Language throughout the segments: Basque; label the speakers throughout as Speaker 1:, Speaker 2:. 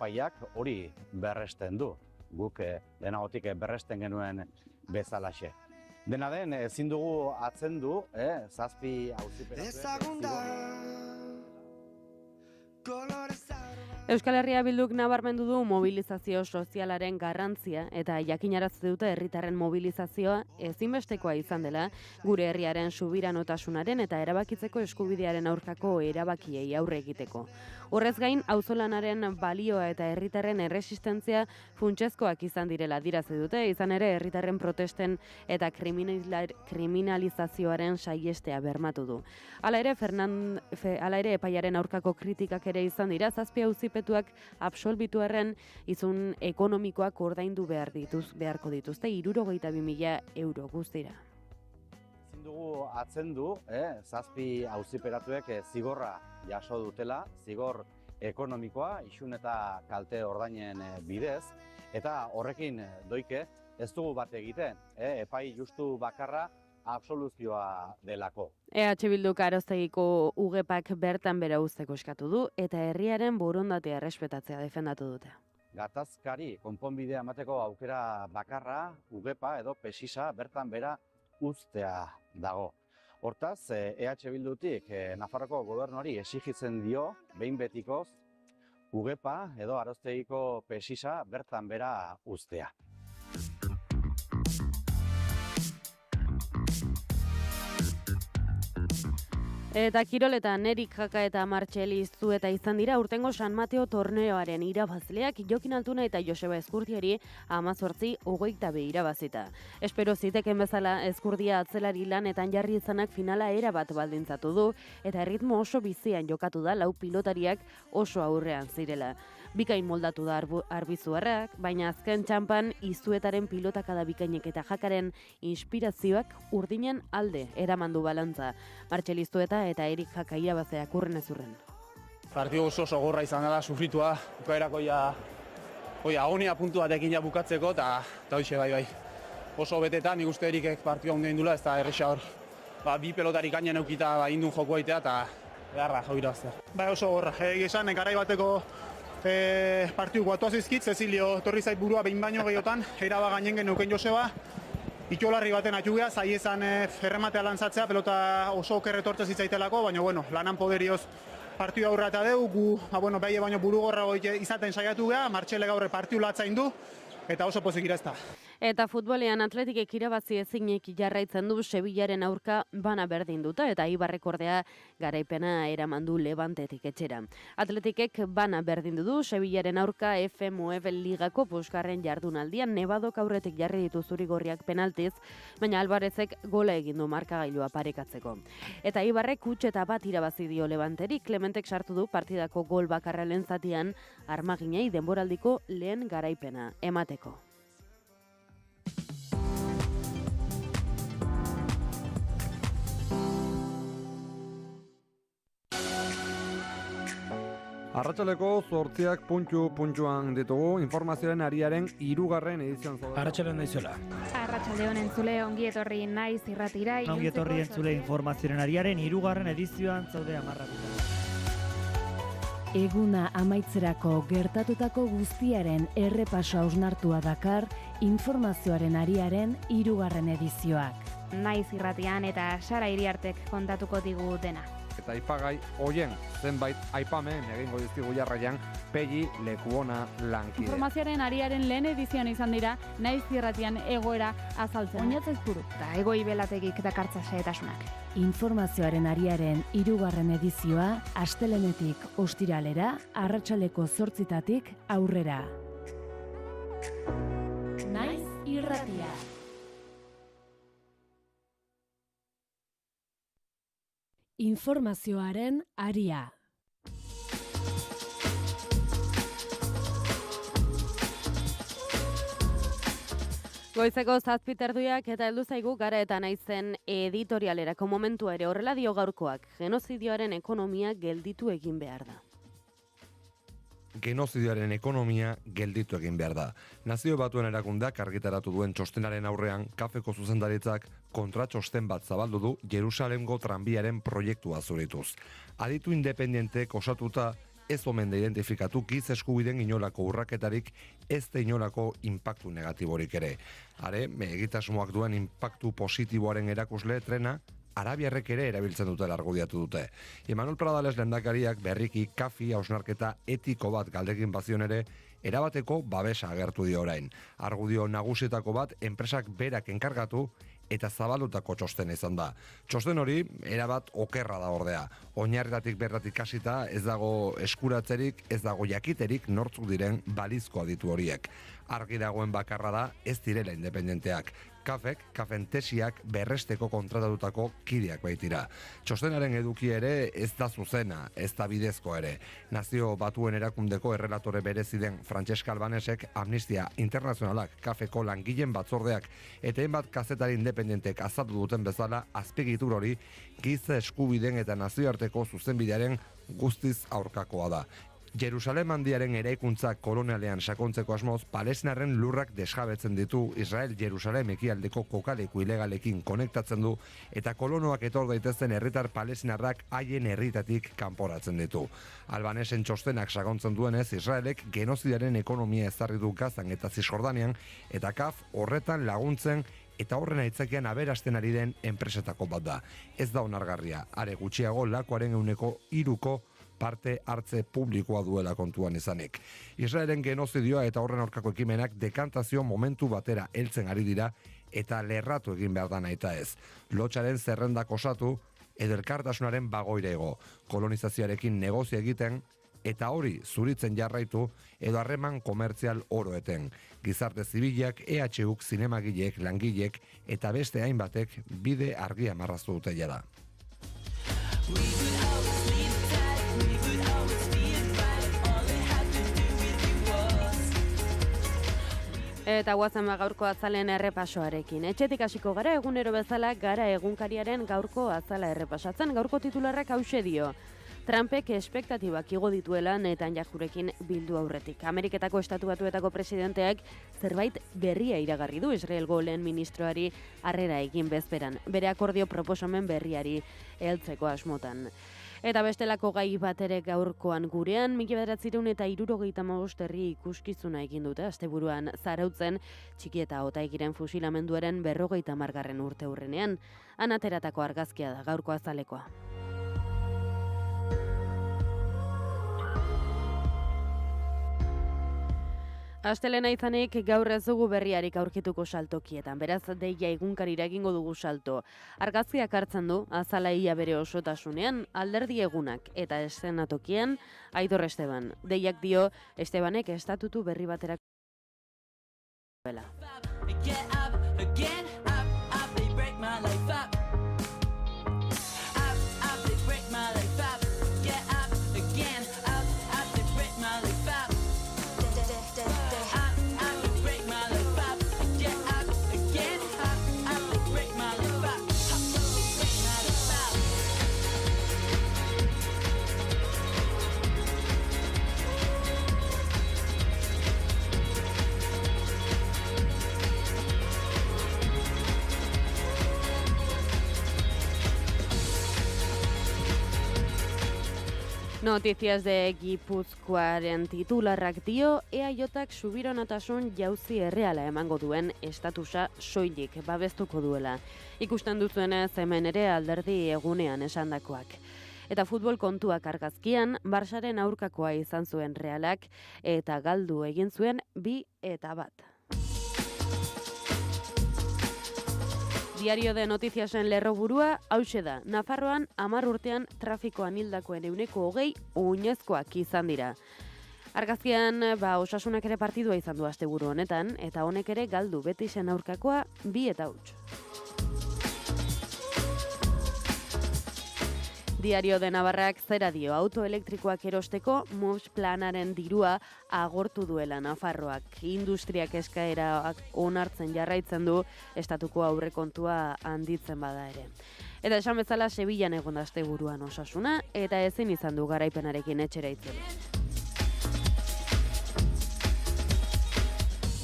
Speaker 1: epaiak hori berresten du. Guk lehenagotik berresten genuen bezalaxe. Dena den, ezin dugu atzendu, 7 auziperatuek
Speaker 2: Euskal Herria Bilduk nabarmendu du mobilizazio sozialaren garrantzia eta jakinarazi dute herritarren mobilizazioa ezinbestekoa izan dela gure herriaren subiranotasunaren eta erabakitzeko eskubidearen aurkako erabakiei aurre egiteko. Horrez gain, auzolanaren balioa eta herritarren erresistentzia funtsezkoak izan direla adierazi dute, izan ere herritarren protesten eta kriminalizazioaren saihestea bermatu du. Hala ere epaiaren aurkako kritikak ere izan dira, 7 auzipetuak absolbituarren izun ekonomikoak ordaindu beharko dituzte 62.000 euro guztira.
Speaker 1: Ezin dugu atzendu, 7 auziperatuek zigorra jaso dutela, zigor ekonomikoa, isun eta kalte ordainen bidez, eta horrekin doike ez dugu bat egiten, epai justu bakarra absoluzioa delako.
Speaker 2: EH Bilduk Aroztegiko ugepak bertan bera uzteko eskatu du eta herriaren borondatea errespetatzea defendatu dute.
Speaker 1: Gatazkari konponbidea emateko aukera bakarra ugepa edo pesisa bertan bera uztea dago. Hortaz, EH Bildutik Nafarroko gobernuari exigitzen dio, behin betikoz, ugepa edo Aroztegiko pesisa bertan bera uztea.
Speaker 2: Eta kiroletan Erik Jaka eta Martxeli Iztueta izan dira urtengo San Mateo torneoaren irabazleak Jokin Altuna eta Joseba Ezkurdiari 18-22 irabazita. Espero ziteken bezala Ezkurdia atzelari lanetan jarri izanak finala erabat baldintzatu du eta erritmo oso bizian jokatu da 4 pilotariak oso aurrean zirela. Bikain moldatu da Arbizuarrak, baina azken txanpan Iztuetaren pilotakada bikainek eta Jakaren inspirazioak urdinen alde eramandu balantza. Martxeli Iztueta eta Erik Jaka irabazeak urren ez urren.
Speaker 3: Partidu oso gogorra izan da, sufritua, bukaerako agonia puntu batekin bukatzeko, eta hoxe bai. Oso betetan, nik uste Erikek partidu handia indula, ez da erresa hor. 2 pelotari gainen eukita indun joko aitea, eta beharra jau irabaztea. Bai oso gogorra, esan, garai bateko partidu guatu azizkit, Cecilio torri zait burua behin baino gehiotan, eraba gainen geneuken Joseba, Itxolarri baten atxugea, zai ezan errematea lantzatzea, pelota oso okerretortze zitzaitelako, baina lanan poderioz partidu aurra eta deu, gu behi baino burugorra izaten saiatu gea, Martxele gaurre partidu latzain du, eta oso pozik irazta.
Speaker 2: Eta futbolean Atletikek irabazi ezinek jarraitzen du Sevillaren aurka bana berdin duta eta Eibarrek ordea garaipena eramandu Levantetik etxera. Atletikek bana berdin du Sevillaren aurka FMUF ligako bosgarren jardunaldian Nevadok aurretik jarri ditu zurigorriak penaltiz, baina Alvarezek gola egin du markagailua parekatzeko. Eta Eibarrek huts eta bat irabazi dio Levanteri, Clementek sartu du partidako gol bakarra lehen zatian Armaginei denboraldiko lehen garaipena emateko.
Speaker 4: Arratsaleko 8 puntuan ditugu informazioaren ariaren 3. edizioan zaude.
Speaker 5: Arratsaldeon daizuela.
Speaker 6: Arratsaldeon entzule, ongi etorri naiz irratira.
Speaker 5: Ongi etorri entzule informazioaren ariaren 3. edizioan zaude amarratuta.
Speaker 7: Eguna amaitzerako gertatutako guztiaren errepaso hausnartua dakar informazioaren ariaren 3. edizioak.
Speaker 6: Naiz irratian eta Sara Iriartek kontatuko digu dena.
Speaker 4: Eta aipagai hoien zenbait aipamen egingo dizkigu jarraian Pegi Lekuona lankide.
Speaker 8: Informazioaren ariaren lehen edizioan izan dira Naiz irratian egoera azaltzen.
Speaker 6: Oinatzez buru eta Egoi Belategik dakartza xehetasunak.
Speaker 7: Informazioaren ariaren 3. edizioa astelehenetik ostiralera arratsaleko 8:00 aurrera. Naiz irratia. Informazioaren aria.
Speaker 2: Goizeko 7:00 eta heldu zaigu Gara eta Naizen editorialerako momentua ere horrela dio gaurkoak. Genozidioaren ekonomia gelditu egin behar da.
Speaker 4: Genozidioaren ekonomia gelditu egin behar da. Nazio Batuen Erakundeak argitaratu duen txostenaren aurrean kafeko zuzendaritzak kontratxosten bat zabaldu du Jerusalemgo tranbiaren proiektua zurituz. Aditu independentek osatuta ez omen da identifikatu giza eskubideen inolako urraketarik, ez da inolako inpaktu negatiborik ere. Are, egitasmoak duen inpaktu positiboaren erakusle trena, arabiarrek ere erabiltzen dutela argudiatu dute. Imanol Pradales lehendakariak berriki kafi hausnarketa etiko bat galdekin bazion ere, erabateko babesa agertu dio orain. Argudio nagusietako bat enpresak berak enkargatu eta zabaldutako txosten izan da. Txosten hori, erabat okerra da ordea. Oinarretatik bertatik hasita ez dago eskuratzerik, ez dago jakiterik nortzuk diren balizko aditu horiek. Argi dagoen bakarra da ez direla independenteak. Kafen tesiak berresteko kontratatutako kideak baitira. Txostenaren eduki ere ez da zuzena, ez da bidezko ere. Nazio Batuen Erakundeko errelatore bereziden Francesca Albanesek Amnistia Internazionalak kafeko langileen batzordeak eta hainbat kazetari independentek azaldu duten bezala azpiegitur hori giza eskubideen eta nazioarteko zuzenbidearen guztiz aurkakoa da. Jerusalem handiaren eraikuntza kolonialean sakontzeko asmoz, Palestinarren lurrak desjabetzen ditu, Israel Jerusalem ekialdeko kokaleku ilegalekin konektatzen du, eta kolonoak etor daitezen herritar palestinarrak haien herritatik kanporatzen ditu. Albanesen txostenak sakontzen duenez, Israelek genozidiaren ekonomia ezarri du Gazan eta Zisjordanian, eta KAF horretan laguntzen eta horren aitzakian aberasten ari den enpresetako bat da. Ez da onargarria, are gutxiago lakoaren 3% parte hartze publikoa duela kontuan izanik. Israelen genozidioa eta horren aurkako ekimenak dekantazio momentu batera heltzen ari dira eta lerratu egin behar da nahita ez. Lotxaren zerrendak osatu edo elkartasunaren bagoirego, kolonizazioarekin negozio egiten eta hori zuritzen jarraitu edo harreman komertzial oroeten. Gizarte zibilak, EHUk, zinemagileek, langilek eta beste hainbatek bide argia marraztu dute jada.
Speaker 2: Eta guazen gaurko azalen errepasoarekin. Etxetik hasiko gara egunero bezala gara egunkariaren gaurko azala errepasatzen. Gaurko titularrak hauxe dio. Trumpek espektatibak igo dituela Netanyahurekin bildu aurretik. Ameriketako Estatu Batuetako presidenteak zerbait berria iragarri du Israelgo lehen ministroari harrera egin bezperan. Bere akordio proposamen berriari heltzeko asmotan. Eta bestelako gai bat ere gaurkoan gurean, 1975 herri ikuskizuna egin dute asteburuan Zarautzen, Txiki eta Otaigiren fusilamenduaren 50. urte hurrenean. Han ateratako argazkia da gaurko azalekoa. Astelena izanik gaur ez dugu berriarik aurkituko saltokietan, beraz deia egunkarira egingo dugu salto. Argazkiak hartzen du, azala ia bere osotasunean, alderdi egunak eta eszenatokian Aitor Esteban. Deiak dio, Estebanek estatutu berri baterako dela. Noticias de Gipuzkoaren titularrak dio, EAJak subironatasun jauzi erreala emango duen estatusa soilik babestuko duela. Ikusten duzuenez hemen ere alderdi egunean esandakoak. Eta futbol kontuak argazkian, Barsaren aurkakoa izan zuen Realak eta galdu egin zuen 2-1. Diario de Noticiasen lerroburua hauxe da. Nafarroan 10 urtean trafikoan hildakoen 20% oinezkoak izan dira. Argazkian osasunak ere partidua izan du asteburu honetan eta honek ere galdu Betisen aurkakoa 2-0. Diario de Navarrak zera dio, autoelektrikoak erosteko MOVES planaren dirua agortu duela Nafarroak. Industriak eskaerak onartzen jarraitzen du, estatuko aurrekontua handitzen bada ere. Eta esan bezala Sevillan egon da asteburuan osasuna, eta ezin izan du garaipenarekin etxera itzuli.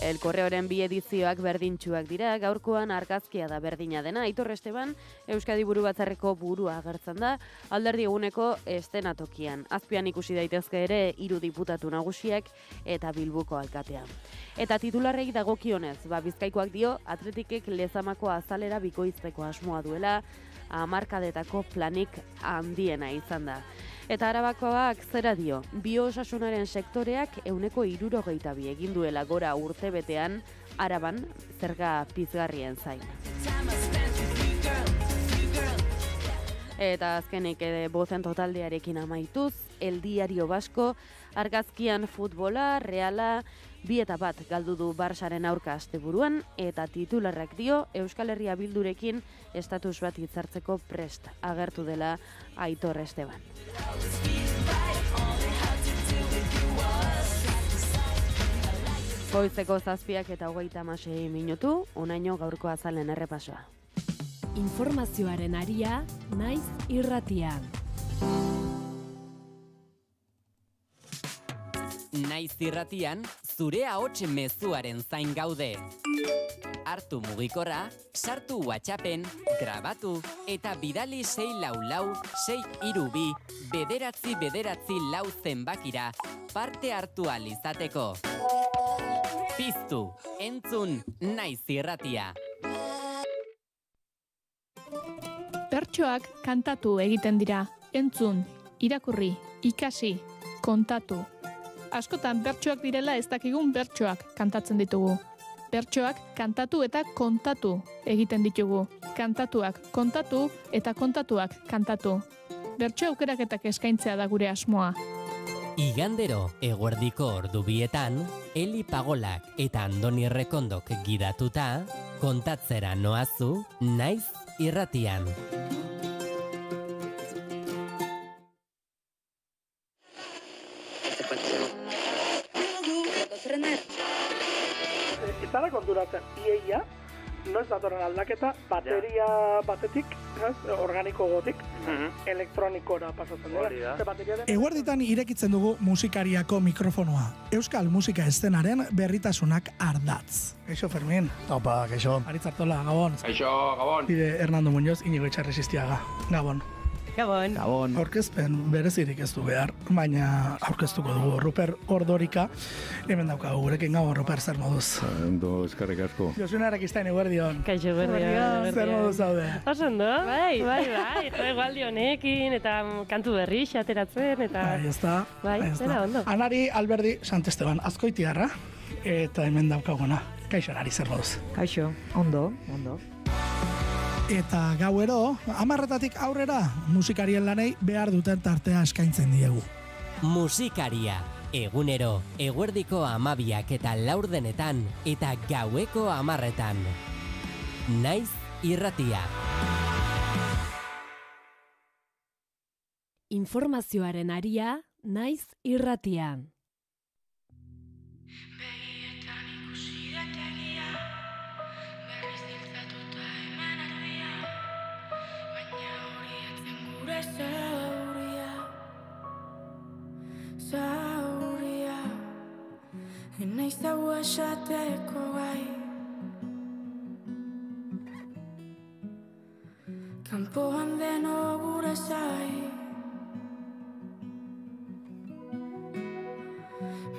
Speaker 2: El Correoren bi edizioak berdintsuak dira, gaurkoan argazkia da berdina dena. Aitor Esteban, Euskadi Buru Batzarreko burua agertzen da, Alderdi Eguneko estenatokian. Azpian ikusi daitezke ere 3 diputatu nagusiak eta Bilboko alkatea. Eta titularrei dagokionez, Bizkaikoak dio Atletikek Lezamako azalera bikoizteko asmoa duela, 10 hamarkadetako planik handiena izan da. Eta Arabakoak zera dio, biosasunaren sektoreak 162 egin duela gora urtebetean Araban zerga pizgarrien zain. Eta azkenik bozen totaldearekin amaituz, El Diario Vasco, argazkian futbola, Reala, 2-1 galdu du Barsaren aurka asteburuan, eta titularrak dio Euskal Herria Bildurekin estatus bat hitzartzeko prest agertu dela Aitor Esteban. Goizeko 7:26 minutu, unaino gaurko azalen errepasoa.
Speaker 7: Informazioaren aria, naiz irratian.
Speaker 9: Naiz irratian, zure ahots mezuaren zain gaude. Hartu mugikorra, sartu WhatsAppen, grabatu eta bidali 644-632-99 zenbakira parte hartu ahal izateko. Piztu, entzun, Naiz irratia.
Speaker 10: Bertsoak kantatu egiten dira, entzun, irakurri, ikasi, kontatu. Askotan bertsoak direla ez dakigun bertsoak kantatzen ditugu. Bertsoak kantatu eta kontatu egiten ditugu. Kantatuak kontatu eta kontatuak kantatu. Bertso aukeraketak eskaintzea da gure asmoa.
Speaker 9: Igandero eguerdiko ordu 2etan, Eli Pagolak eta Andoni Errekondok gidatuta, kontatzera noazu, Naiz irratian.
Speaker 11: Ez dara konturatzen, iaia, noiz datorren aldaketa, bateria batetik, organiko gotik, elektronikora pasatzen dira.
Speaker 12: Eguerditan irekitzen dugu musikariako mikrofonoa. Euskal musika eszenaren berritasunak ardatz. Kaixo, Fermin.
Speaker 13: Opa, kaixo.
Speaker 12: Aritz Artola, Gabon.
Speaker 13: Kaixo, Gabon.
Speaker 12: Bide Hernando Muñoz, Inigo Etxarresistiaga. Gabon.
Speaker 14: Gabon.
Speaker 13: Gabon.
Speaker 12: Aurkezpen berezirik ez du behar, baina aurkeztuko dugu Ruper Ordorika. Hemen daukagu gurekin. Gabon, Ruper, zer moduz?
Speaker 15: Ondo, eskerrik asko.
Speaker 12: Josune Arakistain, eguerdion.
Speaker 14: Kaixo, eguerdion.
Speaker 12: Zer moduz zaude?
Speaker 14: Osondo? Bai. Egualdi honekin, eta kantu berri xateratzen, eta...
Speaker 12: Bai, ez da.
Speaker 14: Bai, zera ondo.
Speaker 12: Anari Alberdi Santesteban, azkoitiarra, eta hemen daukaguna. Kaixo, Anari, zer moduz?
Speaker 14: Kaixo, ondo.
Speaker 12: Eta gauero, 10:00 aurrera, musikarien lanei behar duten tartea eskaintzen diegu.
Speaker 9: Musikaria, egunero, eguerdiko 12 eta 4 eta gaueko 10:00. Naiz irratia.
Speaker 7: Informazioaren aria, naiz irratian.
Speaker 16: Zauria, enaiz hau esateko gai. Kanpoan deno gure zai.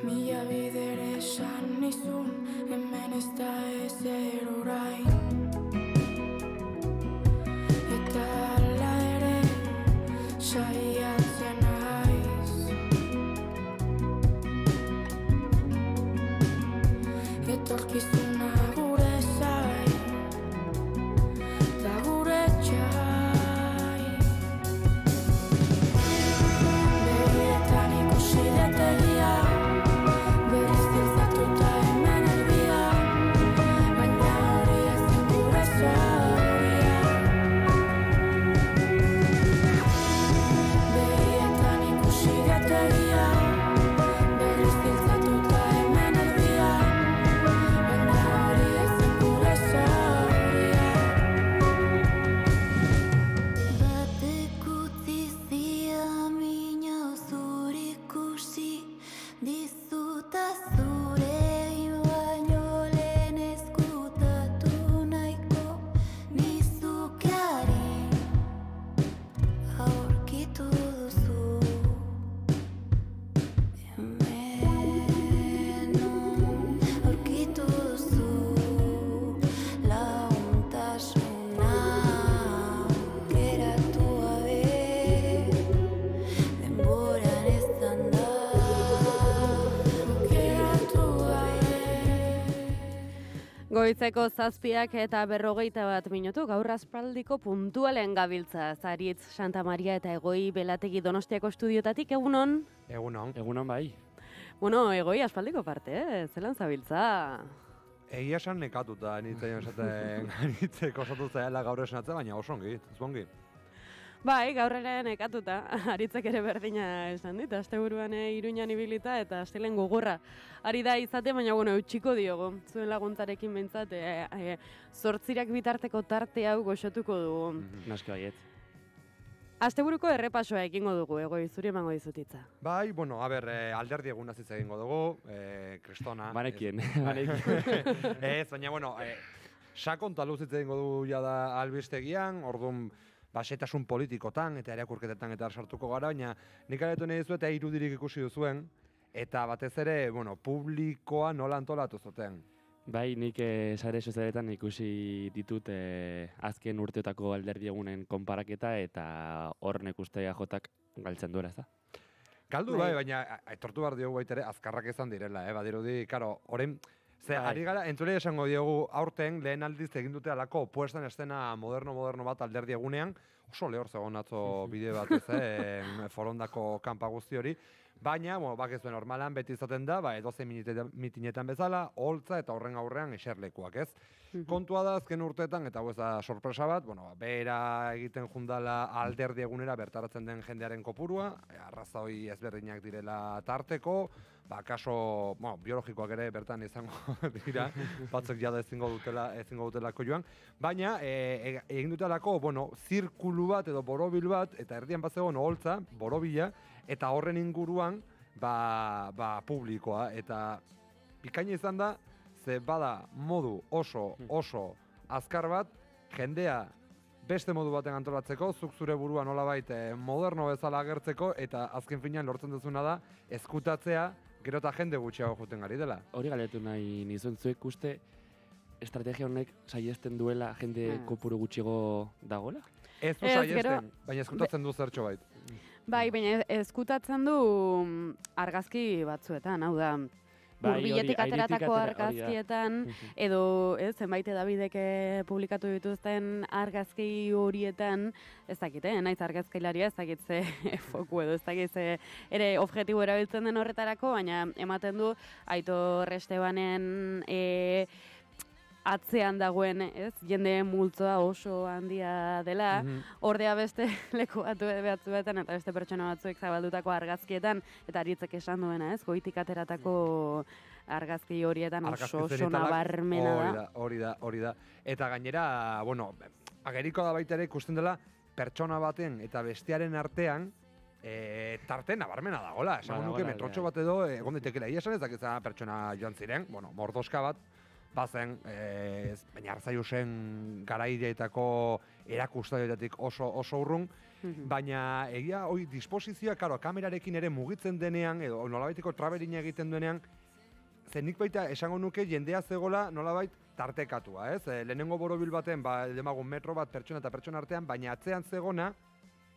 Speaker 16: Mila bidere esan nizun, hemen ez da ezer orain. Eta ala ere, saiatzen naiz. Etorkizuna gure zai, da gure txai. Begietan ikusi detegia, berriz diltzatuta hemen erbia, baina hori ezin
Speaker 2: Goizeko 7 eta 41 minutu, gaur aspaldiko puntualen gabiltza. Zaritz, Santa Maria eta Egoi Belategi Donostiako estudiotatik, egunon?
Speaker 13: Egunon. Egunon bai.
Speaker 2: Bueno, Egoi aspaldiko parte, zelan zabiltza?
Speaker 4: Egia esan nekatuta, nintzen esaten anitzeko osatu zaila gaur esnatzen, baina oso ongi, zuongi.
Speaker 2: Bai, gaur ere nekatuta, aritzek ere berdina esan dit, asteburuan Iruñan ibilita eta astelen gogorra. Ari da izate, baina bueno, eutxiko diogo, zuen laguntzarekin behintzat, 8 bitarteko tarte hau goxotuko dugu.
Speaker 13: Naski baiet.
Speaker 2: Asteburuko errepasoa egingo dugu, Egoi, zuri emango dizutitza.
Speaker 4: Bai, bueno, alderdi egun azitza egingo dugu, kristona.
Speaker 13: Banekien.
Speaker 4: Ez, baina, bueno, sakonta luzitza egingo dugu jada albistegian, orduan, basetasun politikotan eta irakurketetan eta sartuko gara, baina nik aletu nahi dizu eta irudirik ikusi duzuen, eta batez ere, bueno, publikoa nola antolatu zuten.
Speaker 13: Bai, nik sare sozialetan ikusi ditut azken urteotako alderdi egunen konparaketa eta hor ikuste EAJak galtzen duela, ez da?
Speaker 4: Galdu bai, baina etortu behar diogu baitere azkarrak izan direla, badirudi, karo, orain, ari gara, entzulei esango diogu aurten lehen aldiz egin dute alako puestan estena moderno bat alderdi egunean, oso lehor zegoen atzo bide bat forondako kanpa guzti hori, baina, bakezuen normalan beti izaten da, 12 mitinetan bezala, holtza eta horren aurrean eserlekuak, ez? Kontua da azken urteetan, eta ez da sorpresa bat, behera egiten jundala alderdi egunera bertaratzen den jendearen kopurua, arrazoi ezberdinak direla tarteko, kaso biologikoak ere bertan izango dira, batzuk jada ezingo dutelako joan, baina egin dutelako, zirkulu bat edo borobil bat, eta erdian bat zegoen holtza, borobila, eta horren inguruan publikoa, eta bikaina izan da, ze bada modu oso azkar bat, jendea beste modu baten antolatzeko, zuk zure burua nolabait moderno bezala agertzeko, eta azken finean lortzen duzuna da, ezkutatzea, gero eta jende gutxiago joten gari dela.
Speaker 13: Hori galetu nahi nizuen zuek uste, estrategia honek saiesten duela jende kopuru gutxiago dagoela?
Speaker 4: Ez du saiesten, baina ezkutatzen du zertxo bait.
Speaker 2: Bai, baina ezkutatzen du argazki batzuetan, hau da, hurbiletik ateratako argazkietan, edo zenbait edabidek publikatu dituzten argazki horietan, ez dakit, naiz argazkilaria, ez dakit ze foku edo, ez dakit ze ere objektibo erabiltzen den horretarako, baina ematen du Aitor Estebanen atzean dagoen, jende multzoa oso handia dela, ordea beste leku batzuetan eta beste pertsona batzuek zabaldutako argazkietan, eta aritzek esan duena, goitik ateratako argazki horietan oso nabarmena da.
Speaker 4: Hori da. Eta gainera, ageriko da baita ere ikusten dela, pertsona baten eta bestearen artean, tarte nabarmena dagoela. Esan nuke metrotxo bat edo, egon ditekela, esan ez dakizan pertsona joan ziren, mordoska bat, bazen, baina Arzaiusen garaideetako erakustadioetatik oso urrun, baina egia hori disposizioa, kamerarekin ere mugitzen denean, edo nolabaiteko traberina egiten duenean, nik baita esango nuke jendea zegoela nolabait tartekatua, ez? Lehenengo borobil baten, demagun metro bat pertsona eta pertsona artean, baina atzean zegona,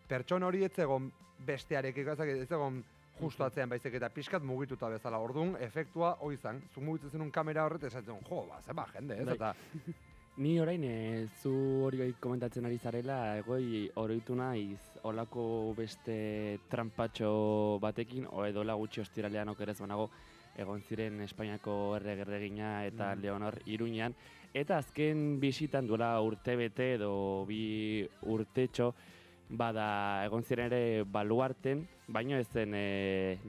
Speaker 4: pertsona hori ez zegon bestearek, ez zegon justu atzean baizik eta pixkat mugituta bezala. Orduan, efektua hoi zan, zu mugitzen zenun kamera horret esatzen, zeba jende, ez? Eta
Speaker 13: ni orain, zu hori komentatzen ari zarela, Egoi oroitu naiz olako beste trampatxo batekin, edo gutxi ostiralean okerez banago, egon ziren Espainiako erregerregina eta Leonor Iruñan, eta azken bisitan duela urtebete edo 2 urtetxo, bada egon ziren ere baluarten, baino ez zen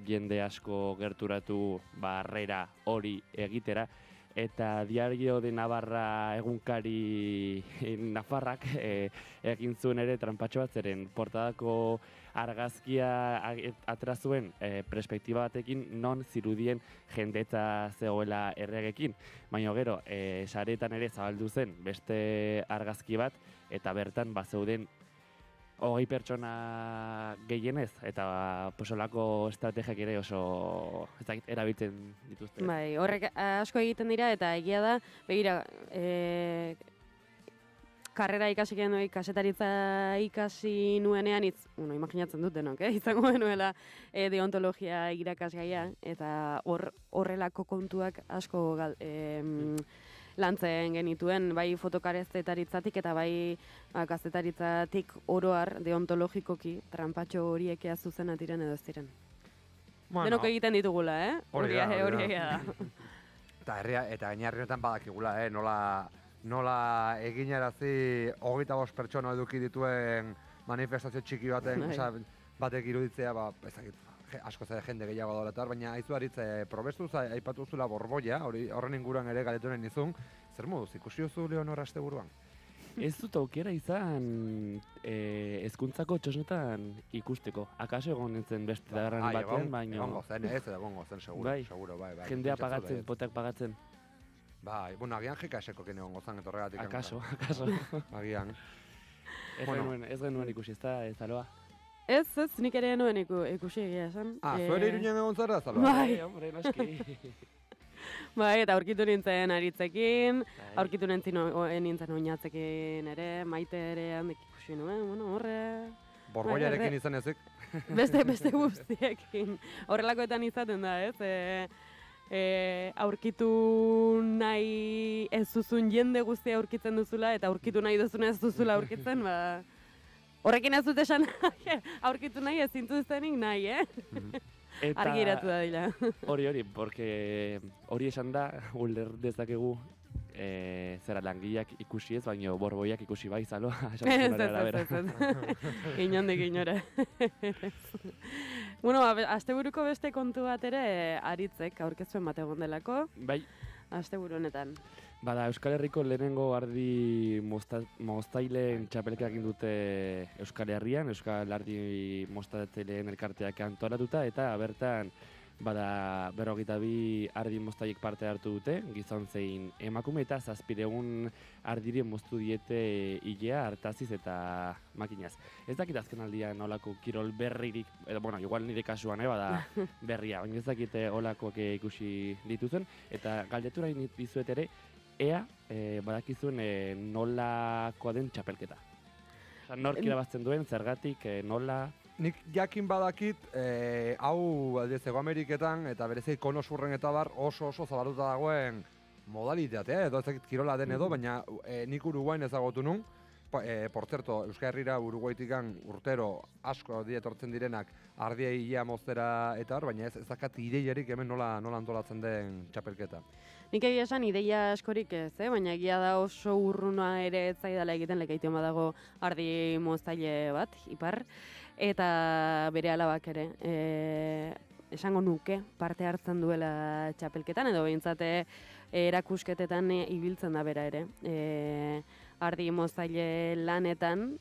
Speaker 13: jende asko gerturatu harrera hori egitera, eta Diario de Navarra egunkari Nafarrak egin zuen ere trampatxo bat zeren portadako argazkia atera zuen perspektiba batekin non zirudien jendetza zegoela erregekin. Baina gero, saretan ere zabaldu zen beste argazki bat, eta bertan zeuden 20 pertsona gehienez, eta posolako estrategiak ere oso erabiltzen dituzte.
Speaker 2: Bai, horrek asko egiten dira, eta egia da, begira, karrera ikasi genuen, kasetaritza ikasi nuenean, imaginatzen dut denok, izango genuela deontologia irakasgaia, eta horrelako kontuak asko lantzen genituen, bai fotokarezetaritzatik eta bai kazetaritzatik oroar deontologikoki tranpatxo horiek ea zuzena diren edo ez diren.
Speaker 4: Bueno,
Speaker 2: denok egiten ditugula, Hori egia da.
Speaker 4: Eta gainarrietan badakigula, nola eginarazi 25 pertsona eduki dituen manifestazio txiki baten, batek iruditzea, ezagit, asko zede jende gehiago doletar, baina aizu aritze, probestuz aipatu zula borboia, horren inguruan ere galetunen nizun, zer moduz, ikusi duzu Leonor asteburuan?
Speaker 13: Ez dut aukera izan hezkuntzako txosnetan ikusteko. Akaso egon nintzen beste dagarran batean, baina...
Speaker 4: Egongo zen, egongo zen, seguro, bai.
Speaker 13: Jendea pagatzen, poteak pagatzen.
Speaker 4: Bai, agian GKS-ko kene egongo zen, etorregatik.
Speaker 13: Akaso.
Speaker 4: Agian.
Speaker 13: Ez genuen ikusi, ez da, Zaloa.
Speaker 2: Ez, nik ere nuen ikusi egia esan.
Speaker 4: Zuere Iruñan egon zara, Zaloa?
Speaker 2: Bai,
Speaker 13: hombre, noski.
Speaker 2: Bai, eta aurkitu nintzen Aritzekin, aurkitu nintzen Oinatzekin ere, Maite ere handik ikusi nuen, horre...
Speaker 4: Borboiarekin izan ezik?
Speaker 2: Beste guztiekin. Horrelakoetan izaten da, aurkitu nahi ez duzun jende guztia aurkitzen duzula, eta aurkitu nahi duzuna ez duzula aurkitzen, horrekin ez dut esan aurkitu nahi ez zintuztenik nahi, Argi iratu da dila.
Speaker 13: Hori, porque hori esan da, uler dezakegu zera langileak ikusi ez, baina borboiak ikusi bai, Zaloa.
Speaker 2: Ez. Inondik inora. Bueno, asteburuko beste kontu bat ere Aritzek aurkezpen bat egon delako.
Speaker 13: Bai.
Speaker 2: Asteburu honetan.
Speaker 13: Bada, Euskal Herriko lehenengo ardi moztaileen txapelketak egin dute Euskal Herrian, Euskal Ardi Moztatzaileen elkarteak antolatuta, eta bertan bada 42 ardi moztailek parte hartu dute, gizon zein emakume, eta 700 ardiri moztu diete ilea, hartaziz eta makinaz. Ez dakit azken aldian olako kirol berririk, bueno, igual nire kasuan, bada berria, baina ez dakit olakoak ikusi dituzen, eta galdetura dizuet ere, ea badakizuen nolakoa den txapelketa. Nork irabazten duen, zergatik, nola...
Speaker 4: Nik jakin badakit, hau Hego Ameriketan eta berezei kono surren eta bar oso zabaluta dagoen modalitatea, edo ezakit kirola den edo, baina nik Uruguain ezagotu nun. Por cierto, Euskal Herrira Uruguaitikan urtero asko etortzen direnak ardia hilea moztera eta hor, baina ez dakat ideiarik hemen nola antolatzen den txapelketa.
Speaker 2: Nik egia esan ideia askorik ez, baina egia da oso urruna ere ez zaidala egiten lekaition badago ardi moztaile bat, ipar, eta bere alabak ere. Esango nuke parte hartzen duela txapelketan, edo behintzate erakusketetan ibiltzen da bera ere. Ardi moztaile lanetan,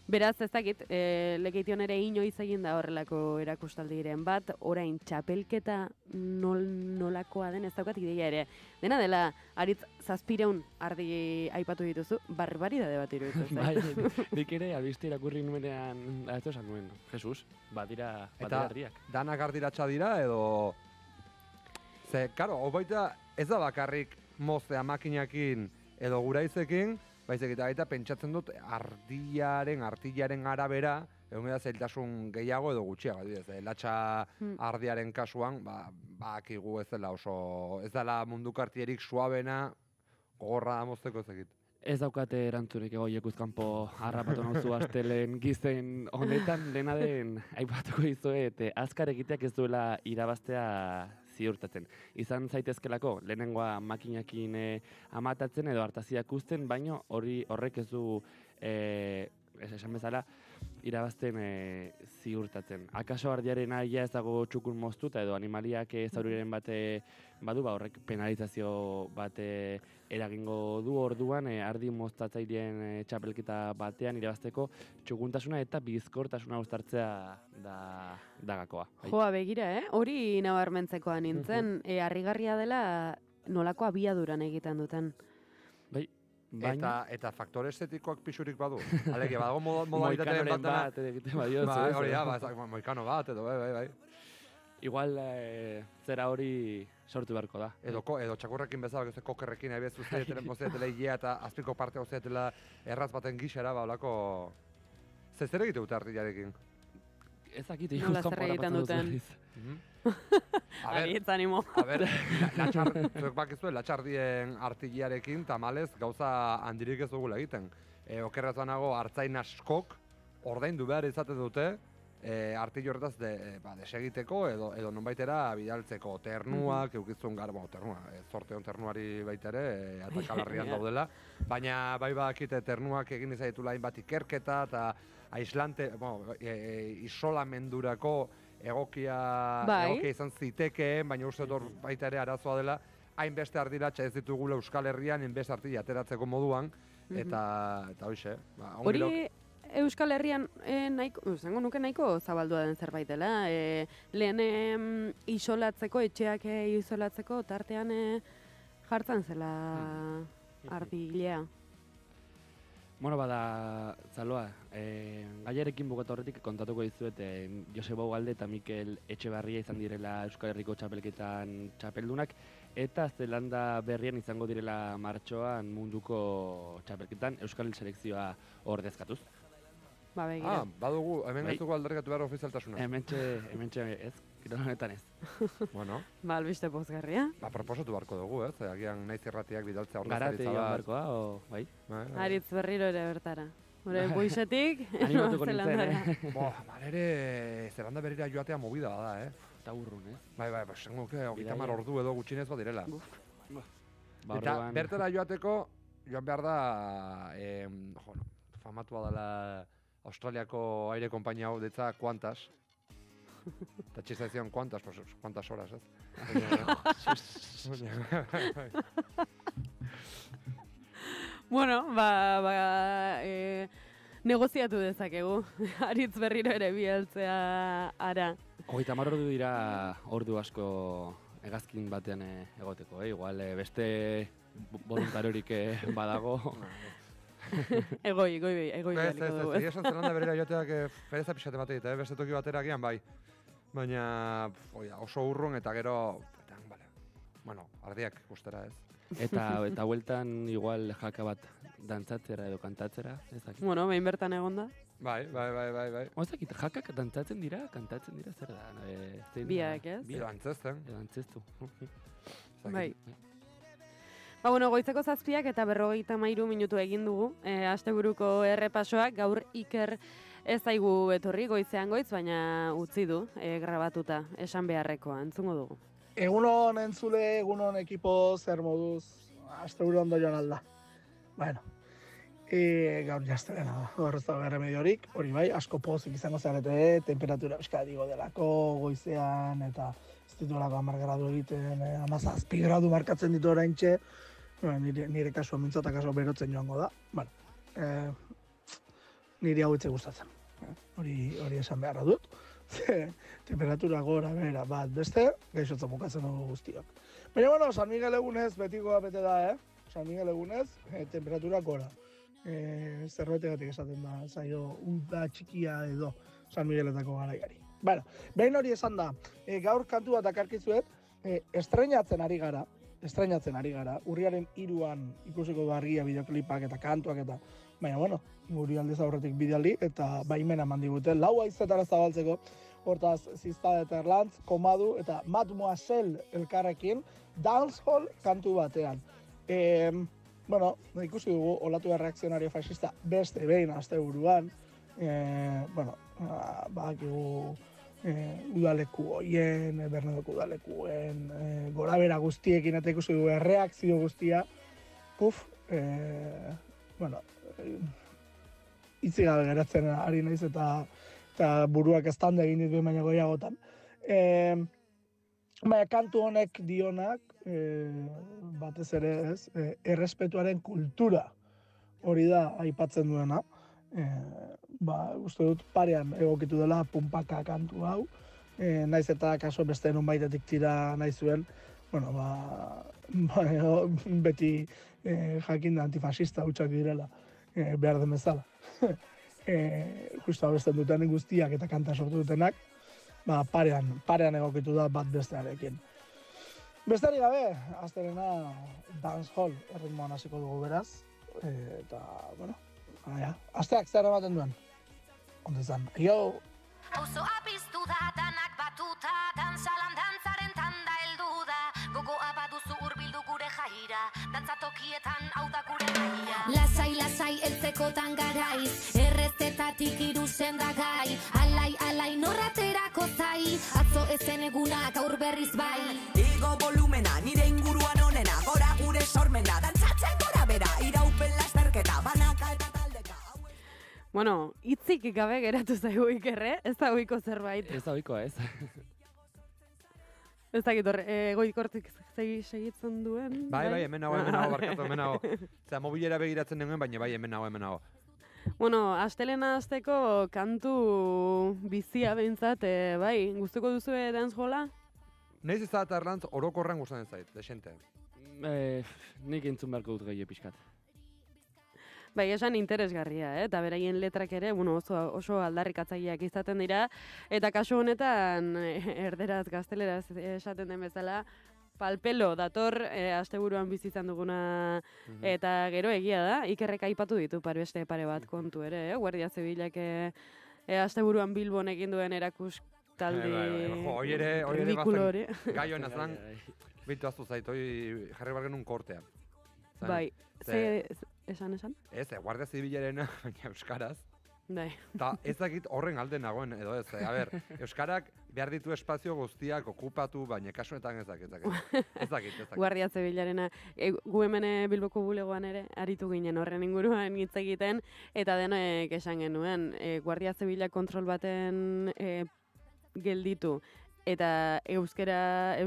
Speaker 2: beraz ez dakit, lekeition ere inoiz egin da horrelako erakustaldiren bat, orain txapelketa nolakoa den ez daukat ideia ere. Dena dela, Aritz 700 ardi aipatu dituzu, barbaridade bat iruditzen.
Speaker 13: Bai, nik ere albiste irakurri numenean, ez esan nuen, Jesus, badira ardiak.
Speaker 4: Eta danak ardiratxa dira edo... Ze, karo, hau baita ez da bakarrik moztea makinakin edo guraizekin, baizik eta pentsatzen dut artillaren arabera, egon da zailtasun gehiago edo gutxiago, latxa ardiaren kasuan, bakigu ez dela oso, ez dela munduko artillerik suabena, gogorra mozteko ezakit.
Speaker 13: Ez daukate erantzunik egoiekuz kanpo harrapatu nauzu astelen gizen honetan, dena den aipatuko dizuet, azkar egiteak ez duela irabaztea ziurtatzen. Izan zaitezkelako, lehenengoa makinakin amatatzen edo hartaziak uzten, baino horrek ez du, esan bezala, irabazten ziurtatzen. Akaso ardiaren aia ez dago txukun moztuta edo animaliak zauriren bate badu, horrek penalizazio bate eragingo du orduan, ardi moztatzaileen txapelketa batean irabazteko txukuntasuna eta bizkortasuna uztartzea da gakoa.
Speaker 2: Joa, begira, hori nabarmentzekoa nintzen, harrigarria dela nolako abiaduran egiten duten.
Speaker 13: Bai.
Speaker 4: Eta faktore estetikoak pixurik badu. Aleke, badago modalitateen
Speaker 13: bat egiten badioz.
Speaker 4: Hori da, moikano bat, edo, bai.
Speaker 13: Igual zera hori sortu beharko da.
Speaker 4: Edo txakurrekin bezala, kokerrekin ebez usteetela hilea eta azpiko parte usteetela erraz baten gixera, olako... Zer egite dute artillarekin?
Speaker 13: Ez dakit, ikuz kanpo harrapatzen duten.
Speaker 2: Aritz, animo.
Speaker 4: A ber, zuek bakizue, latxardien artigiarekin, tamalez, gauza handirik ez dugula egiten. Okerretan nago, hartzain askok, ordaindu behar izaten dute, artillo horretaz desegiteko edo nonbaitera bidaltzeko ternuak, eukizun ternua, zorteon ternuari baita ere, atakalarrian daudela, baina bai badakite ternuak egin izaitula hainbat ikerketa eta aislante, isolamendurako egokia izan zitekeen, baina uste dut baita ere arazoa dela, hainbeste ardiratxa ez ditugula Euskal Herrian, hainbeste artilla ateratzeko moduan, eta hoxe.
Speaker 2: Hori Euskal Herrian zango nuke nahiko zabaldua den zerbait dela. Lehen isolatzeko, etxeak isolatzeko, tartean jartzen zela ardilea.
Speaker 13: Bueno, bada, Zaloa, gaiarekin bukatu horretik kontatuko dizuet Joseba Ugalde eta Mikel Etxebarria izan direla Euskal Herriko txapelketan txapeldunak, eta Zelanda berrian izango direla martxoan munduko txapelketan Euskal selekzioa ordezkatuz.
Speaker 2: Begira.
Speaker 4: Badugu, hemen gaituko aldarrikatu behar ofizialtasuna.
Speaker 13: Hementxe ez, kirolonetan ez.
Speaker 4: Bueno.
Speaker 2: Albiste pozgarria.
Speaker 4: Proposatu barko dugu, ez? Agian Naiz Irratiak bidaltzea
Speaker 13: ordezkaritza bat. Barkoa, bai?
Speaker 2: Aritz berriro ere bertara. Hore buixetik,
Speaker 13: animatuko nintzen,
Speaker 4: Malere, Zelanda berrira joatea movida bada,
Speaker 13: Eta urrun,
Speaker 4: Bai, esango nuke, 30 ordu edo gutxinez bat direla. Eta bertara joateko, joan behar da, famatua dela Australiako aire kompainia hau ditza Qantas. Eta txista zion Qantas, pues cuantas horas, ez?
Speaker 2: Bueno, negoziatu dezakegu. Aritz berriro ere bialtzea ara.
Speaker 13: 30 ordu dira ordu asko hegazkin batean egoteko, igual beste voluntariorik badago.
Speaker 2: Egoi baliko dugu.
Speaker 4: Ez, esan Zelanda berera joateak pereza pixate bate dita, beste toki batera gian bai. Baina oso urrun eta gero, ardiak guztera ez.
Speaker 13: Eta hueltan igual jaka bat dantzatzera edo kantatzera, ez dakit.
Speaker 2: Bueno, behin bertan egon da.
Speaker 4: Bai.
Speaker 13: Ozakit, jakak dantzatzen dira, zer da?
Speaker 2: Biak, ez?
Speaker 4: Edo antzesten.
Speaker 2: Bai. Goizeko 7 eta 53 minutu egin dugu. Asteburuko errepasoak gaur Iker ez zaigu etorri goizean goiz, baina utzi du grabatuta, esan beharrekoa, entzungo dugu.
Speaker 12: Egunon entzule, egunon ekipo, zer moduz, asteburu ondo joan alda. Bueno, gaur jazterena da, gaur ez da berremediorik, hori bai, asko pozik izango zarete, temperatura euskadiko delako goizean, eta ez ditulako 10 gradu egiten, 17 gradu markatzen ditu oraintxe, nire kasua mintzata kasua berotzen joango da. Bueno, niri hau itze gustatzen. Hori esan beharra dut. Temperatura gora bera bat beste, gaixotzen bukatzen dugu guztiok. Baina, bueno, San Miguel egunez betikoa bete da, San Miguel egunez, temperatura gora. Zerbaitegatik esaten da, zaio, unta txikia edo San Migueletako garaiari. Bueno, behin hori esan da, gaur kantu bat akarkizuet, estreinatzen ari gara, urriaren 3an ikusiko du argia bideoklipak eta kantuak eta, baina, bueno, guri aldiz aurretik bidealdi eta baimena mandigute, 4 haizetara zabaltzeko, hortaz Zizta Eterlantz, Komadu eta Mademoiselle elkarrekin dancehall kantu batean. Bueno, ikusi dugu olatu erreakzionario fascista beste behin asteburuan, badakigu udaleku hoien, Bernadoko udalekuen, gorabera guztiekin eta ikusi dugu erreakzio guztia, itzi gabe geratzen ari naiz eta buruak eztanda egin ditu baina goiagotan. Baina kantu honek dionak, batez ere ez, errespetuaren kultura hori da aipatzen duena. Uste dut parean egokitu dela punpaka kantu hau, naiz eta kaso beste nonbaitetik tira nahi zuen, beti jakin da antifasista hutsak direla behar den bezala. Justo abesten duten guztiak eta kanta sortu dutenak, parean egokitu da bat bestearekin. Besteari gabe, azterena dancehall erritmoan hasiko dugu beraz, eta, asteak zer ematen duen. Ondo izan, yo!
Speaker 16: Auzoa piztu da danak batuta, dantzalanda
Speaker 15: Gogoa baduzu hurbildu gure jaira, dantzatokietan hau da gure maia.
Speaker 16: Lasai, eltzekotan garaiz, errezetatik iruzen da gai. Alai, norraterako zai, atzo ezen eguna gaur berriz bai.
Speaker 17: Igo volumena, nire inguruan onena, gora gure sormena, dantzatzen gora bera, iraupen lasterketa, banaka eta taldeka.
Speaker 2: Bueno, hitzik gabe geratu zaigu Ikerre, ez da ohiko zerbait.
Speaker 13: Ez da ohikoa, ez.
Speaker 2: Ez dakit hor, Goikortik segitzen duen.
Speaker 4: Bai, hemen nago, barkatu, hemen nago. Zera, mobilera begiratzen denuen, baina bai, hemen nago.
Speaker 2: Bueno, astelena hasteko kantu bizia behintzat, bai, gustuko duzu dancehalla?
Speaker 4: Neiz ez da Erlantz orokorren gustatzen zait, desente.
Speaker 13: Nik entzun beharko dut gehi pixkat.
Speaker 2: Bai, esan interesgarria, eta beraien letrak ere, bueno, oso aldarrikatzaileak izaten dira, eta kasu honetan, erderaz, gazteleraz esaten den bezala, palpelo dator asteburuan bizitzan duguna, eta gero egia da, Ikerrek aipatu ditu beste pare bat kontu ere, Guardia Zibilak asteburuan Bilbon egin duen erakustaldi ridikulo hori.
Speaker 4: Gai honaz lan, bitu aztu zait, hori jarri bargen un kortea.
Speaker 2: Bai, esan?
Speaker 4: Ez, Guardia Zibilaren, baina euskaraz.
Speaker 2: Bai.
Speaker 4: Ta ez dakit horren alde nagoen, edo ez. A ber, euskarak behar ditu espazio guztiak okupatu, baina kasunetan ez dakit.
Speaker 2: Guardia Zibilarena, gu hemen Bilboko bulegoan ere, aritu ginen horren inguruan hitz egiten, eta denek esan genuen, Guardia Zibilak kontrol baten gelditu, eta euskeraz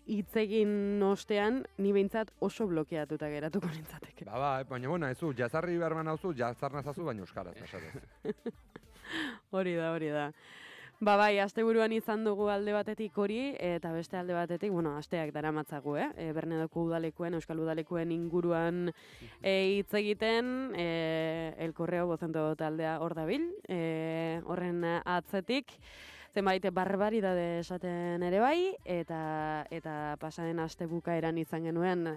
Speaker 2: hitz egin ostean, ni behintzat oso blokeatuta geratuko nintzateke.
Speaker 4: Baina bueno, ez du, jazarri beharman hauzu, jazar nazazu, baina euskaraz, pasatez.
Speaker 2: Hori da. Bai, asteburuan izan dugu alde batetik hori, eta beste alde batetik, bueno, asteak daramatzagu, Bernedoko udalekuen, Euskal udalekuen inguruan hitz egiten, El Correo bozento taldea hor dabil, horren atzetik, zenbait barbaridade esaten ere bai, eta pasaden aste bukaeran izan genuen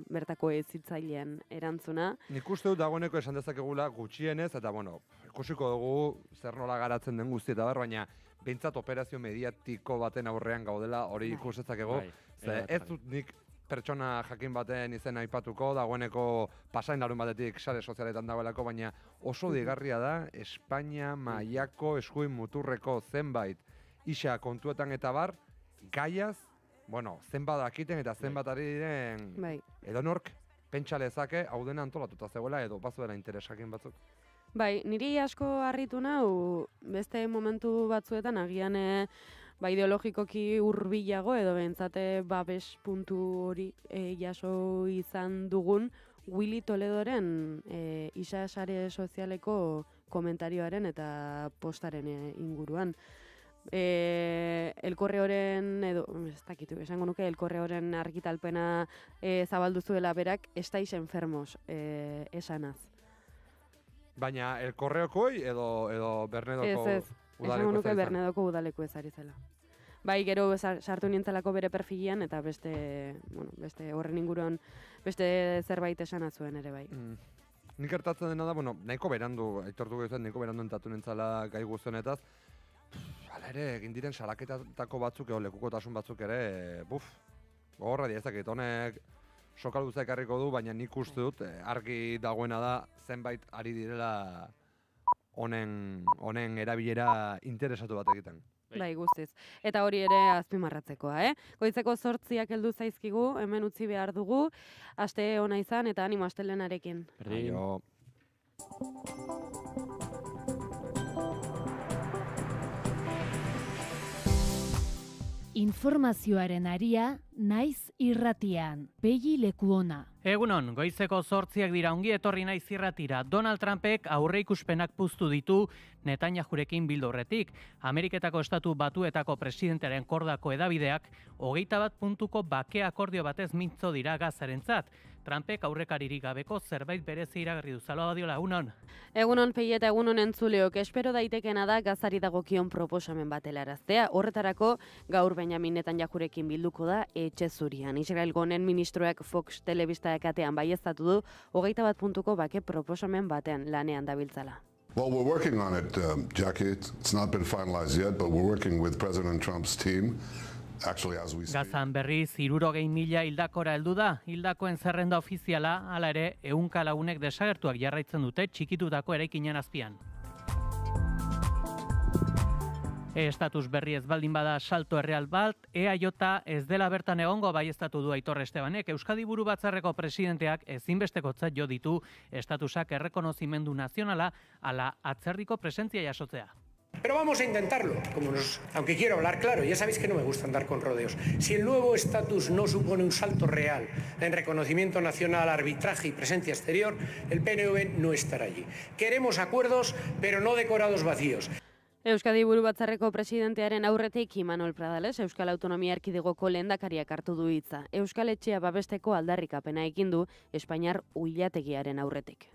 Speaker 2: bertako hezitzaileen erantzuna.
Speaker 4: Nik uste dut dagoeneko esan dezakegula gutxienez, eta bueno, ikusiko dugu zer nola garatzen den guzti eta baina behintzat operazio mediatiko baten aurrean gaudela hori ikus dezakegu. Ez dut nik pertsona jakin baten izena aipatuko, dagoeneko pasain larun batetik sare sozialetan dagoelako, baina oso digarria da Espainia mailako eskuin muturreko zenbait isa kontuetan eta bar, gaiaz, bueno, zenbat dakiten eta zenbat ari diren edonork pentsa lezake hau dena antolatuta zegoela edo bazuela interes jakin batzuk.
Speaker 2: Bai, niri asko harritu nau beste momentu batzuetan agian ideologikoki hurbilago edo behintzate babes puntu hori jaso izan dugun Willy Toledoren isa sare sozialeko komentarioaren eta postaren inguruan. El Correoren, edo, ez dakitu, esango nuke, El Correoren argitalpena zabaldu zuela berak, estáis enfermos esanaz.
Speaker 4: Baina El Correokoi edo Bernedoko
Speaker 2: udaleko esango nuke Bernedoko udaleko ezari zela. Bai, gero sartu nintzelako bere perfilian eta beste horren inguruan beste zerbait esana zuen ere bai.
Speaker 4: Nik gertatzen dena da, bueno, nahiko berandu, aitortuko izan, nahiko berandu entatu nintzala gai guztionetaz. Hala ere, egin diren salaketatako batzuk edo lekukotasun batzuk ere, gogorra diezakit, honek sokaluza ekarriko du, baina nik uste dut argi dagoena da zenbait ari direla honen erabilera interesatu bat egiten.
Speaker 2: Bai, guztiz. Eta hori ere azpimarratzekoa, Goizeko 8 heldu zaizkigu, hemen utzi behar dugu, aste ona izan eta animo astelenarekin.
Speaker 4: Aio.
Speaker 7: Informazioaren aria, naiz irratian. Begi lekuona.
Speaker 18: Egunon, goizeko 8 dira, ongi etorri naiz irratira. Donald Trumpek aurreikuspenak puztu ditu Netanyahurekin bildu aurretik. Ameriketako estatu batuetako presidentearen kordako edabideak 21 puntuko bake akordio batez mintzo dira Gazarentzat. Trumpek aurrekaririk gabeko zerbait berezi iragarri du. Salua badiola, egunon.
Speaker 2: Egunon Pei eta egunon entzuleok, espero daitekena da Gazari dagokion proposamen bat helaraztea. Horretarako gaur Benjamin Netanyahurekin bilduko da etxe zurian. Israelgo honen ministroak Fox telebista katean baieztatu du 21 puntuko bake proposamen batean lanean dabiltzala.
Speaker 19: Well, we're working on it, Jackie. It's not been finalized yet, but we're working with President Trump's team.
Speaker 18: Gazan berriz 60.000 hildakora heldu da, hildakoen zerrenda ofiziala, hala ere, 100 lagunek desagertuak jarraitzen dute txikitutako eraikinen azpian. Estatus berri ez baldin bada salto erreal bat, EAJ ez dela bertan egongo baieztatu du Aitor Estebanek. Euskadi Buru Batzarreko presidenteak ezinbestekotzat jo ditu estatusak errekonozimendu nazionala ala atzerriko presentzia jasotzea.
Speaker 19: Pero vamos a intentarlo, aunque quiero hablar claro, ya sabéis que no me gusta andar con rodeos. Si el nuevo estatus no supone un salto real en reconocimiento nacional, arbitraje y presencia exterior, el PNV no estará allí. Queremos acuerdos, pero no decorados vacíos.
Speaker 2: Euskadi Buru Batzarreko presidentearen aurretik Imanol Pradales, Euskal Autonomia Erkidegoko lehendakariak hartu du hitza. Euskal Etxea babesteko aldarrikapena egin du Espainiar uilategiaren aurretik.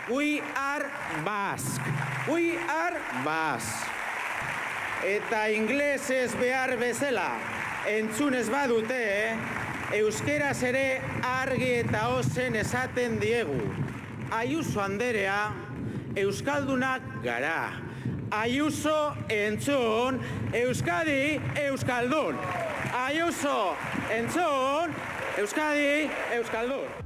Speaker 20: We are Basque. We are Basque. Eta inglesez behar bezala, entzunez badute, euskeraz ere argi eta ozen esaten diegu. Ayuso anderea, euskaldunak gara. Ayuso entzun, Euskadi euskaldun. Ayuso entzun, Euskadi euskaldun.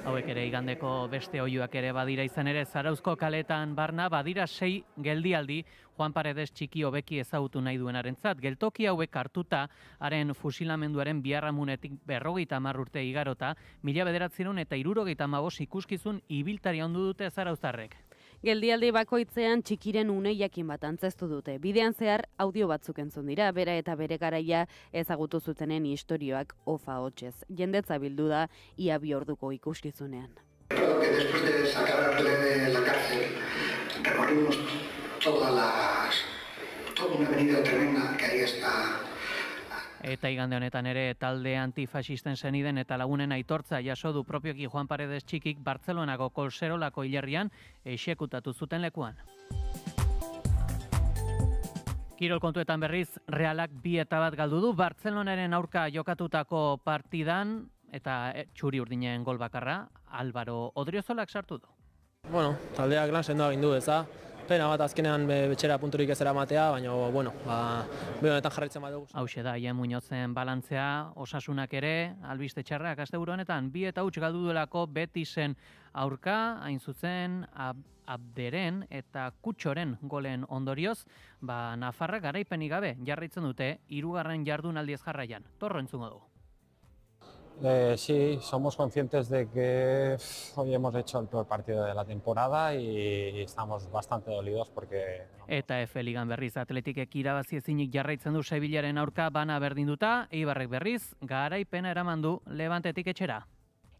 Speaker 18: Hauek ere igandeko beste oihuak ere badira izan ere, Zarauzko kaletan barna badira 6 geldialdi Juan Paredes txiki hobeki ezagutu nahi duenarentzat. Geltoki hauek hartuta, haren fusilamenduaren biharramunetik 50 urte igarota, 1975 ikuskizun ibiltaria ondu dute zarauztarrek.
Speaker 2: Geldialdi bakoitzean txikiren uneiakin bat antzestu dute. Bidean zehar audio batzuk entzun dira, bera eta bere garaia ezagutu zutenen istorioak ofa hotsez. Jendetza bildu da ia 2 orduko ikuskizunean.
Speaker 21: Recuerdo que después de sacarle de la cárcel recorrimos toda una avenida tremenda que ahí está.
Speaker 18: Eta igande honetan ere talde antifasisten seniden eta lagunen aitortza jaso du propioki Juan Paredes txikik Bartzelonako Kolserolako hilerrian exekutatu zuten lekuan. Kirol kontuetan berriz, Realak 2-1 galdu du Bartzelonaren aurka jokatutako partidan eta txuri urdinen gol bakarra Álvaro Odriozolak sartu du.
Speaker 22: Bueno, taldeak lan sendoa egin du, eza. Pena bat azkenean betxera punturik ez eramatea, baina, bueno, honetan jarraitzen badugu.
Speaker 18: Hauxe da, Ian Muñozen balantzea, Osasunak ere, albiste txarrak, asteburu honetan, 2-1 galdu duelako Betisen aurka, hain zuzen, Abderen eta Kutxoren golen ondorioz, Nafarrak garaipenik gabe jarraitzen dute, 3. jardunaldiez jarraian. Torro entzungo dugu.
Speaker 23: Sí, somos conscientes de que hoy hemos hecho el peor partido de la temporada y estamos bastante dolidos porque...
Speaker 18: Eta F Ligan berriz Atletikek irabazi ezinik jarraitzen du Sevillaren aurka bana berdinduta, Eibarrek berriz garaipena eraman du Levantetik etxera.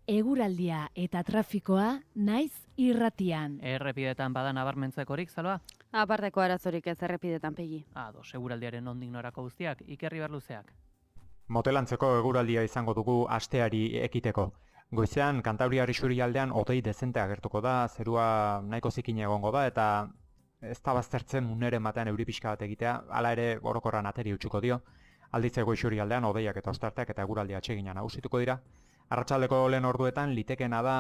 Speaker 7: Eguraldia eta trafikoa naiz irratian.
Speaker 18: Errepidetan bada nabarmentzekorik, Zalba?
Speaker 2: Aparteko arazorik ez errepidetan pegi.
Speaker 18: Eguraldiaren nondik norako guztiak, Ikerri Berluzeak.
Speaker 24: Motelantzeko eguraldia izango dugu asteari ekiteko. Goizean Kantabriar isurialdean hodei dezente agertuko da, zerua nahiko zikin egongo da eta ez da baztertzen uneren batean euri pixka bat egitea, hala ere orokorran ateri utzuko dio. Alditzeko isurialdean hodeiak eta ostarteak eta eguraldia atsegina nagusituko dira. Arratsaldeko lehen orduetan litekeena da,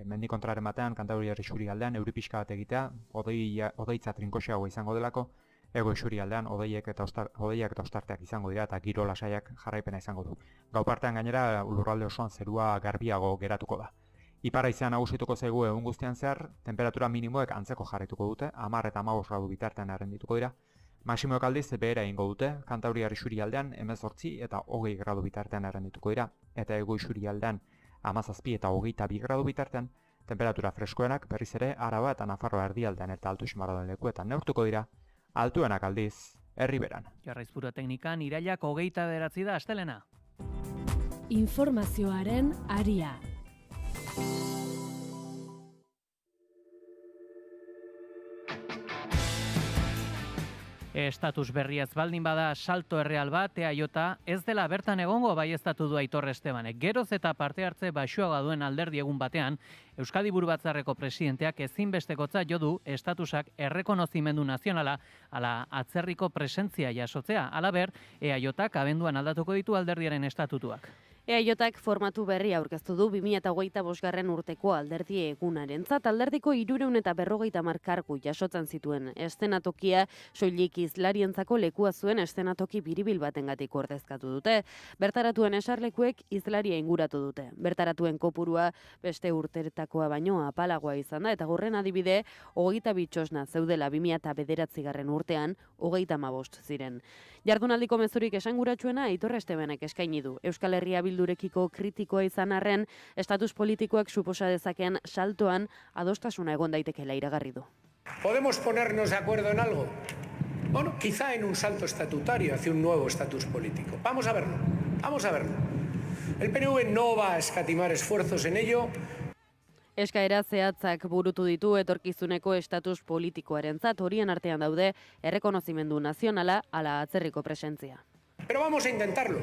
Speaker 24: mendikontraren batean Kantabriar isurialdean euri pixka bat egitea, hodeitza trinkoxeago izango delako. Ego isurialdean hodeiak eta ostarteak izango dira eta giro lasaiak jarraipena izango du. Gau partean gainera lurralde osoan zerua garbiago geratuko da. Ipar haizean nagusituko zaigu egun guztian zehar, temperatura minimoek antzeko jarraituko dute, 10 eta 15 gradu bitartean errendituko dira. Maximoek aldiz behera egingo dute, Kantabriar isurialdean 18 eta 20 gradu bitartean errendituko dira, eta ego isurialdean 17 eta 22 gradu bitartean, temperatura freskoenak berriz ere Araba eta Nafarroa erdialdean eta Altu Ximaradoen lekuetan neurtuko dira. Altuenak aldiz, Herriberan.
Speaker 18: Jarraizpuro teknikan irailak 29 da astelena.
Speaker 7: Informazioaren aria.
Speaker 18: Estatus berriaz baldin bada salto erreal bat, EAJ ez dela bertan egongo baieztatu du Aitor Estebanek. Geroz eta parte hartze baxuagoa duen alderdi egun batean, Euskadi Buru Batzarreko presidenteak ezinbestekotza jo du estatusak errekonozimendu nazionala ala atzerriko presentzia jasotzea. Halaber, EAJak abenduan aldatuko ditu alderdiaren estatutuak.
Speaker 2: EAJak formatu berri aurkeztu du 2025 urteko alderdi egunarentzat. Alderdiko 350 kargu jasotzen zituen eszenatokia soilik izlarientzako lekua zuen eszenatoki biribil batengatik ordezkatu dute. Bertaratuen esarlekuek izlaria inguratu dute. Bertaratuen kopurua beste urteretakoa baino apalagoa izan da eta gurren adibide 22 txosna zeudela 2009 urtean 35 ziren. Jardunaldiko mezurik esanguratsuena Aitor Estebanek eskaini du. Euskal Herria Bildurekiko kritikoa izan arren, estatus politikoak suposa dezakeen saltoan adostasuna egon daitekeela iragarri du.
Speaker 19: ¿Podemos ponernos de acuerdo en algo? Bueno, quizá en un salto estatutario hacia un nuevo estatus político. Vamos a verlo, vamos a verlo. El PNV no va a escatimar esfuerzos en ello.
Speaker 2: Eskaera zehatzak burutu ditu etorkizuneko estatus politikoarentzat, horien artean daude errekonozimendu nazionala ala atzerriko presentzia.
Speaker 19: Pero vamos a intentarlo,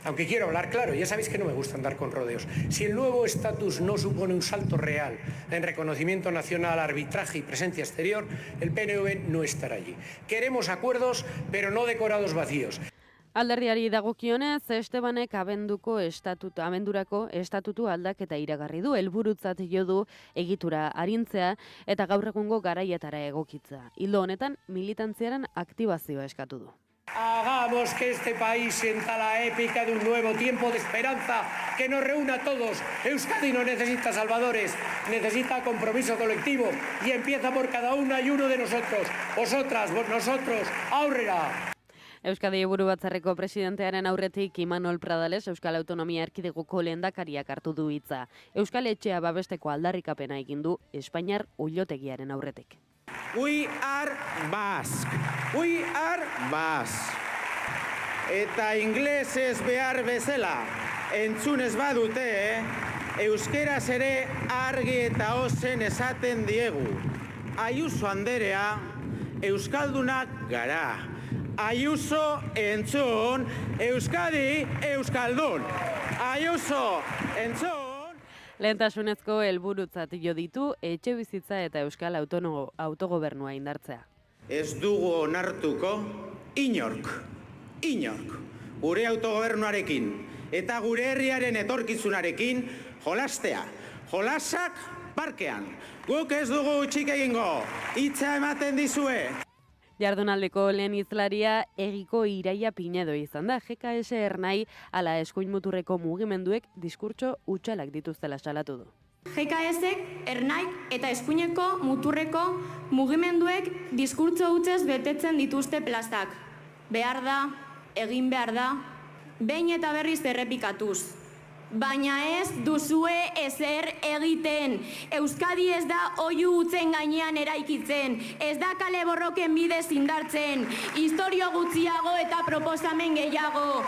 Speaker 19: aunque quiero hablar claro, ya sabéis que no me gusta andar con rodeos. Si el nuevo estatus no supone un salto real en reconocimiento nacional, arbitraje y presencia exterior, el PNV no estará allí. Queremos acuerdos, pero no decorados vacíos.
Speaker 2: Alderdiari dagokionez, Estebanek abendurako estatutu aldaketa iragarri du, helburutzat jo du egitura arintzea eta gaur egungo garaietara egokitza. Ildo honetan, militantziaren aktibazioa eskatu du.
Speaker 19: Hagamos que este país sienta la épica de un nuevo tiempo de esperanza que nos reúna a todos. Euskadi no necesita salvadores, necesita compromiso colectivo y empieza por cada una y uno de nosotros. Vosotras, nosotros, aurrera.
Speaker 2: Euskadi Buru Batzarreko presidentearen aurretik Imanol Pradales Euskal Autonomia Erkidegoko lehendakariak hartu du hitza. Euskal Etxea babesteko aldarrikapena egin du Espainiar oilotegiaren aurretik.
Speaker 20: We are Basque. We are Basque. Eta inglesez behar bezala, entzunez badute, euskeraz ere argi eta ozen esaten diegu. Ayuso anderea, euskaldunak gara. Ayuso entzun, Euskadi euskaldun. Ayuso entzun.
Speaker 2: Lehentasunezko helburutzat jo ditu etxebizitza eta euskal autogobernua indartzea.
Speaker 20: Ez dugu onartuko inork, gure autogobernuarekin eta gure herriaren etorkizunarekin jolastea. Jolasak parkean. Guk ez dugu utxik egingo, hitza ematen dizue.
Speaker 2: Jardunaldeko lehen izlaria Egiko Iraia Pinedo izan da. GKS Ernai ala eskuin muturreko mugimenduek diskurtso hutsalak dituztela salatu du.
Speaker 1: GKSek Ernaik eta eskuineko muturreko mugimenduek diskurtso hutsez betetzen dituzte plazak. Behar da, egin behar da, behin eta berriz errepikatuz. Baina ez duzue ezer egiten. Euskadi ez da oihu hutzen gainean eraikitzen. Ez da kale borroken bidez indartzen. Historio gutxiago eta proposamen gehiago.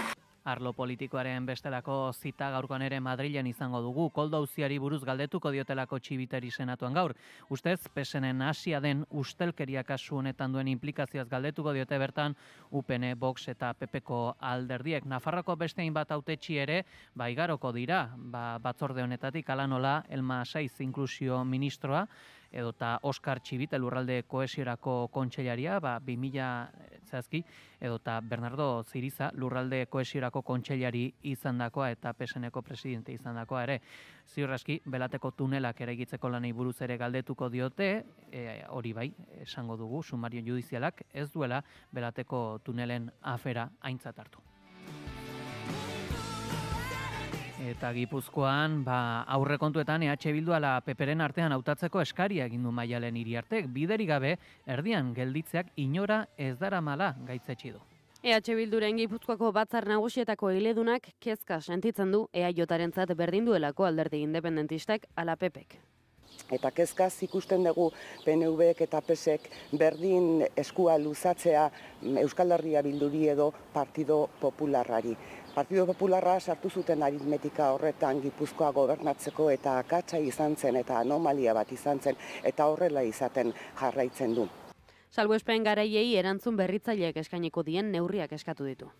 Speaker 18: Arlo politikoaren bestelako zita gaurkoan ere Madrilen izango dugu. Koldo auziari buruz galdetuko diotelako Txibiteri senatuan gaur. Ustez, PSN hasia den ustelkeria kasu honetan duen implikazioaz galdetuko diote bertan UPN, Vox eta PPko alderdiek. Nafarroko beste hainbat hautetsi ere igaroko dira. Batzorde honetatik hala nola Elma Saiz inklusio ministroa edota Oskar Txibit lurralde kohesiorako kontseilaria 2000 edota Bernardo Ziriza lurralde kohesiorako kontseilari izandakoa eta PSNeko presidente izandakoa ere. Ziur aski belateko tunelak eraikitzeko lanei buruz ere galdetuko diote, hori bai, esango dugu sumario judizialak ez duela belateko tunelen afera aintzat hartu. Eta Gipuzkoan, aurrekontuetan EH Bildu ala PPren artean hautatzeko eskaria egin du Maialen Iriartek, biderik gabe erdian gelditzeak inora ez daramala gaitzetsi du.
Speaker 2: EH Bilduren Gipuzkoako batzar nagusietako eredunak kezka sentitzen du EAJarentzat berdin duelako alderdi independentistak ala PPek.
Speaker 3: Eta kezkaz ikusten dugu PNVek eta PSek berdin eskua luzatzea Euskal Herria Bilduri edo Partido Popularrari. Partido Popularra sartu zuten aritmetika horretan Gipuzkoa gobernatzeko eta akatsa izan zen eta anomalia bat izan zen eta horrela izaten jarraitzen du.
Speaker 2: Salbuespen garaiei erantzun berritzaileek eskainiko dien neurriak eskatu ditu.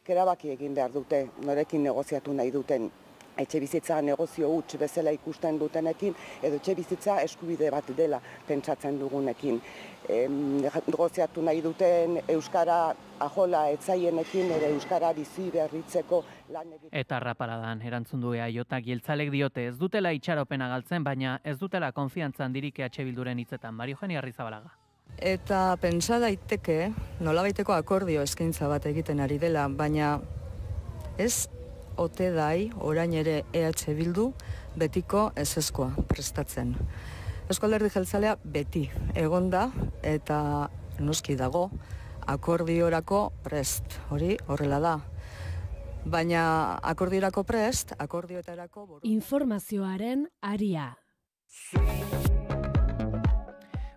Speaker 3: Erabaki egin behar dute, norekin negoziatu nahi duten. etxe bizitza negozio huts bezala ikusten dutenekin, edo etxe bizitza eskubide bat dela pentsatzen dugunekin. Negoziatu nahi duten euskara ajola etzaienekin edo euskara bizi berritzeko lan egiten.
Speaker 18: Eta raparadan erantzun du EAJak jeltzalek diote ez dutela itxaropena galtzen, baina ez dutela konfiantza handirik EH Bilduren hitzetan. Mario Eugeni Arrizabalaga.
Speaker 5: Eta pentsa daiteke nolabaiteko akordio eskaintza bat egiten ari dela, baina ez ote dai orain ere EH Bildu betiko ezezkoa prestatzen. Eusko Alderdi Jeltzalea beti egonda eta noski dago akordiorako prest. Hori horrela da. Baina akordiorako prest, akordioetarako
Speaker 7: Informazioaren aria.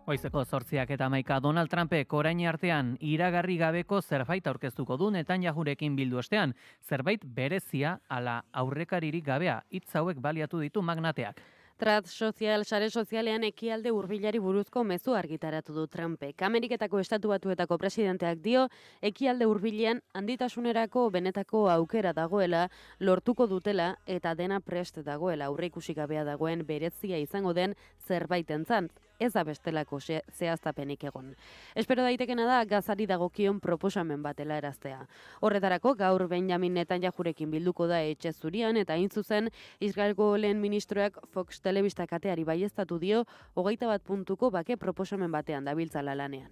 Speaker 18: Goizeko 8:11 Donald Trumpek orain artean iragarri gabeko zerbait aurkeztuko du Netanyahurekin bildu ostean, zerbait berezia ala aurrekaririk gabea, hitz hauek baliatu ditu magnateak.
Speaker 2: Sare sozialean ekialde hurbilari buruzko mezu argitaratu du Trumpek. Ameriketako Estatu Batuetako presidenteak dio, ekialde hurbilean handitasunerako benetako aukera dagoela, lortuko dutela eta dena prest dagoela, aurreikusi gabea dagoen berezia izango den zerbaitentzat. Ez da bestelako zehaztapenik egon. Espero daitekena da Gazari dagokion proposamen batela eraztea. Horretarako gaur Benjamin Netanyahurekin bilduko da etxe zurian eta hain zuzen Israelgo lehen ministroak Fox Telebista kateari baieztatu dio 21 puntuko bake proposamen batean dabiltzala lanean.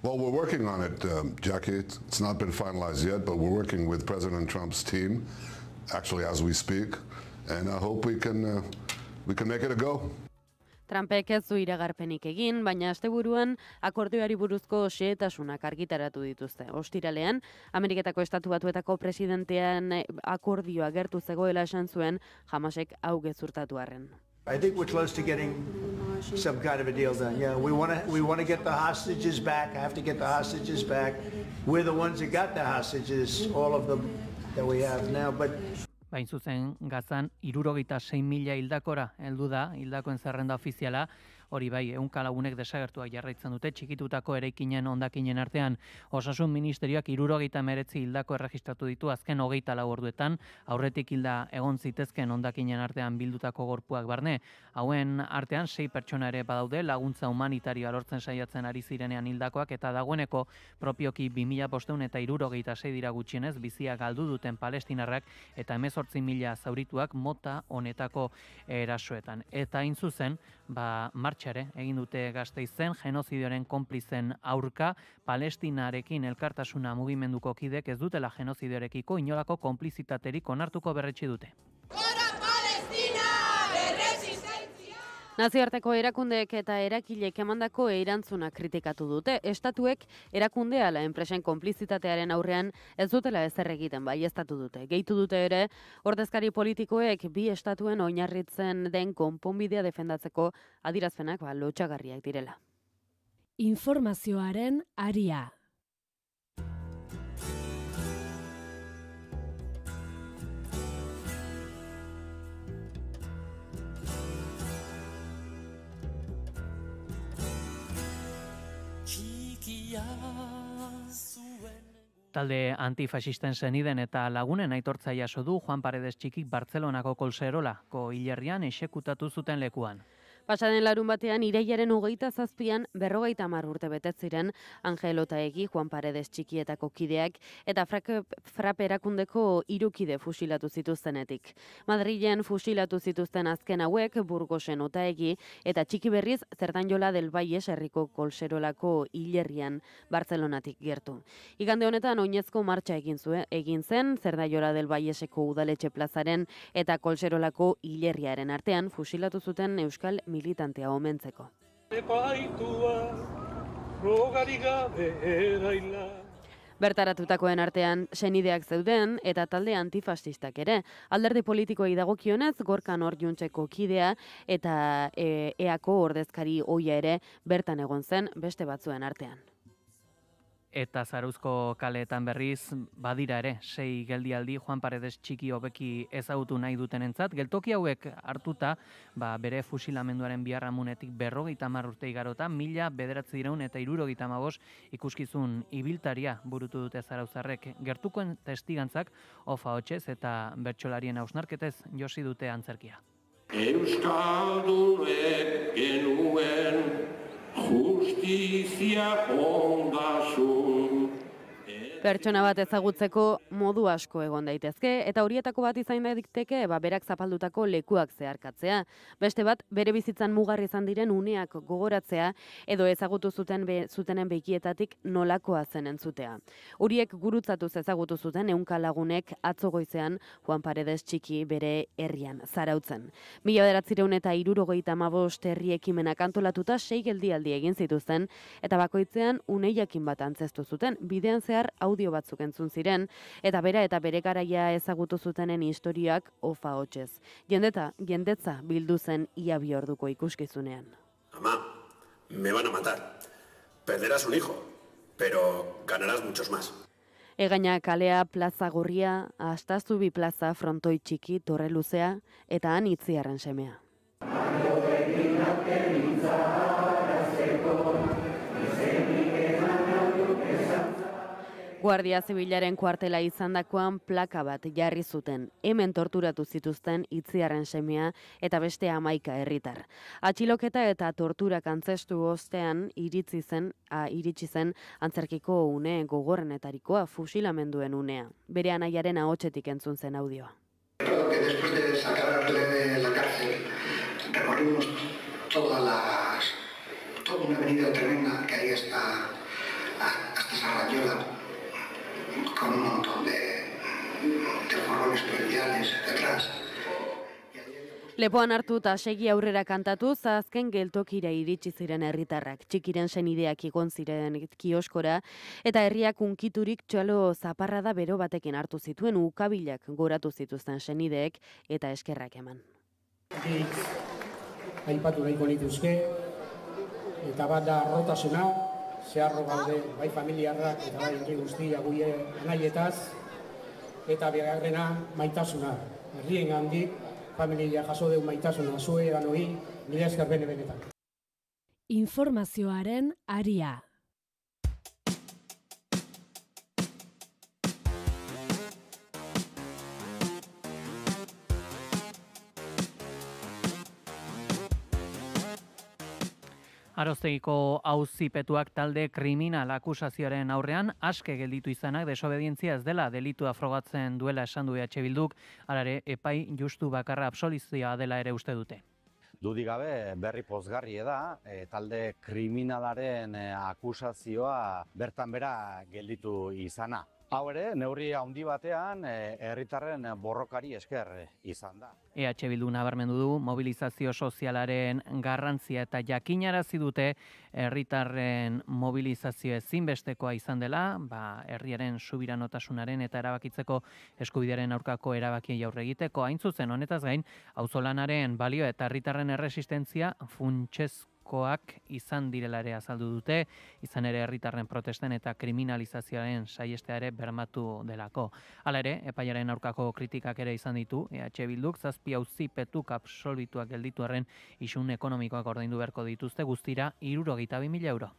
Speaker 6: Well, we're working on it, Jackie. It's not been finalized yet, but we're working with President Trump's team, actually as we speak, and I hope we can make it a go.
Speaker 2: Trumpek ez du iragarpenik egin, baina asteburuan akordioari buruzko xehetasunak argitaratu dituzte. Ostiralean, Ameriketako Estatu Batuetako presidentean akordioa gertu zegoela esan zuen, Hamasek hau gezurtatu arren.
Speaker 8: I think we're close to getting some kind of a deal done. Yeah, we want to get the hostages back. I have to get the hostages back. We're the ones that got the hostages, all of them that we have now, but
Speaker 18: Bain zuzen, Gazan 76.000 hildakora heldu da, hildakoen zerrenda ofiziala, hori bai, ehunka lagunek desagertuak jarraitzen dute, txikitutako eraikinen hondakinen artean. Osasun Ministerioak 79 hildako erregistratu ditu azken 24 orduetan, aurretik hilda egon zitezken hondakinen artean bildutako gorpuak barne. Hauen artean 6 pertsona ere badaude, laguntza humanitarioa lortzen saiatzen ari zirenean hildakoak, eta dagoeneko propioki 2576 dira gutxienez bizia galdu duten palestinarrak eta 18.000 zaurituak mota honetako erasoetan. Eta hain zuzen, martxare egin dute Gasteizen genozidioaren konplizen aurka, Palestinarekin elkartasuna mugimenduko kidek ez dutela genozidioarekiko inolako konplizitaterik onartuko berretsi dute. Nazioarteko erakundeek eta erakilek emandako erantzuna kritikatu dute. Estatuek erakunde ala enpresen konplizitatearen aurrean ez dutela ezer egiten baieztatu dute. Gehitu dute ere, ordezkari politikoek bi estatuen oinarritzen den konponbidea defendatzeko adierazpenak lotsagarriak direla.
Speaker 7: Informazioaren aria.
Speaker 18: Talde antifasisten seniden eta lagunen aitortza jaso du Juan Paredes Txikik Bartzelonako Kolserolako hilerrian exekutatu zuten lekuan.
Speaker 2: Pasaden larun batean, irailaren 27an 50 urte betetziren Angel Otaegi, Juan Paredes Txikietako kideak eta Frap erakundeko 3 kide fusilatu zituztenetik. Madrilen fusilatu zituzten azken hauek Burgosen Otaegi eta Txiki berriz Zerdanjola del Valles herriko Kolserolako hilerrian Bartzelonatik gertu. Igande honetan oinezko martxa egin zen Zerdanjola del Valleseko udaletxe plazaren eta Kolserolako hilerriaren artean fusilatu zuten Euskal militantea omentzeko. Bertaratutakoen artean senideak zeuden eta talde antifasistak ere. Alderdi politikoei dagokionez Gorka Norjuntzeko kidea eta EAko ordezkari ohia ere bertan egon zen beste batzuen artean.
Speaker 18: eta Zarauzko kaleetan berriz badira ere 6 geldialdi Juan Paredes txiki hobeki ezagutu nahi dutenentzat. Geltoki hauek hartuta, bere fusilamenduaren biharramunetik 50 urte igarota, 1975 ikuskizun ibiltaria burutu dute zarauzarrek. Gertukoen testigantzak ofa hotsez eta bertsolarien hausnarketez josi dute antzerkia.
Speaker 9: Euskaldunek genuen justizia ondasun.
Speaker 2: Pertsona bat ezagutzeko modu asko egon daitezke, eta horietako bat izan daiteke berak zapaldutako lekuak zeharkatzea. Beste bat, bere bizitzan mugarri izan diren uneak gogoratzea, edo ezagutu zutenen behikietatik nolakoa zen entzutea. Horiek gurutzatuz ezagutu zuten ehunka lagunek atzo goizean Juan Paredes txiki bere herrian, Zarautzen. 1975 herri ekimenak antolatuta 6 geldialdi egin zituzten, eta bakoitzean une jakin bat antzestu zuten, bidean zehar audio batzuk entzun ziren, eta bera eta bere garaia ezagutu zutenen historiak ofa hotsez. Jendetza bildu zen ia 2 orduko ikuskizunean.
Speaker 9: Mamá, me van a matar. Perderás un hijo, pero ganarás muchos más.
Speaker 2: Egaina kalea, plaza gorria, Astazubi plaza, frontoi txiki, torre luzea, eta han Itziarren semea. Guardia Zibilaren kuartela izandakoan plaka bat jarri zuten. Hemen torturatu zituzten Itziarren semea eta beste 11 herritar. Atxiloketa eta torturak antzestu ostean iritsi zen antzerkiko une gogorrenetarikoa, fusilamenduen unea. Bere anaiaren ahotsetik entzun zen audioa.
Speaker 21: Recuerdo que después de sacarle de la cárcel recorrimos toda una avenida tremenda que hay hasta Sarrayola, con un montón de furgones policiales detrás.
Speaker 2: Lepoan hartu eta segi aurrera kantatuz, azken geltokira iritsi ziren herritarrak. Txikiren senideak igon ziren kioskora, eta herriak unkiturik txalo zaparrada bero batekin hartu zituen, ukabilak goratu zituzten senideek eta eskerrak eman.
Speaker 10: Aipatu nahiko nituzke, eta bat da rotasuna, zeharro gaude, bai familiarrak eta bai herri guztia guie anaietaz, eta bigarrena maitasuna. Herrien handik, familia jaso deu maitasuna, zue ganoi, nire esker benetan.
Speaker 7: Informazioaren aria.
Speaker 18: Aroztegiko auzipetuak talde kriminal akusazioaren aurrean aske gelditu izanak desobedientzia ez dela delitua frogatzen duela esan du EH Bilduk, alare epai justu bakarra absoluzioa dela ere uste dute.
Speaker 11: Dudik gabe berri pozgarri da, talde kriminalaren akusazioa bertan bera gelditu izana. Hau ere, neurri handi batean herritarren borrokari esker izan da.
Speaker 18: EH Bildu nabarmendu du mobilizazio sozialaren garrantzia eta jakinarazi dute herritarren mobilizazio ezinbestekoa izan dela, herriaren subiranotasunaren eta erabakitzeko eskubidearen aurkako erabakiei aurre egiteko. Hain zuzen honetaz gain, auzolanaren balio eta herritarren erresistentzia funtsezkoak izan direla ere azaldu dute, izan ere herritarren protesten eta kriminalizazioaren saiestea ere bermatu delako. Hala ere, epaiaren aurkako kritikak ere izan ditu, EH Bilduk 7 auzipetuk absolbituak gelditu arren isun ekonomikoak ordaindu beharko dituzte guztira 62.000 euro.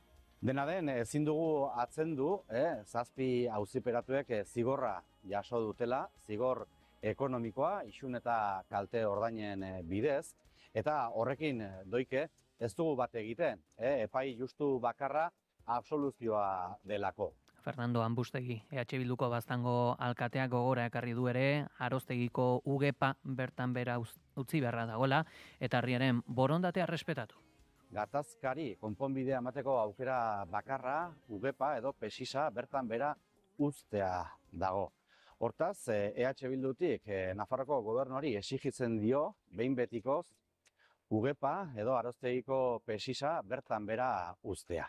Speaker 11: Dena den, ezin dugu atzendu, 7 auziperatuek zigorra jaso dutela, zigor ekonomikoa, isun eta kalte ordainen bidez, eta horrekin doike, ez dugu bat egiten, epai justu bakarra absoluzioa delako.
Speaker 18: Fernando Ambustegi, EH Bilduko Baztango alkateak gogora ekarri du ere, Aroztegiko ugepa bertan bera utzi beharra dagoela, eta herriaren borondatea respetatu.
Speaker 11: Gatazkari konponbidea emateko aukera bakarra, ugepa edo pesisa bertan bera uztea dago. Hortaz, EH Bildutik Nafarroko gobernuari exigitzen dio, behin betikoz, ugepa edo Aroztegiko pesisa bertan bera uztea.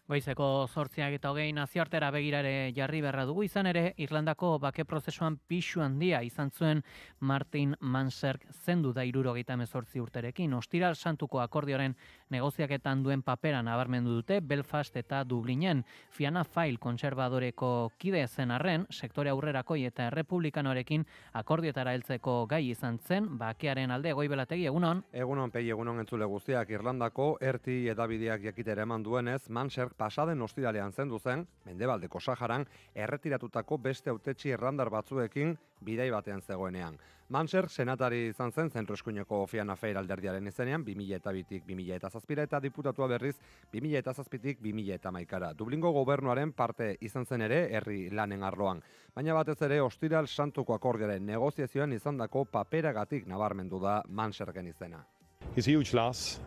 Speaker 18: Goizeko 8:08 nazioartera begirare jarri beharra dugu, izan ere Irlandako bake prozesuan pisu handia izan zuen Martin Manserk zendu da 78 urterekin. Ostiral Santuko akordioaren negoziaketan duen papera nabarmendu dute Belfast eta Dublinen. Fianna Fáil kontserbadoreko kide zen arren, sektore aurrerakoi eta errepublikanoarekin akordioetara heltzeko gai izan zen, bakearen alde. Goibelategi, egunon?
Speaker 4: Egunon, Pei, egunon entzule guztiak. Irlandako erti edabideak jakitera eman duenez, Manserk pasaden ostiralean zendu zen, Mendebaldeko Saharan, erretiratutako beste hautetsi irlandar batzuekin bidai batean zegoenean. Manserk senatari izan zen zentro-eskuineko Fianna Fáil alderdiaren izenean 2002-tik 2007 eta diputatua berriz 2007-tik 2011. Dublingo gobernuaren parte izan zen ere herri lanen arloan. Baina batez ere Ostiral Santuko akordioaren negoziazioan izandako paperagatik nabarmendu da Manserken izena.
Speaker 12: It's a huge loss.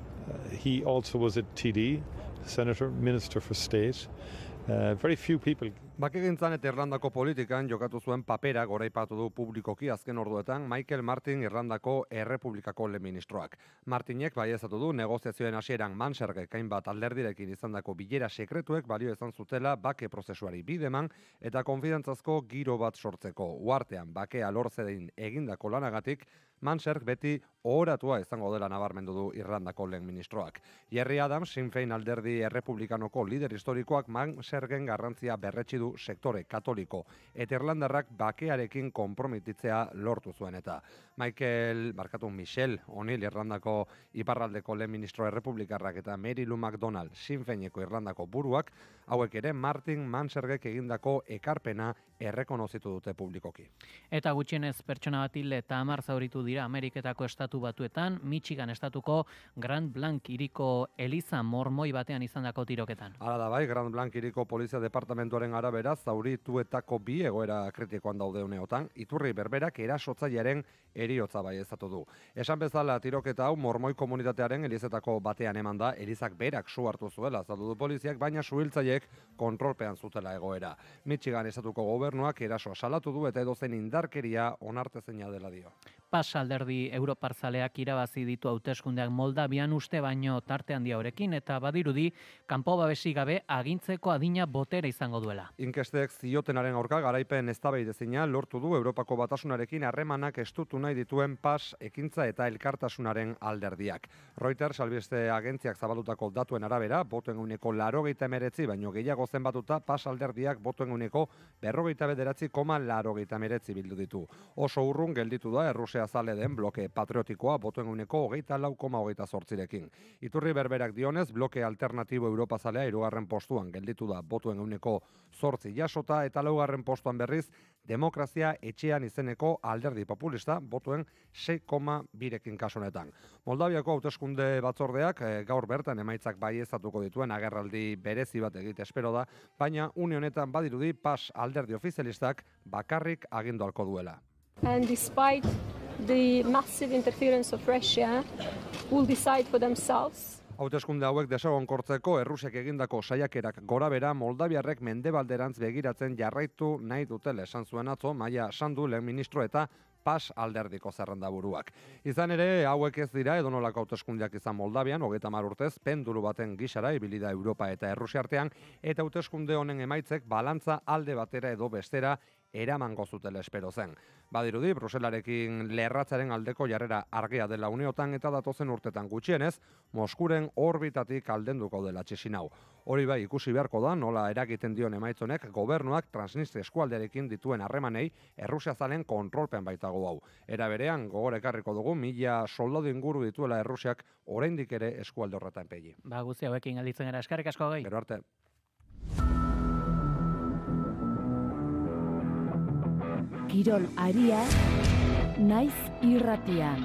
Speaker 12: He also was a TD, Senator, Minister for State. Very few people.
Speaker 4: Bakegintzan eta Irlandako politikan jokatu zuen papera goraipatu du publikoki azken orduetan Michael Martin Irlandako Errepublikako lehen ministroak. Martinek baieztatu du negoziazioen hasieran Manserk hainbat alderdirekin izandako bilera sekretuek balio izan zutela bake prozesuari bideman eta konfidantzazko giro bat sortzeko. Uartean bakea lortzein egindako lanagatik Manserk beti ohoratua izango dela nabarmendu du Irlandako lehen ministroak. Jerry Adams, Sinn Féin alderdi errepublikanoko lider historikoak Manserken garrantzia berretsi du sektore katoliko eta irlandarrak bakearekin konprometitzea lortu zuen eta. Michel O'Neill Irlandako iparraldeko lehen ministro errepublikarrak eta Mary Lou MacDonald Sinn Féineko Irlandako buruak hauek ere Martin Manserkek egindako ekarpena errekonozitu dute publikoki.
Speaker 18: Eta gutxienez pertsona bat hil eta 10 zauritu dira Ameriketako estatu batuetan, Michigan estatuko Grand Blanc hiriko eliza mormoi batean izandako tiroketan.
Speaker 4: Hala da bai, Grand Blanc hiriko polizia departamentuaren arabera zaurituetako 2 egoera kritikoan daude uneotan, iturri berberak erasotzailearen heriotza baieztatu du. Esan bezala tiroketa hau mormoi komunitatearen elizetako batean eman da, elizak berak su hartu zuela azaldu du poliziak, baina suhiltzaileek kontrolpean zutela egoera. Michigan estatuko gobernuak erasoa salatu du eta edozein indarkeria onartezina dela dio.
Speaker 18: PAS alderdi europartzaleak irabazi ditu hauteskundeak Moldavian uste baino tarte handia horekin eta badirudi kanpo babesi gabe agintzeko adina botere izango duela.
Speaker 4: Inkestek ziotenaren aurka garaipen eztabaidezina lortu du Europako Batasunarekin harremanak estutu nahi dituen PAS ekintza eta elkartasunaren alderdiak. Reuters albiste agentziak zabaldutako datuen arabera, botoen eguneko 89 baino gehiago zenbatuta PAS alderdiak botoen eguneko 59,89 bildu ditu. Oso urrun gelditu da Errusia zale den bloke patriotikoa botoen eguneko 24,28rekin. Iturri berberak dionez, bloke alternatibo Europa zalea 3. postuan gelditu da botoen eguneko 8 jasota eta 4. postuan berriz Demokrazia etxean izeneko alderdi populista botoen 6,2rekin kasu honetan. Moldaviako hauteskunde batzordeak gaur bertan emaitzak baieztatuko dituen agerraldi berezi bat egite espero da, baina une honetan badirudi PAS alderdi ofizialistak bakarrik agindu halko duela.
Speaker 14: And despite the massive interference of Russia, will decide for themselves.
Speaker 4: Hauteskunde hauek desagonkortzeko Errusiak egindako saiakerak gorabera Moldaviarrek mendebalderantz begiratzen jarraitu nahi dutela esan zuen atzo Maia Sandu lehen ministro eta PAS alderdiko zerrendaburuak. Izan ere, hauek ez dira edonolako hauteskundeak izan Moldavian, 30 urtez, pendulu baten gisara ibili da Europa eta Errusia artean, eta hauteskunde honen emaitzek balantza alde batera edo bestera eramango zutela espero zen. Badirudi, Bruselarekin lerratzaren aldeko jarrera argia dela uneotan eta datozen urtetan gutxienez, Moskuren orbitatik aldenduko dela txisinau. Hori bai ikusi beharko da, nola eragiten dion emaitzonek gobernuak Transnistria eskualdearekin dituen harremanei Errusia zalen kontrolpean baitago hau. Era berean, gogor ekarriko dugu, 1000 soldadu inguru dituela Errusiak oraindik ere eskualde horretan pegi.
Speaker 18: Ba, guzti hauekin gelditzen gara, eskerrik asko gai.
Speaker 4: Gero arte.
Speaker 7: Kirol aria, naiz irratian.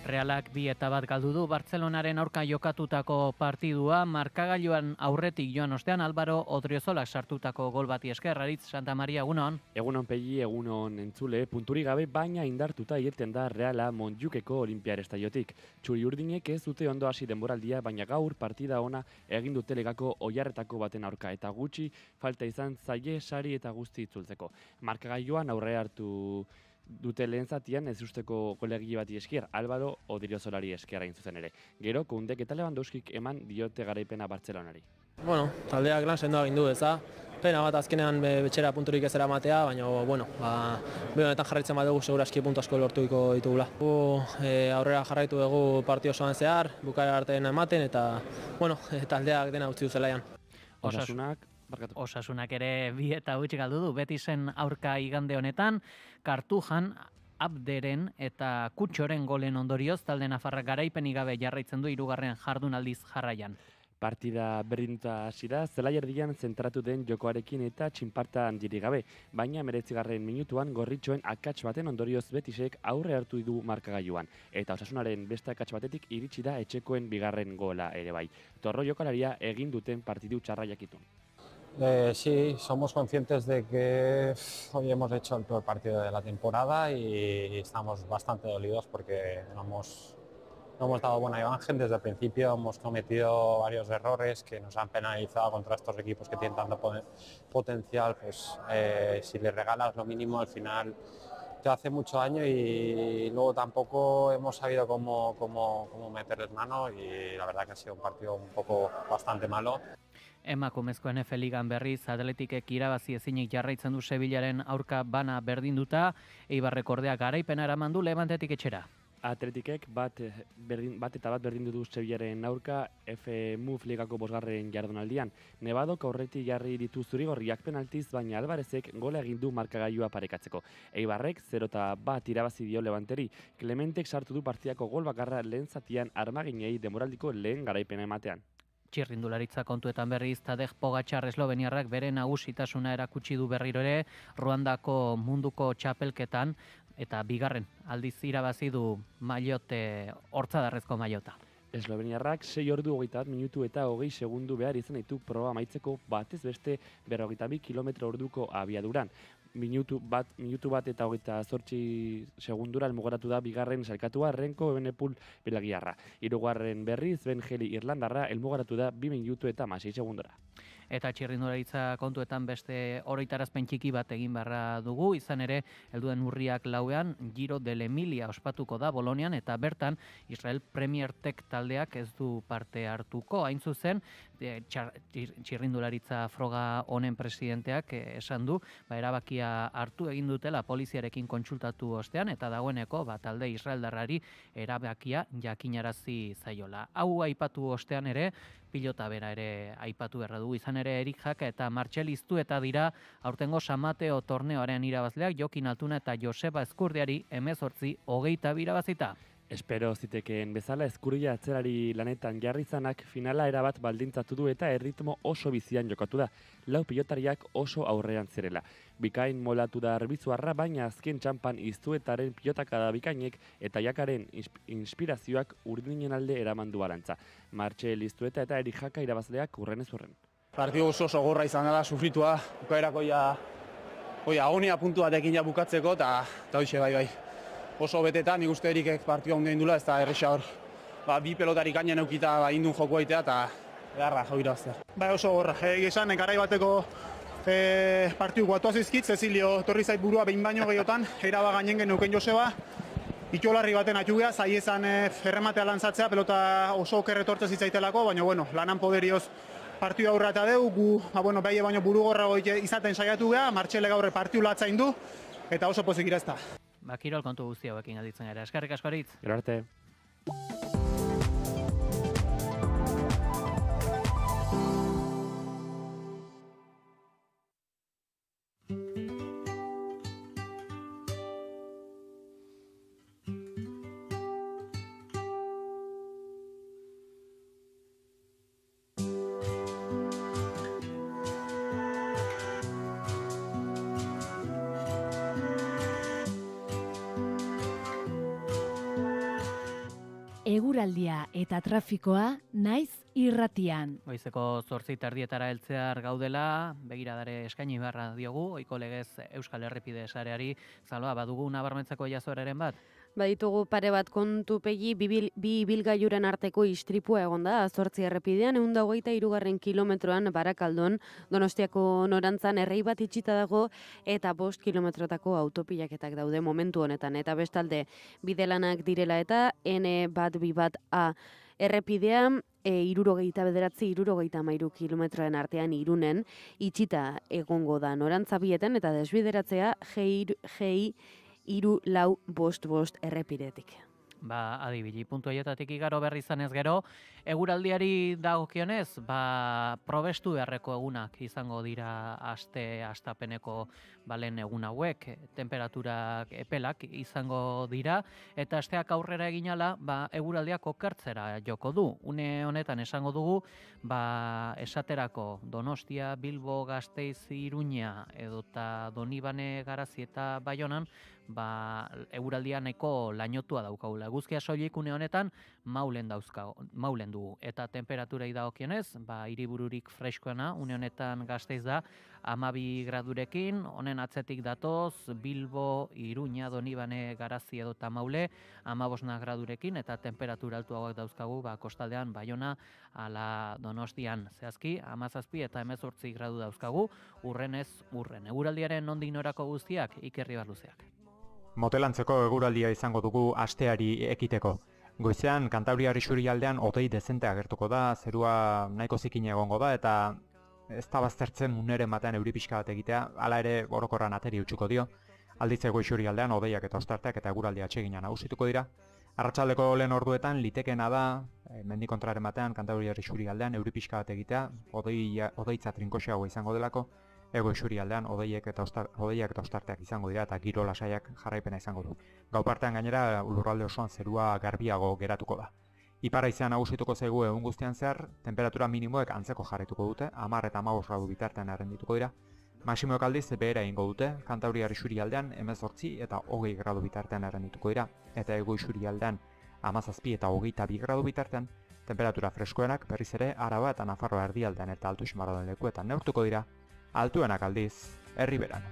Speaker 18: Realak 2-1 galdu du Bartzelonaren aurka jokatutako partidua, markagailuan aurretik joan ostean Álvaro Odriozolak sartutako gol bati esker. Aritz Santa Maria, egunon.
Speaker 13: Egunon Pegi, egunon entzule, punturi gabe, baina indartuta irten da Reala Montjukeko Olimpiar estaiotik. Txuri urdinek ez dute ondo hasi denboraldia, baina gaur partida ona egin dute Legako Oiarretako baten aurka, eta gutxi falta izan zaie sari eta guzti itzultzeko. Markagailuan aurre hartu dute lehen zatian ez usteko kolegi bati esker, Álvaro Odriozolari esker hain zuzen ere. Gero, Koundek eta Lewandowskik eman diote garaipena Bartzelonari.
Speaker 15: Bueno, taldeak lan sendoa egin du, eza. Pena bat azkenean betxera punturik ez eramatea, baina, bueno, honetan jarraitzen badugu seguraski puntu asko lortuko ditugula. Aurrera jarraitu dugu partio osoan zehar, bukaera artean ematen, eta, bueno, taldeak dena utzi du zelaian.
Speaker 18: Osasunak ere 2-0 galdu du, Betisen aurka igande honetan, Kartujan, Abderen eta Kutxoren golen ondorioz, talde nafarrak garaipenik gabe jarraitzen du 3. jardunaldiz jarraian.
Speaker 13: Partida berdinduta hasi da, zelai erdian zentratu den jokoarekin eta txinparta handirik gabe, baina 19. minutuan gorritxoen akats baten ondorioz Betisek aurre hartu du markagailuan, eta Osasunaren beste akats batetik iritsi da etxekoen bigarren gola ere bai. Torro jokalaria egin duten partidu txarra jakitun.
Speaker 23: Sí, somos conscientes de que hoy hemos hecho el peor partido de la temporada y estamos bastante dolidos porque no hemos dado buena imagen. Desde el principio hemos cometido varios errores que nos han penalizado contra estos equipos que tienen tanto potencial. Pues si les regalas lo mínimo al final te hace mucho daño y luego tampoco hemos sabido cómo meterles mano y la verdad que ha sido un partido bastante malo.
Speaker 18: Emakumezkoen F Ligan berriz Atletikek irabazi ezinik jarraitzen du Sevillaren aurka bana berdinduta, Eibarrek ordea garaipena eraman du Levantetik etxera.
Speaker 13: Atletikek bat berdindu du Sevillaren aurka F-Move Ligako 5. jardunaldian. Nebadok aurretik jarri ditu zurigorriak penaltiz, baina Alvarezek gola egin du markagailua parekatzeko. Eibarrek 0-1 irabazi dio Levanteri. Clementek sartu du partidako gol bakarra lehen zatian armaginei demoraldiko lehen garaipena ematean.
Speaker 18: Txirrindularitza kontuetan berriz, Tadej Pogačar esloveniarrak bere nagusitasuna erakutsi du berriro ere Ruandako munduko txapelketan eta bigarren aldiz irabazi du maillote, hortzadarrezko maillota.
Speaker 13: Esloveniarrak 6 ordu 21 minutu eta 20 segundu behar izan ditu proba amaitzeko batez beste 42 kilometro orduko abiaduran. Minutu bat eta 28 segundura elmugaratu da bigarren sailkatua Renko Ebenepul Belagiarra. 3. berriz Ben Heli Irlandarra elmugaratu da 2 minutu eta 16 segundura.
Speaker 18: Eta txirrindularitza kontuetan beste oroitarazpen txiki bat egin beharra dugu, izan ere, helduen urriak 4ean Giro del Emilia ospatuko da Bolonian, eta bertan Israel Premier Tech taldeak ez du parte hartuko. Hain zuzen, txirrindularitza froga honen presidenteak esan du, erabakia hartu egin dutela poliziarekin kontsultatu ostean, eta dagoeneko talde israeldarrari erabakia jakinarazi zaiola. Hau aipatu ostean ere, pilota bera ere aipatu berra dugu, izan ere Erik Jaka eta Martxel Iztueta dira aurtengo San Mateo torneoaren irabazleak, Jokin Altuna eta Joseba Ezkurdiari 18-22 irabazita.
Speaker 13: Espero zitekeen bezala Ezkurdia atzerari lanetan jarri izanak finala erabat baldintzatu du eta erritmo oso bizian jokatu da. 4 pilotariak oso aurrean zirela. Bikain molatu da Arbizuarra, baina azken txampan Iztuetaren pilotakada bikainek eta Jakaren inspirazioak urdinen alde eramandu balantza. Martxel Iztueta eta Erik Jaka irabazleak urrenez urren.
Speaker 16: Partidu oso gogorra izan da, sufritua, bukaerako agonia puntu batekin bukatzeko, eta hoxe bai. Oso betetan, nik uste Erikek partidua hunde indula, ez da erresa hor. Bi pelotari gainen eukita indun joko aitea, eta beharra jau irabaztea. Oso gogorra, esan, garai bateko partidu guatu azizkit, Cecilio torri zait burua behin baino gehiotan, eraba gainen geneuken Joseba, itxolarri baten atxugea, zai ezan errematea lantzatzea, pelota oso okerretortze zitzaitelako, baina lanan poderioz partidu aurra eta deu, gu behi baino buru gorra izaten saiatu geha, Martxele gaurre partidu latzain du, eta oso pozik irazta.
Speaker 18: Kirol kontu guzti hauekin aditzen gara. Eskerrik asko Aritz.
Speaker 13: Gero arte.
Speaker 7: Eguraldia eta trafikoa naiz irratian.
Speaker 18: Goizeko 8:30 heltzear gaudela, begiradare eskaini beharra diogu, ohiko legez Euskal Errepide sareari, Zaloa, badugu nabarmentzeko jazoeraren bat?
Speaker 2: Baditugu pare bat kontupegi, bi ibilgailuren arteko istripua egon da, 8 errepidean, 123. kilometroan Barakaldon, Donostiako norantzan errei bat itxita dago, eta 5 kilometrotako autopilaketak daude momentu honetan. Eta bestalde, bidelanak direla eta N121A errepidea, 69-63 kilometroen artean Irunen itxita egongo da norantzabietan, eta desbideratzea G3-4-5 errepidetik.
Speaker 18: Adibili, puntu haietatik igaro berri izanez gero, eguraldiari dagokionez, probestu beharreko egunak izango dira astapeneko balen egun hauek, temperaturak epelak izango dira, eta asteak aurrera eginala, eguraldiak okertzera joko du. Une honetan esango dugu, esaterako Donostia, Bilbo, Gasteiz, Iruña, edota Donibane, Garazi eta Baionan, eguraldia nahiko lainotua daukagula. Eguzkia soilik une honetan maulen dugu. Eta temperaturai dagokionez, hiribururik freskoena, une honetan Gasteiz da, 12 gradurekin, honen atzetik datoz, Bilbo, Iruña, Donibane, Garazi edota Maule, 15 gradurekin, eta temperatura altuagoak dauzkagu, kostaldean, Baiona, ala Donostian, zehazki, 17 eta 18 gradu dauzkagu, urrenez urren. Eguraldiaren nondik norako guztiak, Iker Ribarluzeak.
Speaker 17: Motelantzeko eguraldia izango dugu asteari ekiteko. Goizean, Kantabriar isurialdean hodei dezente agertuko da, zerua nahiko zikina egongo da, eta ez da baztertzen uneren batean euri pixka bat egitea, hala ere orokorran ateri utzuko dio. Alditzeko isurialdean hodeiak eta ostarteak eta eguraldia atsegina nagusituko dira. Arratsaldeko lehen orduetan litekeena da, mendi kontraren batean, Kantabriar isurialdean euri pixka bat egitea, hodeitza trinkoxeago izango delako, ego isurialdean hodeiak eta ostarteak izango dira eta giro lasaiak jarraipena izango du. Gau partean gainera lurralde osoan zerua garbiago geratuko da. Ipar haizean nagusituko zaigu egun guztian zehar, temperatura minimoek antzeko jarraituko dute, 10 eta 15 gradu bitartean errendituko dira. Maximoek aldiz behera egingo dute, Kantabriar isurialdean 18 eta 20 gradu bitartean errendituko dira, eta ego isurialdean 17 eta 22 gradu bitartean, temperatura freskoenak berriz ere Araba eta Nafarroa erdialdean eta Altu Xamarradoen lekuetan neurtuko dira, altuenak aldiz, Erriberan.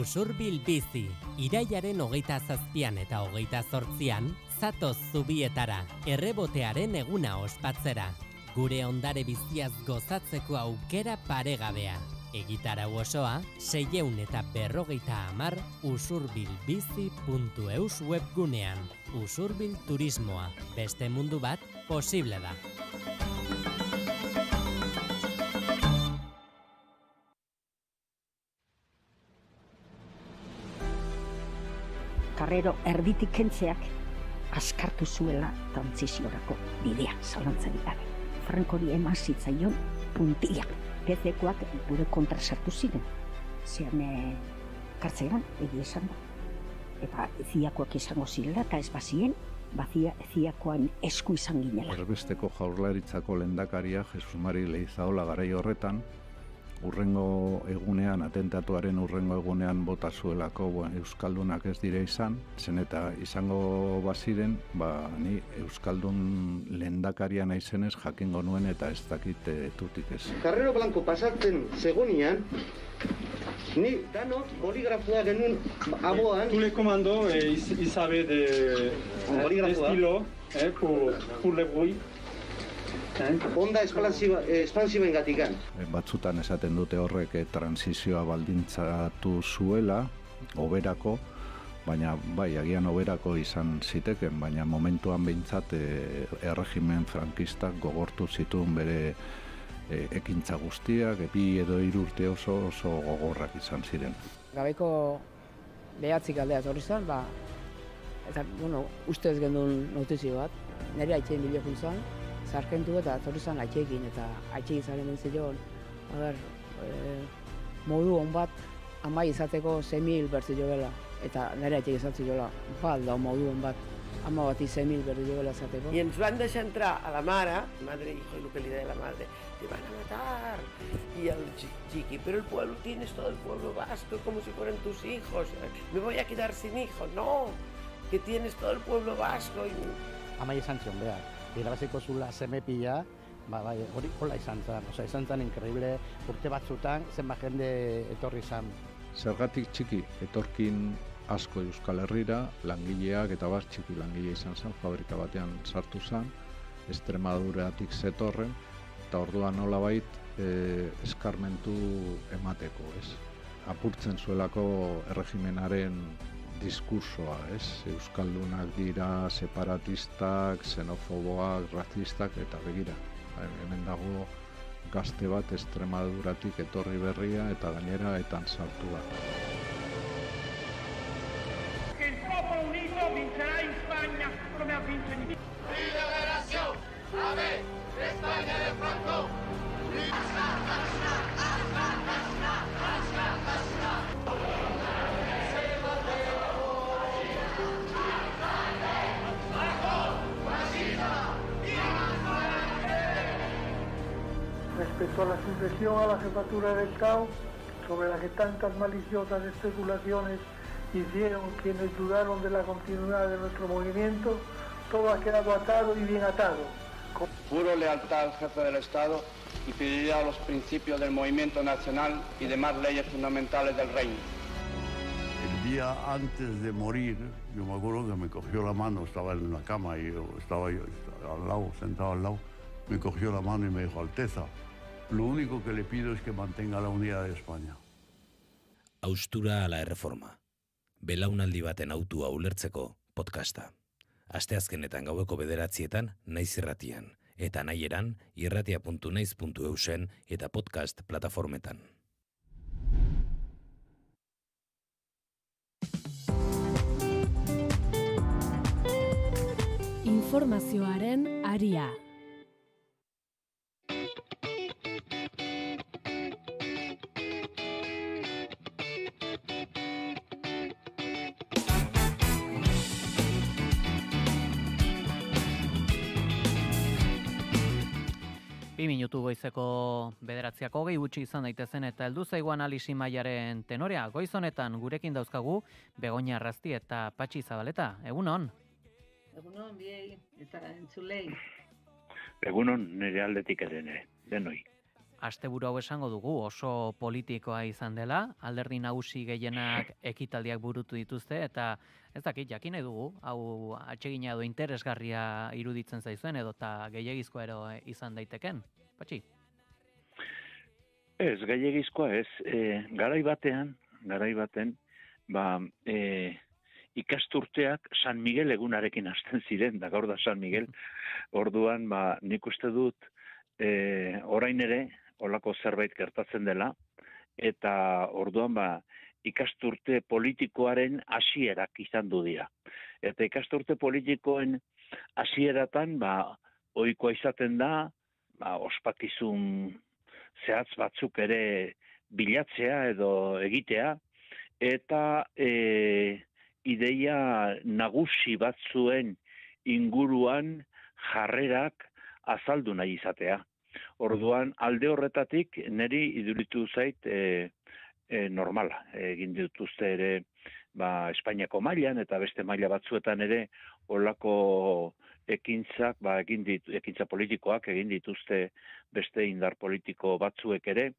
Speaker 19: Usurbil bizi, irailaren 27an eta 28an, zatoz zubietara, errebotearen eguna ospatzera. Gure ondare biziaz gozatzeko aukera paregabea. Egitarau osoa, 650 usurbilbizi.eus webgunean. Usurbil turismoa, beste mundu bat posible da.
Speaker 22: Carrero erditik kentzeak askartu zuela trantsiziorako bidea, zalantzarik gabe. Frankori eman zitzaion puntila. PZ-koak gure kontra sartu ziren. Zean kartzelan, egia esan da. Eta ziakoak izango zirela, eta ez bazien, ziakoan esku izan ginela.
Speaker 24: Erbesteko Jaurlaritzako lehendakaria Jesus Mari Leizaola garai horretan, urrengo egunean, atentatuaren urrengo egunean bota zuelako Euskaldunak ez dire izan, zen eta izango baziren, ni Euskaldun lehendakaria naizenez jakingo nuen eta ez dakit tutik ez.
Speaker 25: Carrero Blanco pasatzen segunian, ni danok boligrafoa genuen aboan.
Speaker 26: Tú le comando Isabel de estilo
Speaker 25: Onda espansiba engatikan.
Speaker 24: Batzutan esaten dute horrek transizioa baldintzatu zuela, oberako, baina bai, agian oberako izan ziteken, baina momentuan behintzat erregimen frankistak gogortu zituen bere ekintza guztiak, 2 edo 3 urte oso gogorrak izan ziren.
Speaker 1: Gabeko 9 aldea zorri zen, eta, uste ez gendun notizio bat, nire haitxein bilokun zen, sarkentu eta zorri zen haitxekin, eta haitxekin zaren entzion, modu hon bat, amai izateko 6.000 berzi jobela, eta nire haitxekin izatzi jola, da modu hon bat, ama bati 6.000 berzi jobela izateko.
Speaker 3: I ens van deixar entrar a la mare, madre, hijo, y lo que le de la madre, te van a matar. Y el chiqui, pero el pueblo tienes todo el pueblo vasco como si fueran tus hijos. Me voy a quedar sin hijos. No, que tienes todo el pueblo vasco.
Speaker 5: Amai izan zion behar. Irabaziko zula seme pila, hori hola izan zen, increíble, urte batzutan, zenbat jende etorri izan.
Speaker 24: Zergatik txiki, etorkin asko Euskal Herrira, langileak eta txiki langile izan zen, fabrika batean sartu zen, Extremaduratik zetorren, eta orduan nolabait eskarmentu emateko, ez? Apurtzen zuelako erregimenaren diskursoa, ez? Euskaldunak dira separatistak, xenofoboak, razistak, eta begira. Hemen dago gazte bat Extremaduratik etorri berria eta gainera etan sartu da.
Speaker 6: Que el popolo unito vincerá en España come ha vinto in Italia. Liberación, a ver, España de Franco.
Speaker 20: Respecto a la sucesión a la jefatura del CAO, sobre la que tantas maliciosas especulaciones hicieron quienes dudaron de la continuidad de nuestro movimiento, todo ha quedado atado y bien atado.
Speaker 25: Juro lealtad al jefe del Estado y fidelidad a los principios del movimiento nacional y demás leyes fundamentales del reino.
Speaker 26: El día antes de morir, yo me acuerdo que me cogió la mano, estaba en la cama y estaba yo al lado, sentado al lado, me cogió la mano y me dijo, Alteza, lo único que le pido es que mantenga la unidad de España.
Speaker 27: Haustura ala erreforma. Belaunaldi baten autua ulertzeko podcasta. Asteazkenetan gaueko 9:00 Naiz Irratian, eta nahieran irratia.naiz.eusen eta podcast plataformetan.
Speaker 7: Informazioaren aria.
Speaker 18: Bi minutu goizeko 9:00 gutxi izan daitezen eta heldu zaigu analisi mailaren tenorea. Goiz honetan gurekin dauzkagu Begoña Arrasti eta Patxi Zabaleta. Egunon.
Speaker 28: Egunon, biei, eta entzulei.
Speaker 29: Egunon, nire aldetik ere, denoi.
Speaker 18: Asteburu hau esango dugu oso politikoa izan dela, alderdi nagusi gehienak ekitaldiak burutu dituzte, eta ez dakit, jakin nahi dugu, hau atsegina edo interesgarria iruditzen zaizuen, edo eta gehiagizkoa ero izan daiteken. Patxi?
Speaker 29: Ez, gehiagizkoa ez. Garai baten, ikasturteak San Miguel egunarekin hasten ziren, da gaur da San Miguel, orduan, nik uste dut, orain ere, olako zerbait gertatzen dela, eta orduan ikasturte politikoaren hasierak izan du dira. Eta ikasturte politikoen hasieratan ohikoa izaten da, ospakizun zehatz batzuk ere bilatzea edo egitea, eta ideia nagusi batzuen inguruan jarrerak azaldu nahi izatea. Orduan, alde horretatik, niri iduritu zait normala. Egin dituzte ere Espainiako mailan eta beste maila batzuetan ere olako ekintzak, ekintza politikoak egin dituzte beste indar politiko batzuek ere,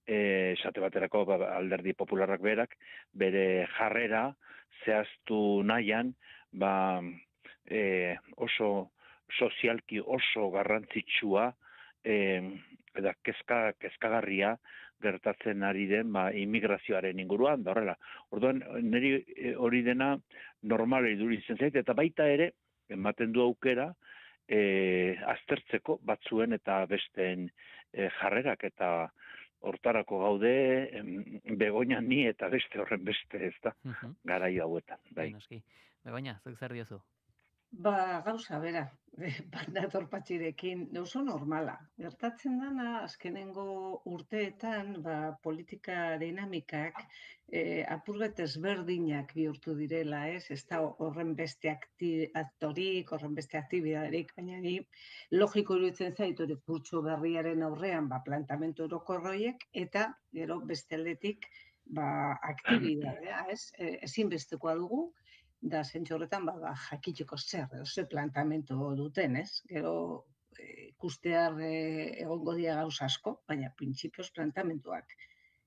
Speaker 29: esate baterako alderdi popularrak berak, bere jarrera zehaztu nahian, oso sozialki oso garrantzitsua eta kezkagarria gertatzen ari den immigrazioaren inguruan, da horrela. Orduan, niri hori dena normala iduritzen zait, eta baita ere, ematen du aukera, aztertzeko batzuen eta besteen jarrerak, eta hortarako gaude, Begoña ni eta beste horren beste, ez da, garai hauetan.
Speaker 18: Begoña, zuk zer diozu?
Speaker 28: Gauza, bera, bat nator Patxirekin, oso normala. Gertatzen dana, azkenengo urteetan, politika dinamikak apur bat ezberdinak bihurtu direla, ez da horren beste aktorik, horren beste aktibidaderik, baina ni logiko iruditzen zait hori kurtso berriaren aurrean plantamentu orokorroiek, eta gero beste aldetik aktibidadea, ez? Ezinbestekoa dugu, da zentzu horretan jakiteko zer plantamento duten, ez? Gero ikustear egongo dira gauza asko, baina printzipioz plantamentuak.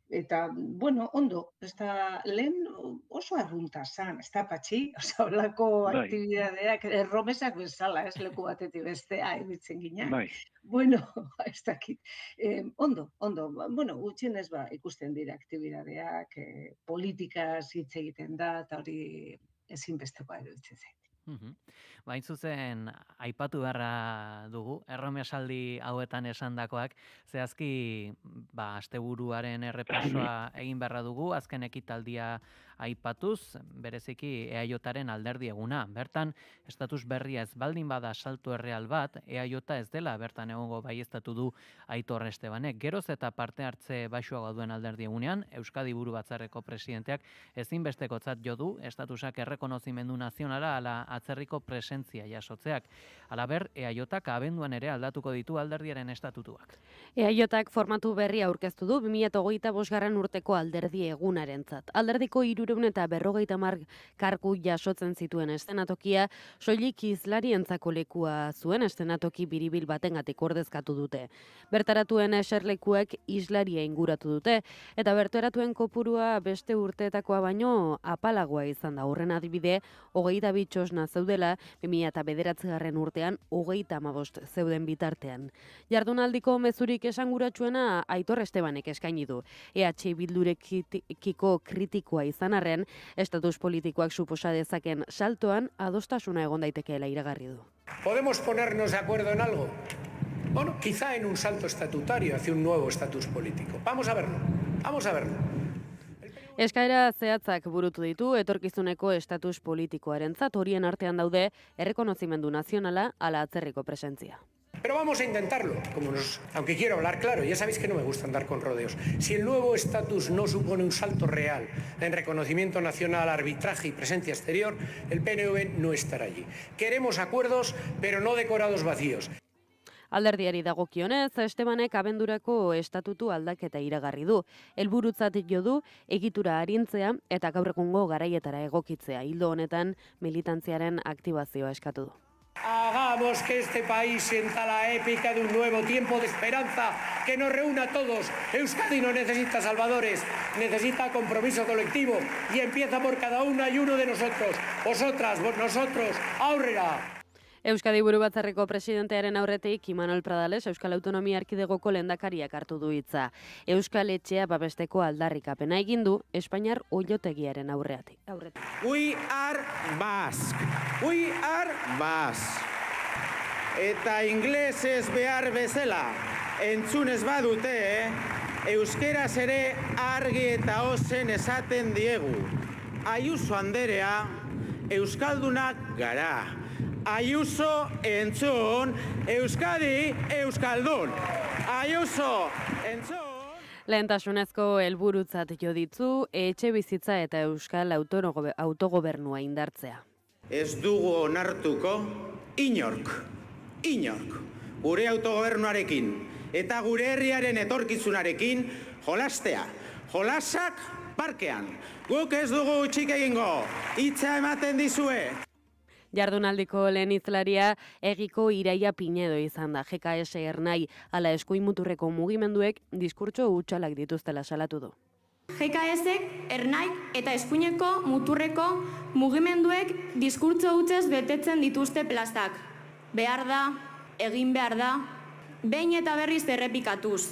Speaker 28: Eta, bueno, ondo, ez da lehen oso arrunta zan, ez da Patxi, olako aktibidadeak, erromesak bezala, ez leku batetik bestea, ebitzen ginen. Bueno, ez dakit. Ondo, bueno, gutxienez ikusten dira aktibidadeak, politikaz hitz egiten da, eta hori ezinbestekoa iruditzen zait.
Speaker 18: Hain zuzen, aipatu beharra dugu, erromesaldi hauetan esandakoak, zehazki asteburuaren errepasoa egin beharra dugu, azken ekitaldia aipatuz, bereziki EAJaren alderdi eguna. Bertan, estatus berria ez baldin bada salto erreal bat, EAJ ez dela bertan egongo baieztatu du Aitor Estebanek. Geroz eta parte hartze baxuagoa duen alderdi egunean, Euskadi Buru Batzarreko presidenteak ezinbestekotzat jo du estatusak errekonozimendu nazionala ala atzerriko presentzia jasotzeak. Halaber, EAJak abenduan ere aldatuko ditu alderdiaren estatutuak.
Speaker 2: EAJak formatu berria aurkeztu du 2025. Urteko alderdi egunarentzat. Alderdiko 350 kargu jasotzen zituen eszenatokia, soilik hizlarientzako lekua zuen eszenatoki biribil batengatik ordezkatu dute. Bertaratuen eserlekuek islaria inguratu dute, eta bertaratuen kopurua beste urteetakoa baino apalagoa izan da. Horren adibide, 22 txosna zeudela, 2009. Urtean 35 zeuden bitartean. Jardunaldiko mezurik esanguratsuena Aitor Estebanek eskaini du. EH Bildurekiko kritikoa izan arren, estatus politikoak suposa dezaken saltoan adostasuna egon daitekeela iragarri du.
Speaker 4: ¿Podemos ponernos de acuerdo en algo? Bueno, quizá en un salto estatutario hacia un nuevo estatus político. Vamos a verlo.
Speaker 2: Eskaera zehatzak burutu ditu etorkizuneko estatus politikoarentzat, horien artean daude errekonozimendu nazionala ala atzerriko presentzia.
Speaker 4: Pero vamos a intentarlo, aunque quiero hablar claro, ya sabéis que no me gusta andar con rodeos. Si el nuevo estatus no supone un salto real en reconocimiento nacional, arbitraje y presencia exterior, el PNV no estará allí. Queremos acuerdos, pero no decorados vacíos.
Speaker 2: Alderdiari dagokionez, Estebanek abendurako estatutu aldaketa iragarri du. Helburutzat jo du egitura arintzea eta gaur egungo garaietara egokitzea. Ildo honetan militantziaren aktibazioa eskatu du.
Speaker 4: Hagamos que este país sienta la épica de un nuevo tiempo de esperanza que nos reúna a todos. Euskadi no necesita salvadores, necesita compromiso colectivo y empieza por cada una y uno de nosotros. Vosotras, nosotros, aurrera!
Speaker 2: Euskadi Buru Batzarreko presidentearen aurretik Imanol Pradales Euskal Autonomia Erkidegoko lehendakariak hartu du hitza. Euskal Etxea babesteko aldarrikapena egin du Espainiar oilotegiaren aurretik.
Speaker 8: We are Basque. We are Basque. Eta inglesez behar bezala entzunez badute, euskeraz ere argi eta ozen esaten diegu. Ayuso anderea, euskaldunak gara. Ayuso entzun, Euskadi euskaldun. Ayuso entzun.
Speaker 2: Lehentasunezko helburutzat jo ditzu etxe bizitza eta euskal autogobernua indartzea.
Speaker 8: Ez dugu onartuko inork, gure autogobernuarekin eta gure herriaren etorkizunarekin jolastea. Jolasak parkean. Guk ez dugu utzik egingo. Hitza ematen dizue.
Speaker 2: Jardunaldiko lehen hizlaria Egiko Iraia Pinedo izan da. GKS Ernai ala eskuin muturreko mugimenduek diskurtso hutsalak dituztela salatu du.
Speaker 9: GKSek, Ernaik eta eskuineko muturreko mugimenduek diskurtso hutsez betetzen dituzte plazak. behar da, egin behar da, behin eta berriz errepikatuz.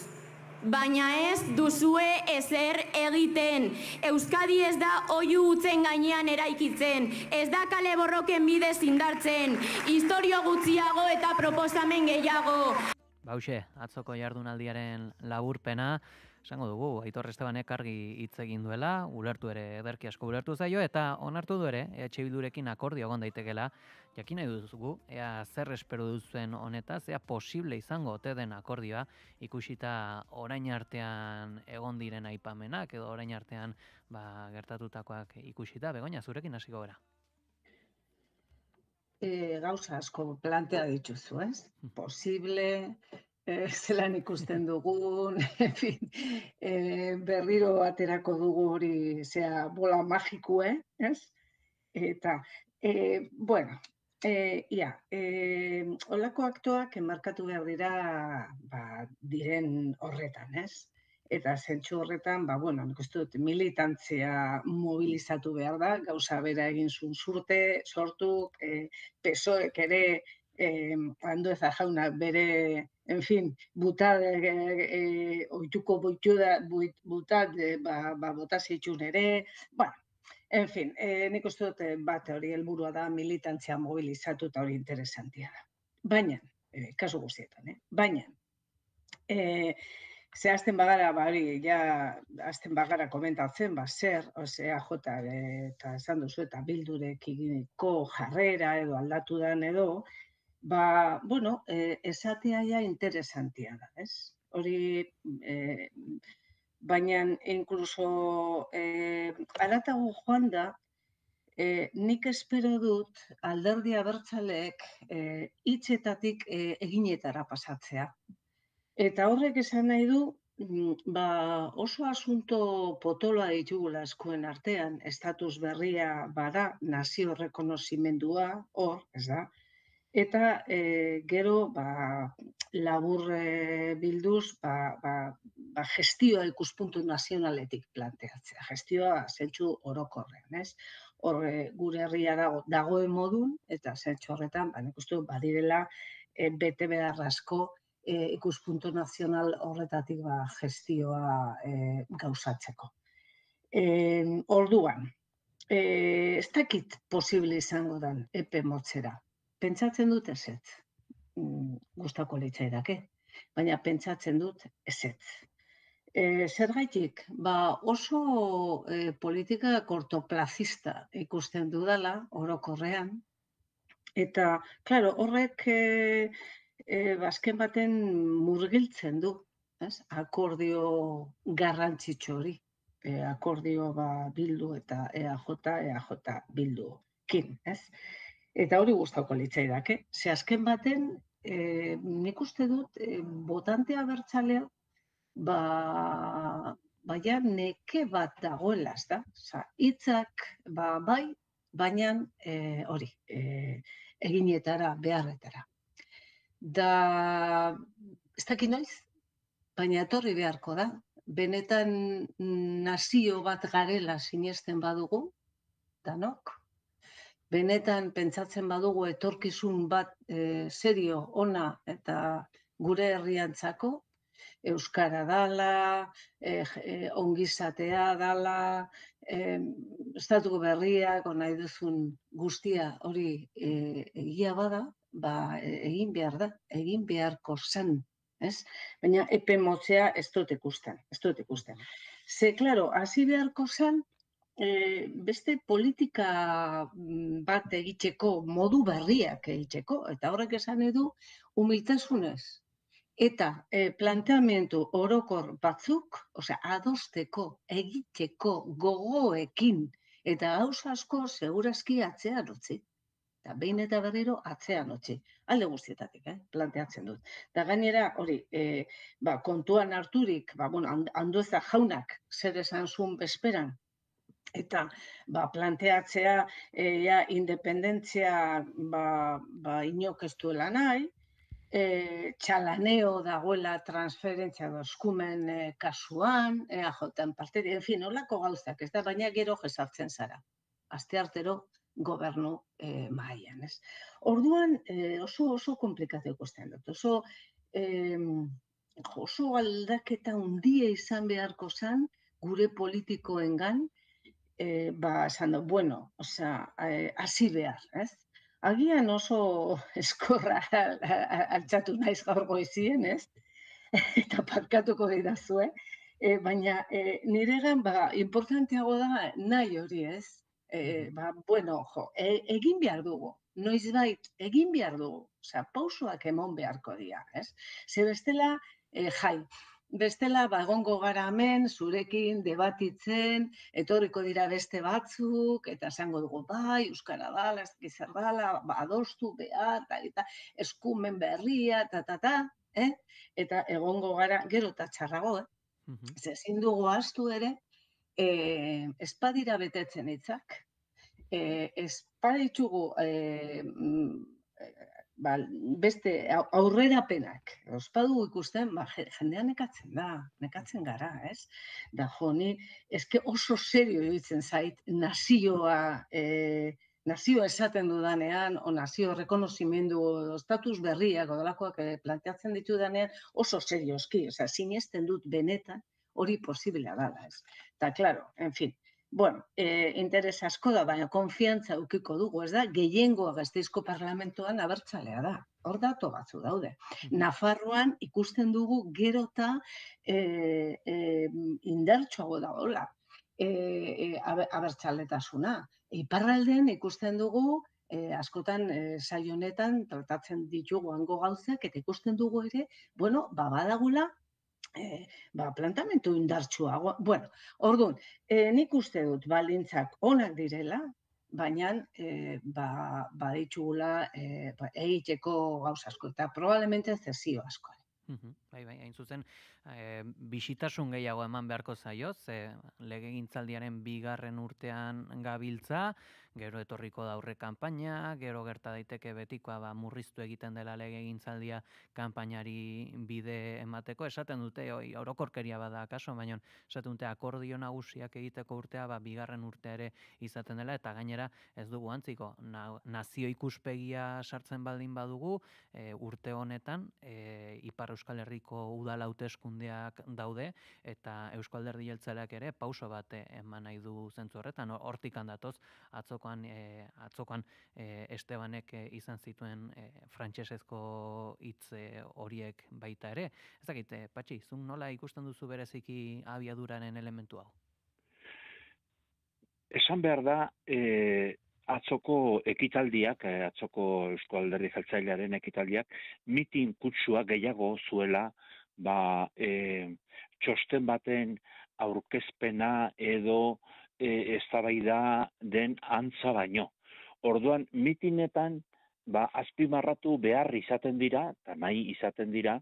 Speaker 9: Baina ez duzue ezer egiten. Euskadi ez da oihu utzen gainean eraikitzen, ez da kale borroken bidez indartzen, istorio gutxiago eta proposamen gehiago.
Speaker 18: Bauxe, atzoko jardunaldiaren laburpena, esango dugu, Aitor Estebanek argi hitz egin duela, ulertu ere ederki asko ulertu zaio, eta onartu du ere, EH Bildurekin akordio egon daitekela, jakin nahi duzugu, ea zer espero duzuen honetaz, ea posible izango ote den akordioa, ikusita orain artean egon diren aipamenak, edo orain artean gertatutakoak ikusita, Begoña, zurekin hasiko gara.
Speaker 28: Gauza asko plantea dituzu, ez? Posible, zelan ikusten dugun, berriro aterako dugu hori bola magikue, ez? Eta, bueno, holako aktoak enmarkatu behar dira diren horretan, ez? Eta zentsu horretan, nik uste dut militantzia mobilizatu behar da, gauza bera egin zuen sortu, PSOEk ere, Andueza jaunak bere, en fin, butad, oituko butad, botazitxun ere, bueno, en fin, nik uste dut bat hori helburua da militantzia mobilizatu eta hori interesantia da. Baina, kasu guztietan, baina, zehazten bagara, azten bagara komentatzen, zer, EAJ eta esan duzu eta Bildurekiko jarrera edo aldatu dan edo, esatea ja interesantia da, ez? Hori, baina, inkluso, haratago joan da, nik espero dut alderdi abertzaleek hitzetatik eginetara pasatzea. Eta horrek esan nahi du, oso asunto potoloa ditugula eskuen artean, estatus berria bada, nazio rekonozimendua, hor, ez da, eta gero labur bilduz gestioa ikuspuntu nazionaletik planteatzea, gestioa zentsu orokorrean, ez? Hor gure herria dagoen modun, eta zentsu horretan, nik uste badirela bete behar asko ikuspuntu nazional horretatik gestioa gauzatzeko. Orduan, ez dakit posible izango den epe motzera. Pentsatzen dut ezetz, gustako litzaidake, baina pentsatzen dut ezetz. Zergaitik, oso politika kortoplazista ikusten dudala, orokorrean, eta, klaro, horrek azken baten murgiltzen du, akordio garrantzitsu hori, akordio Bildu eta EAJ Bildukin, ez? Eta hori gustauko litzaidake. Ze azken baten, nik uste dut, botantea abertzalea, baina neke bat dagoela, ez da? Hitzak, bai, baina hori, eginetara, beharretara. Da, ez dakit noiz, baina etorri beharko da. Benetan nazio bat garela sinesten badugu, danok. Benetan pentsatzen badugu etorkizun bat serio ona eta gure herriantzako, euskara dala, ongizatea dala, estatuko berriak, nahi duzun guztia hori egia bada, egin behar da, egin beharko zen, ez? Baina epe motzea ez dut ikusten. Ze, klaro, hasi beharko zen, beste politika bat egiteko, modu berriak egiteko, eta horrek esan edu, humiltasunez. Eta planteamendu orokor batzuk, adosteko, egiteko, gogoekin, eta gauza asko segurazki atzean utzi. Eta behin eta berriro atzean utzi. Alde guztietatik, planteatzen dut. Eta gainera, hori, kontuan harturik, Andueza jaunak zer esan zuen bezperan, eta planteatzea independentzia inok ez duela nahi, txalaneo dagoela transferentzia eskumen kasuan, EAJ-en partetik, en fin, holako gauzak, ez da, baina gero jesartzen zara. Asteartero gobernu mahaian, ez? Orduan oso komplikatu ikusten dut, oso aldaketa handia izan beharko zen gure politikoengan, esan du, bueno, hasi behar, ez? Agian oso eskorra altxatu naiz gaur goizien, ez? Eta parkatuko didazue, baina niregan importanteago da nahi hori, ez? Bueno, egin behar dugu, noizbait egin behar dugu, pausoak emon beharko dira, ez? Ze bestela, bestela, egongo gara hemen, zurekin debatitzen, etorriko dira beste batzuk, eta esango dugu, bai, euskara dala, ez dakit zer dala, adostu behar, eta eskumen berria, eta egongo gara gero eta txarrago, ezin dugu ahaztu ere, espadira betetzen hitzak, espaditzugu beste aurrerapenak, ospadu ikusten, jendean nekatzen gara, ez? Da joni, eske oso serio iruditzen zait nazioa esaten dudanean, o nazio rekonozimendu, estatus berriak, odalakoak planteatzen ditudanean, oso serioski, sinesten dut benetan, hori posiblea dala, ez? Eta, klaro, en fin, bueno, interes asko da, baina konfiantza ukiko dugu, ez da, gehiengoa Gasteizko parlamentoan abertzalea da. Hor dato batzu daude. Nafarroan ikusten dugu gero eta indartsuago dagoela abertzaletasuna. Iparraldean ikusten dugu, askotan saio honetan tratatzen ditugu hango gauzak, eta ikusten dugu ere, bueno, badagula, plantamentu indartsuago. Bueno, orduan, nik uste dut baldintzak onak direla, baina baditugula egiteko gauz asko, eta probablemente zezio asko.
Speaker 18: Bai, hain zuzen, bisitasun gehiago eman beharko zaio, legegintzaldiaren 2. urtean gabiltza, gero etorriko da aurre kanpaina, gero gerta daiteke betikoa murriztu egiten dela legegintzaldia kanpainari bide emateko, esaten dute, orokorkeria bada kaso, baina esaten dute akordio nagusiak egiteko urtea, 2. urtea ere izaten dela, eta gainera ez dugu antziko, nazio ikuspegia sartzen baldin badugu, urte honetan, Ipar Euskal Herriko udal hauteskundeak daude, eta Eusko Alderdi Jeltzaleak ere pauso bat eman nahi du zentzu horretan, hortik handatoz, atzokoan Estebanek izan zituen frantsesezko hitz horiek baita ere. Ez dakit, Patxi, zuk nola ikusten duzu bereziki abiaduraren elementu hau?
Speaker 29: Esan behar da, atzoko ekitaldiak, atzoko Eusko Alderdi Jeltzalearen ekitaldiak, mitin kutsua gehiago zuela, txosten baten aurkezpena edo eztabaida den antza baino. Orduan, mitinetan, azpimarratu behar izaten dira, eta nahi izaten dira,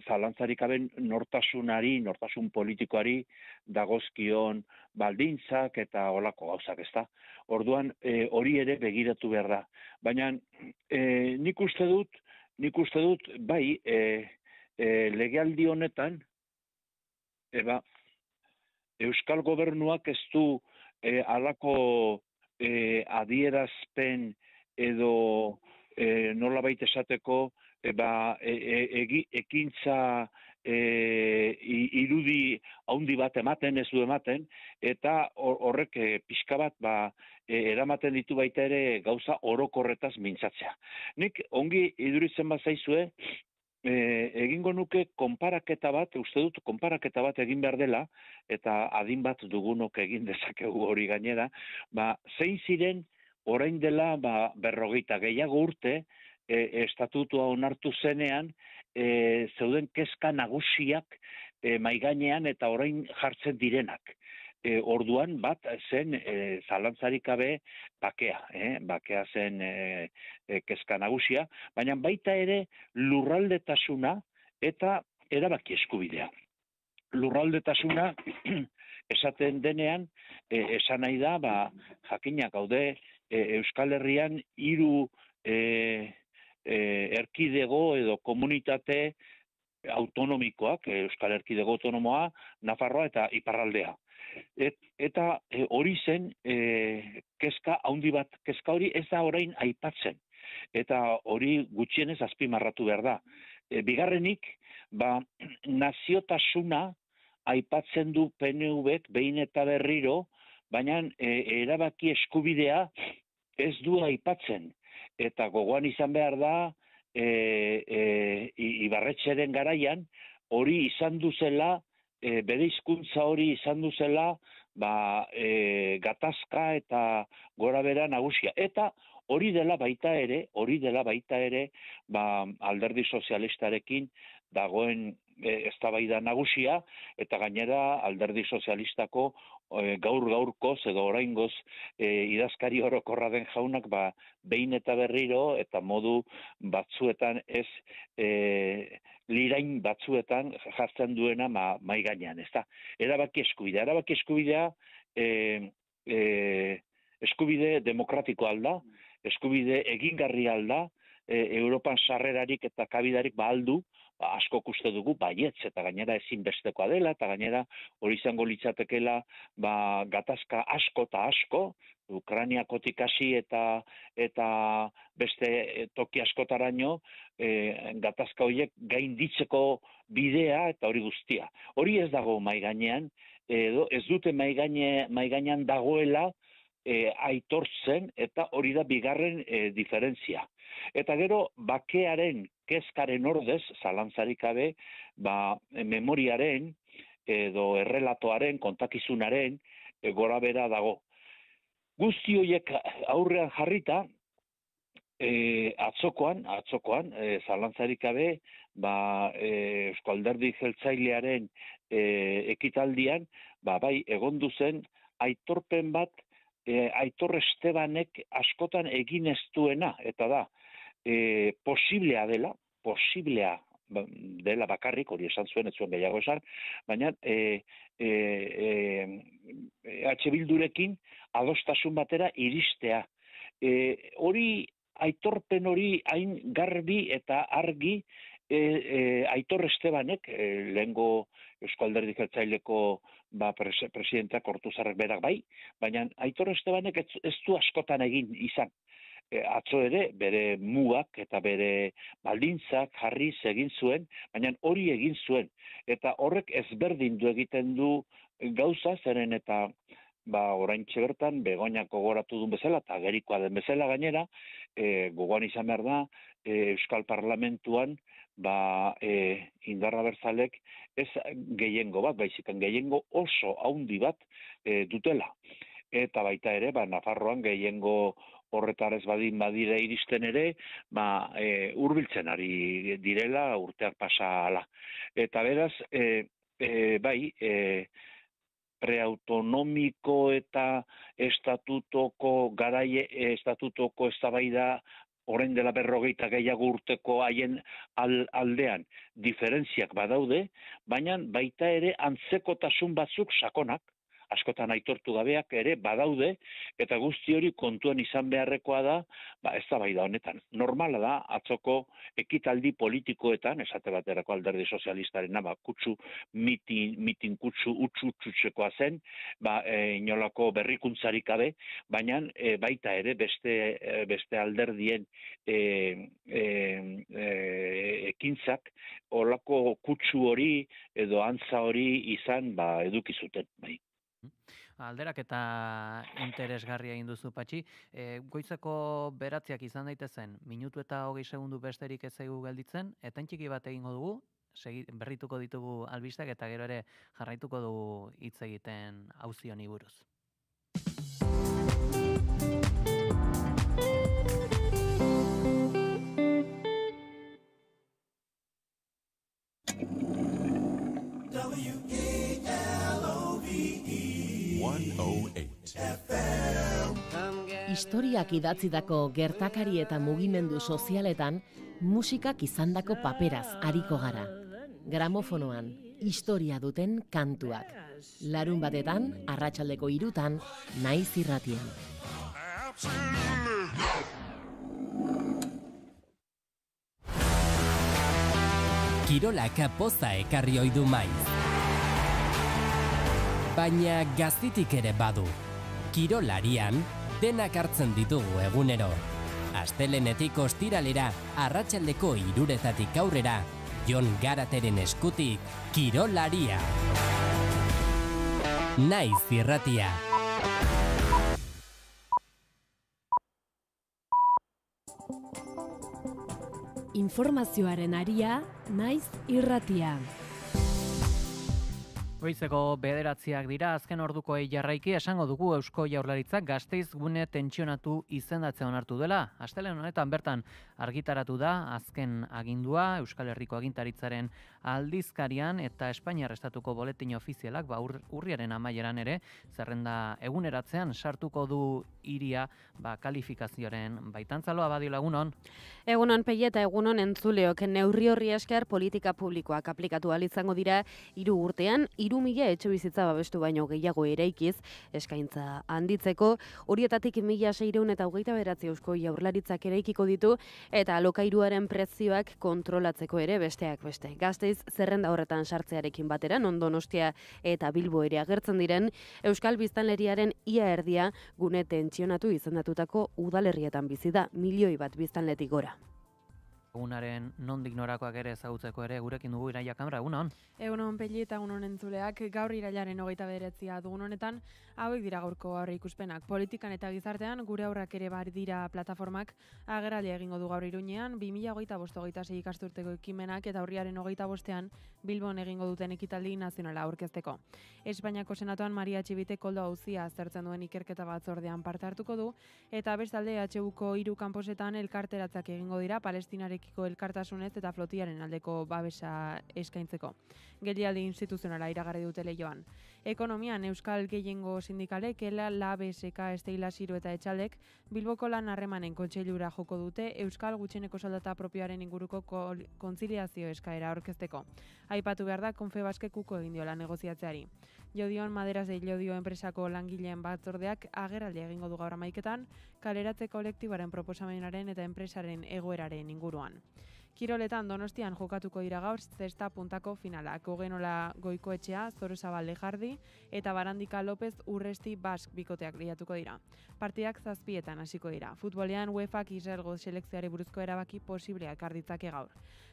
Speaker 29: zalantzarik gabe nortasun politikoari dagozkion baldintzak eta olako gauzak, ezta. Orduan, hori ere begiratu behar da. Baina, nik uste dut, bai, legealdi honetan, Euskal Gobernuak ez du halako adierazpen edo nolabait esateko ekintza irudi haundi bat ematen, ez du ematen, eta horrek pixka bat eramaten ditu baita ere gauza orokorretaz mintzatzea. Nik ongi iduritzen bat zaizue, egingo nuke konparaketa bat, uste dut konparaketa bat egin behar dela, eta adin bat dugunok egin dezakegu hori gainera, zein ziren orain dela 50 gehiago urte, estatutua onartu zenean, zeuden kezka nagusiak maigainean eta orain jartzen direnak. Orduan bat zen zalantzarik gabe bakea, bakea zen kezka nagusia, baina baita ere lurraldetasuna eta erabaki eskubidea. Lurraldetasuna esaten denean, esan nahi da, jakinak gaude Euskal Herrian 3 erkidego edo komunitate autonomikoak, Euskal Erkidego Autonomoa, Nafarroa eta Iparraldea. Eta hori zen kezka handi bat, kezka hori ez da orain aipatzen. Eta hori gutxienez azpimarratu behar da. Bigarrenik, naziotasuna aipatzen du PNV-ek behin eta berriro, baina erabaki eskubidea ez du aipatzen. Eta gogoan izan behar da, Ibarretxeren garaian, hori izan duzela, bere hizkuntza hori izan duzela, gatazka eta gora bera nagusia. Eta hori dela baita ere, alderdi sozialistarekin dagoen eztabaida nagusia, eta gainera alderdi sozialistako gaur-gaurkoz edo oraingoz idazkari orokorra den jaunak behin eta berriro eta modu batzuetan ez lirain batzuetan jartzen duena mai gainean, ezta? Erabaki eskubidea eskubide demokratiko alda, eskubide egingarri alda, Europan sarrerarik eta kabidarik aldu, asko uste dugu, baietz, eta gainera ezinbestekoa dela, eta gainera hori izango litzatekela gatazka asko eta asko, Ukrainiakotik hasi eta beste toki askotaraino, gatazka horiek gainditzeko bidea eta hori guztia. Hori ez dago mai gainean, edo ez dute mai gainean dagoela aitortzen, eta hori da bigarren diferentzia. Eta gero, bakearen, kezkaren ordez, zalantzarik gabe, memoriaren, edo errelatoaren, kontakizunaren, gora bera dago. Guzti horiek aurrean jarrita, atzokoan, zalantzarik gabe, Eusko Alderdi Jeltzailearen ekitaldian, bai, egon duzen, aitorpen bat, Aitor Estebanek askotan egin ez duena, eta da, posiblea dela bakarrik, hori esan zuen, ez zuen gehiago esan, baina Bildurekin adostasun batera iristea. Aitorpen hori hain garbi eta argi Aitor Estebanek, lehengo Eusko Alderdi Jeltzaileko presidenteak Ortuzarrek berak bai, baina Aitor Estebanek ez du askotan egin izan. Atzo ere, bere mugak eta bere baldintzak jarriz egin zuen, baina hori egin zuen. Eta horrek ezberdin du egiten du gauza, zeren eta oraintxe bertan, Begoñak gogoratu duen bezala, eta gerikoa den bezala gainera, gogoan izan behar da, Euskal Parlamentuan, indarra berzalek ez gehiengo bat, baizikan gehiengo oso haundi bat dutela. Eta baita ere, Nafarroan gehiengo horretarez badire iristen ere, hurbiltzen ari direla urteak pasa ala. Eta beraz, preautonomiko eta estatutoko eztabaida orain dela 40 gehiago urteko haien aldean diferentziak badaude, baina baita ere antzekotasun batzuk sakonak, askotan aitortu gabeak ere badaude, eta guzti hori kontuan izan beharrekoa da, eztabaida honetan. Normala da, atzoko ekitaldi politikoetan, esate baterako Alderdi Sozialistarena, kutsu, mitin kutsu, utxutxekoa zen, inolako berrikuntzarik gabe, baina baita ere beste alderdien ekintzak, olako kutsu hori edo antza hori izan eduki zuten, bai.
Speaker 18: Alderak eta interesgarria egin duzu, Patxi. Goizeko beratziak izan daitezen, minutu eta 20 segundu besterik ez zaigu gelditzen, eta txiki bat egingo dugu, berrituko ditugu albisteak eta gero ere jarraituko dugu hitz egiten auzi honi buruz.
Speaker 10: Historiak idatzitako gertakari eta mugimendu sozialetan musikak izandako paperaz ariko gara. Gramofonoan, historia duten kantuak. Larun batetan, arratsaldeko 3:00, Naiz Irratian.
Speaker 19: Kirolak poza ekarri ohi du Maiz. baina gaztitik ere badu. Kirolarian denak hartzen ditugu egunero. Astelenetik ostiralera, arratsaldeko 3:00 aurrera, Jon Garateren eskutik, Kirolaria. Naiz irratia.
Speaker 7: Informazioaren aria, naiz irratia.
Speaker 18: Goizeko 9:00 dira, azken ordukoei jarraiki esango dugu Eusko Jaurlaritzak Gasteiz gune tentsionatu izendatzea onartu dela. Astelehen honetan bertan argitaratu da azken agindua Euskal Herriko agintaritzaren aldizkarian eta Espainiar Estatuko boletin ofizialak urriaren amaieran ere zerrenda eguneratzean sartuko du hiria kalifikazioaren baitan. Zaloa Badio, egunon.
Speaker 2: Egunon Pei eta egunon entzuleok, neurri horri esker politika publikoak aplikatu ahal izango dira 3 urtean, 3.000 etxebizitza babestu baino gehiago eraikiz eskaintza handitzeko, horietatik 1.629 Eusko Jaurlaritzak eraikiko ditu eta alokairuaren prezioak kontrolatzeko ere besteak beste. Gasteiz zerrenda horretan sartzearekin batera, non Donostia eta Bilbo ere agertzen diren, Euskal biztanleriaren ia erdia gune tentsionatu izendatutako udalerrietan bizi da, 1 milioi bat biztanletik gora.
Speaker 18: Egunaren nondik norakoak ere ezagutzeko ere gurekin dugu Iraia Kamara, egunon.
Speaker 11: Egunon Peli eta egunon entzuleak, gaur irailaren 29 dugun honetan, hauek dira gaurko aurreikuspenak. Politikan eta gizartean gure aurrak ere bar dira plataformak agerraldia egingo du gaur Iruñean, 2025-26 ikasturteko ekimenak eta urriaren 25ean Bilbon egingo duten ekitaldi nazionala aurkezteko. Espainiako Senatuan Maria Txibite koldo auzia aztertzen duen ikerketa batzordean parte hartuko du eta bestalde EHUko 3 kanposetan elkarteratzak egingo dira Palestinarekiko elkartasunez eta flotiaren aldeko babesa eskaintzeko. Geldialdi instituzionala iragarri dute Leioan. Ekonomian Euskal Gehiengo Sindikalek, ELA, LAB, SK, Esteila, Siru eta Etxaldek Bilboko lan harremanen kontseilura joko dute Euskal gutxieneko soldata propioaren inguruko kontziliazio eskaera aurkezteko. Aipatu behar da Confebaskek uko egin diola negoziatzeari. Jodion Maderas de Jodio enpresako langileen batzordeak agerraldia egingo du gaur 11etan, kaleratze kolektibaren proposamenaren eta enpresaren egoeraren inguruan. Kiroletan Donostian jokatuko dira gaur zesta puntako finalak. Ogenola Goikoetxea, Zorozabal Lejardi eta Barandika López Urresti Bask bikoteak lehiatuko dira. Partidak 7etan hasiko dira. Futbolean UEFAk Israelgo selekzioari buruzko erabaki posibleak arditzake gaur.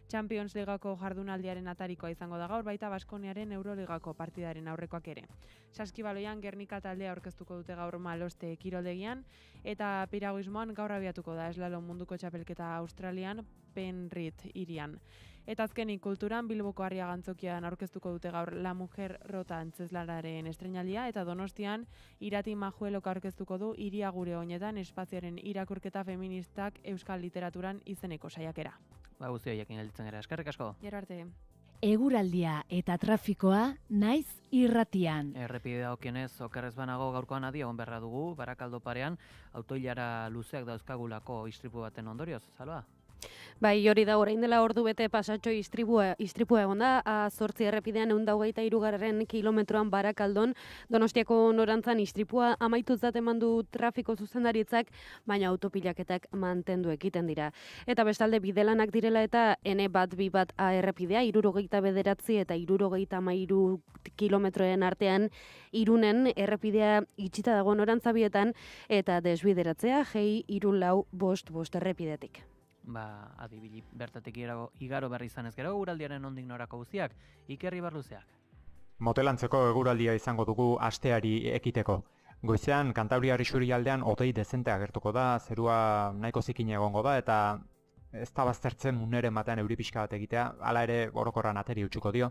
Speaker 11: Champions Ligako jardunaldiaren atarikoa izango da gaur, baita Baskoniaren Euroligako partidaren aurrekoak ere. Saskibaloian Gernika taldea aurkeztuko dute gaur Maloste kiroldegian eta piraguismoan gaur abiatuko da eslalom munduko txapelketa Australian Penrith hirian. Eta azkenik kulturan Bilboko Harria Gantzokian aurkeztuko dute gaur La Mujer Rota antzezlararen estreinaldia eta Donostian Irati Majuelok aurkeztuko du Hiria gure oinetan espazioaren irakurketa feministak euskal literaturan izeneko saiakera.
Speaker 18: Guzti horiekin gelditzen gara, eskerrik asko.
Speaker 11: Gero arte.
Speaker 7: Eguraldia eta trafikoa naiz irratian.
Speaker 18: Errepide dagokienez okerrez banago gaurkoan adi egon berra dugu, Barakaldo parean autoilara luzeak dauzkagulako istripu baten ondorioz, Zaloa?
Speaker 2: Bai, hori da, orain dela ordu bete pasatxo istripua egon da, A8 errepidean 123. kilometroan Barakaldon, Donostiako norantzan istripua amaitutzat eman du trafiko zuzendaritzak, baina autopilaketak mantendu ekiten dira. Eta bestalde bidelanak direla eta N1-2 A errepidea, 69 eta 73 kilometroen artean, Irunen errepidea itxita dago norantzabietan, eta desbideratzea G345 errepidetik.
Speaker 18: Adibili bertatik igaro berri izan ez gero, eguraldiaren nondik norako guztiak, Iker Ibarluzeak.
Speaker 12: Motelantzeko eguraldia izango dugu asteari ekiteko. Goizean, Kantabriar isurialdean hodei dezente agertuko da, zerua nahiko zikin egongo da, eta ez da baztertzen uneren batean euri pixka bat egitea, hala ere orokorran ateri utzuko dio.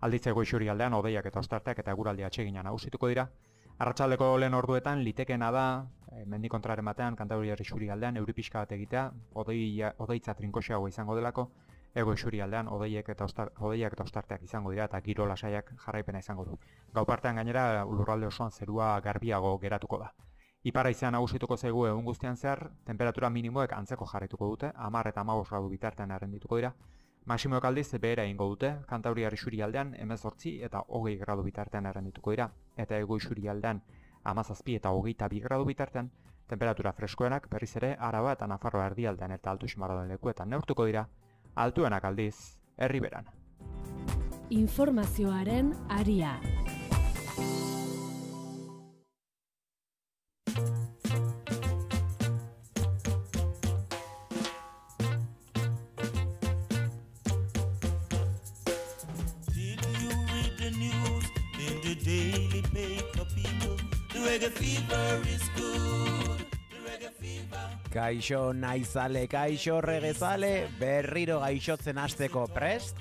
Speaker 12: Alditzeko isurialdean hodeiak eta ostarteak eta eguraldia atsegina nagusituko dira. Arratsaldeko lehen orduetan litekeena da, mendikontraren batean, Kantabriar isurialdean euri pixka bat egitea, hodeitza trinkoxeago izango delako, ego isurialdean hodeiak eta ostarteak izango dira eta giro lasaiak jarraipena izango du. Gau partean gainera lurralde osoan zerua garbiago geratuko da. Ipar haizean nagusituko zaigu egun guztian zehar, temperatura minimoek antzeko jarraituko dute, 10 eta 15 gradu bitartean errendituko dira. Maximoek aldiz behera egingo dute, Kantabriar isurialdean 18 eta 20 gradu bitartean errendituko dira, eta ego isurialdean 17 eta 22 gradu bitartean, temperatura freskoenak berriz ere Araba eta Nafarroa erdialdean eta Altu Ximaradoen lekuetan neurtuko dira, altuenak aldiz, Erriberan.
Speaker 7: Informazioaren aria.
Speaker 1: Kaixo naizale, kaixo regezale, berriro gaixotzen hasteko prest?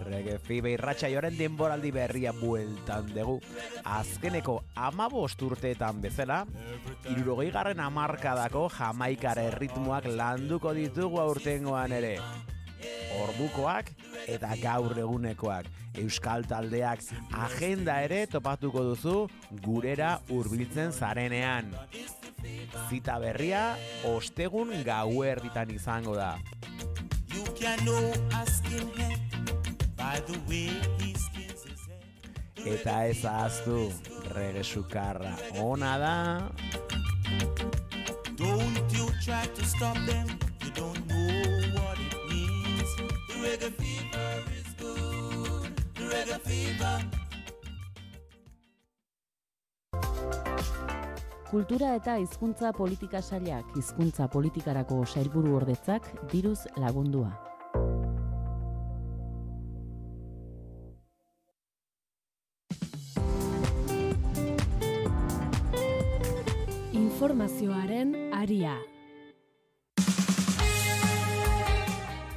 Speaker 1: Reggae Fiba irratsaioaren denboraldi berria bueltan dugu. Azkeneko 15 urteetan bezala, 60. hamarkadako Jamaikar erritmoak landuko ditugu aurtengoan ere. Ordukoak eta gaur egunekoak. Euskal taldeak agenda ere topatuko duzu gurera hurbiltzen zarenean. Zita berria ostegun gauerditan izango da. Eta ez ahaztu, reggae sukarra ona da.
Speaker 13: Don't you try to stop them, you don't know what it means. Reggae fever is good, reggae fever.
Speaker 10: Kultura eta hizkuntza politika sailak, hizkuntza politikarako sailburu ordetzak diruz lagundua.
Speaker 7: Informazioaren aria.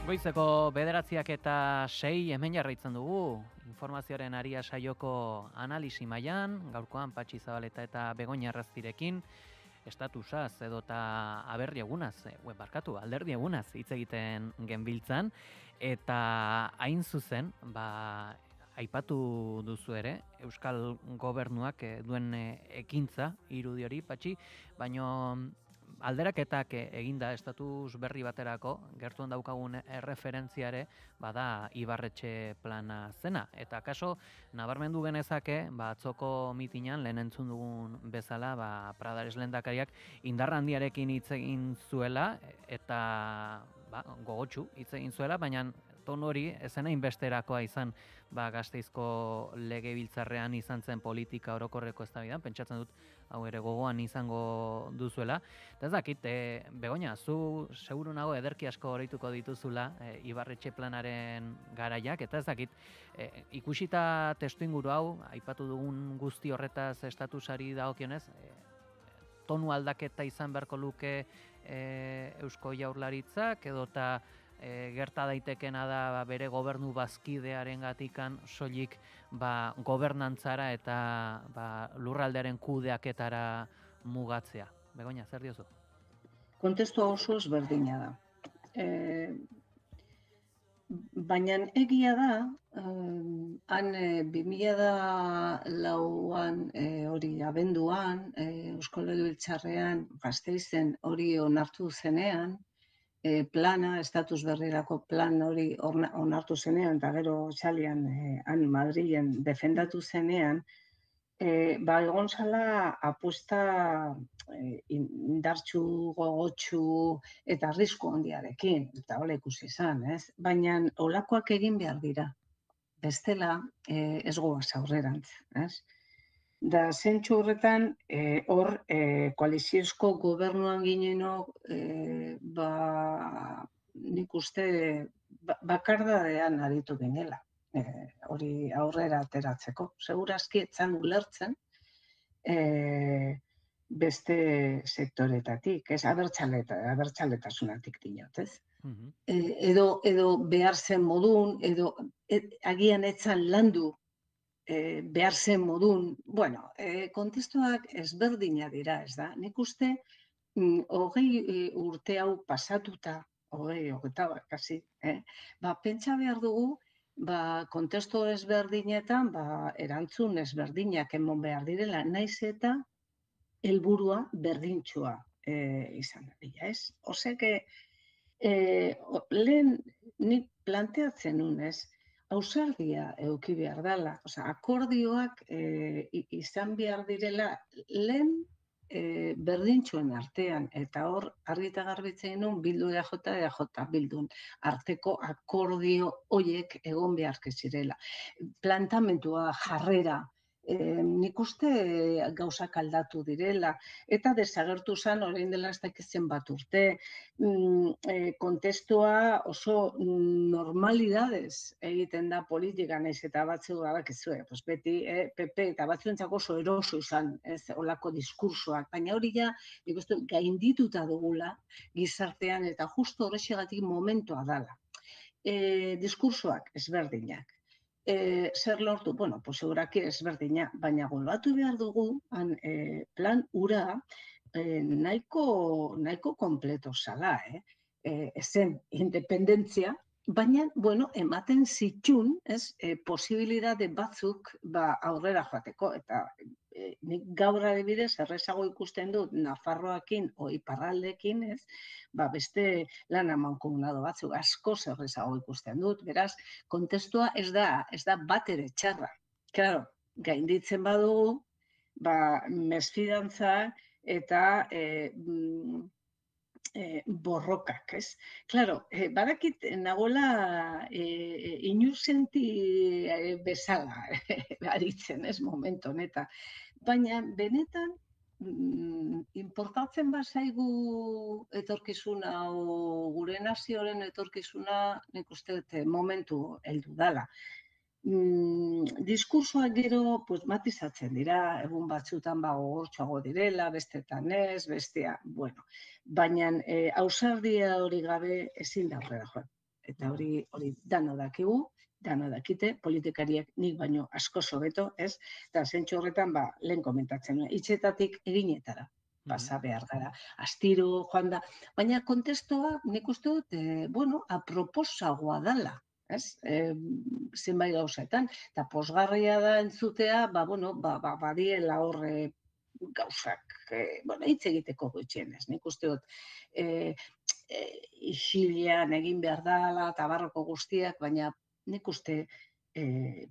Speaker 18: Goizeko 9:06 hemen jarraitzen dugu. Informazioaren aria saioko analisi mailan, gaurkoan Patxi Zabaleta eta Begoña Arraztirekin estatusaz edota aberri egunaz, alderdi egunaz hitz egiten genbiltzan, eta hain zuzen, aipatu duzu ere, Euskal Gobernuak duen ekintza irudi hori, Patxi, baino alderaketak eginda estatus berri baterako, gertuan daukagun erreferentziare, bada Ibarretxe plana zena. Eta kaso, nabarmendu genezake, atzoko mitinan, lehen entzun dugun bezala, Pradares lehendakariak indar handiarekin hitz egin zuela, eta gogotsu hitz egin zuela, baina ton hori ezen hainbesterakoa izan Gasteizko legebiltzarrean izan zen politika orokorreko eztabaidan, pentsatzen dut hau ere gogoan izango duzuela. Eta ez dakit, Begoña, zu seguru nago ederki asko oroituko dituzula Ibarretxe planaren garaiak, eta ez dakit, ikusita testuinguru hau, aipatu dugun guzti horretaz estatusari dagokionez, tonu aldaketa izan beharko luke Eusko Jaurlaritzak, edota gerta daitekena da bere gobernu bazkidearen gatikan soilik gobernantzara eta lurraldearen kudeaketara mugatzea. Begoña, zer diozu?
Speaker 28: Kontestua oso ezberdina da. Baina egia da, han 2004an hori abenduan, Eusko Legebiltzarrean Gasteizen hori onartu zenean, plana, estatus berrirako plan hori onartu zenean, eta gero txalian, han Madrilen defendatu zenean, egon zala apuesta indartsu, gogotsu eta arrisku handiarekin, eta hola ikusi izan, ez? Baina olakoak egin behar dira, bestela ez goaz aurrerantz, ez? Da zentsu horretan, hor koaliziozko gobernuan ginenok, nik uste bakardadean aritu ginela, hori aurrera ateratzeko. Segurazki etzan ulertzen beste sektoretatik, ez abertzaletasunatik dinot, ez? Edo behar zen modun, edo agian etzan landu behar zen modun, kontestuak ezberdina dira, ez da? Nik uste, 20 urte hau pasatuta, 20 kasi, pentsa behar dugu, kontestu ezberdinetan, erantzun ezberdinak emon behar direla, naiz eta helburua berdintxua izan dira, ez? Oseke, lehen nik planteatzen nunez, ausardia eduki behar dela, akordioak izan behar direla lehen berdintxuen artean, eta hor argi eta garbitzen nuen Bildu EAJ Bildun arteko akordio hoiek egon beharke zirela. Plantamentua, jarrera, nik uste gauzak aldatu direla, eta desagertu zen orain dela ez dakitzen bat urte. Kontestua oso normalidadez egiten da politika, naiz eta batzuk badakizue, beti PP eta batzuentzako oso eroso izan, ez olako diskursoak, baina hori ja nik uste gaindituta dugula gizartean eta justo horrexegatik momentua dala. Diskursoak ezberdinak. Zer lortu? Bueno, seguraki ezberdina, baina golbatu behar dugu plan ura nahiko kompleto zala, ezen independentzia, baina, ematen zitun, posibilitate batzuk aurrera joateko, eta nik gaur adibidez errezago ikusten dut Nafarroakin o Iparraldekin, beste lan amankomunado batzuk asko errezago ikusten dut, beraz, kontestua ez da bat ere txarra. Claro, gainditzen badugu, mesfidantza eta borrokak, ez? Claro, badakit nagola inusenti bezala aritzen, ez, momentu honetan. Baina, benetan, importatzen bazaigu etorkizuna o gure nazioaren etorkizuna, nik uste momentu heldu dala. Diskursoak gero matizatzen dira, egun batzutan gogortxoago direla, bestetan ez, bestea, baina ausardia hori gabe ezin da aurrera joan. Eta hori dano dakigu, dano dakite, politikariak nik baino asko hobeto, ez? Eta zentsu horretan, lehen komentatzen, hitzetatik eginetara, pasa behar gara, astiro, joan da, baina kontestoa nik uste dut, aproposagoa dala. Zenbait gauzetan, eta posgarria da entzutea, badiela horre gauzak, hitz egiteko gutxienez, nik uste dut isilean egin behar dala, eta barroko guztiak, baina nik uste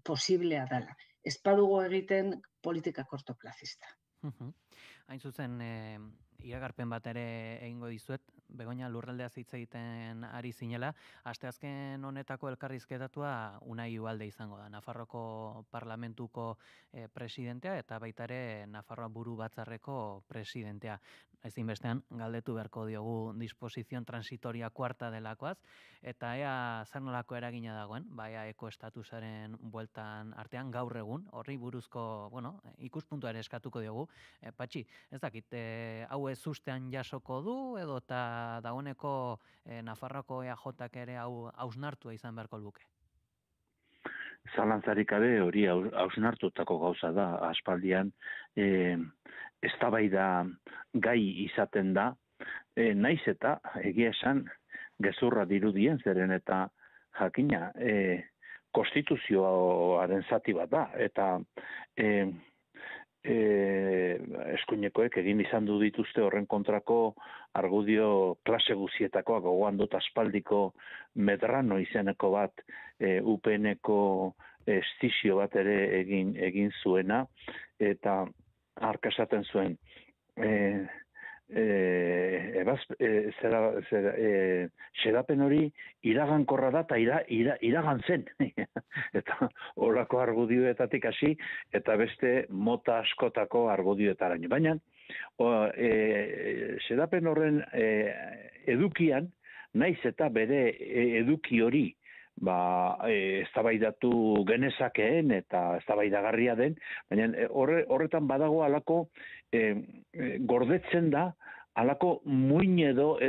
Speaker 28: posiblea dala. Ez badugu egiten politika kortoplazista.
Speaker 18: Hain zuzen, iragarpen bat ere egingo dizuet, Begoña Lurraldeaz hitz egiten ari zinela, asteazken honetako elkarrizketatua Unai Ugalde izango da, Nafarroko Parlamentuko presidentea eta baita ere Nafarroa Buru Batzarreko presidentea. Ezinbestean, galdetu beharko diogu disposizion transitoria kuarta delakoaz, eta ea zer nolako eragina dagoen, eko estatusaren bueltan artean gaur egun, horri buruzko, ikuspuntua ere eskatuko diogu. Patxi, ez dakit, hau ez ustean jasoko du, edo eta dagoeneko Nafarroako EAJak ere hau hausnartua izan beharko luke?
Speaker 29: Zalantzarik gabe hori hausnartutako gauza da, aspaldian eztabaida gai izaten da, naiz eta egia esan gezurra dirudien zeren eta jakina konstituzioaren zati bat da, eta eskuinekoek egin izan du dituzte horren kontrako argudio klase guzietakoa, gogoan dut aspaldiko Medrano izeneko bat UPN-eko estizio bat ere egin zuena, eta arkasaten zuen xedapen hori iragankorra da eta iragan zen. Eta horako argudioetatik hasi eta beste mota askotako argudioetaraino. Baina, xedapen horren edukian, naiz eta bere eduki hori eztabaidatu genezakeen eta eztabaidagarria den, baina horretan badago alako gordetzen da, alako muin edo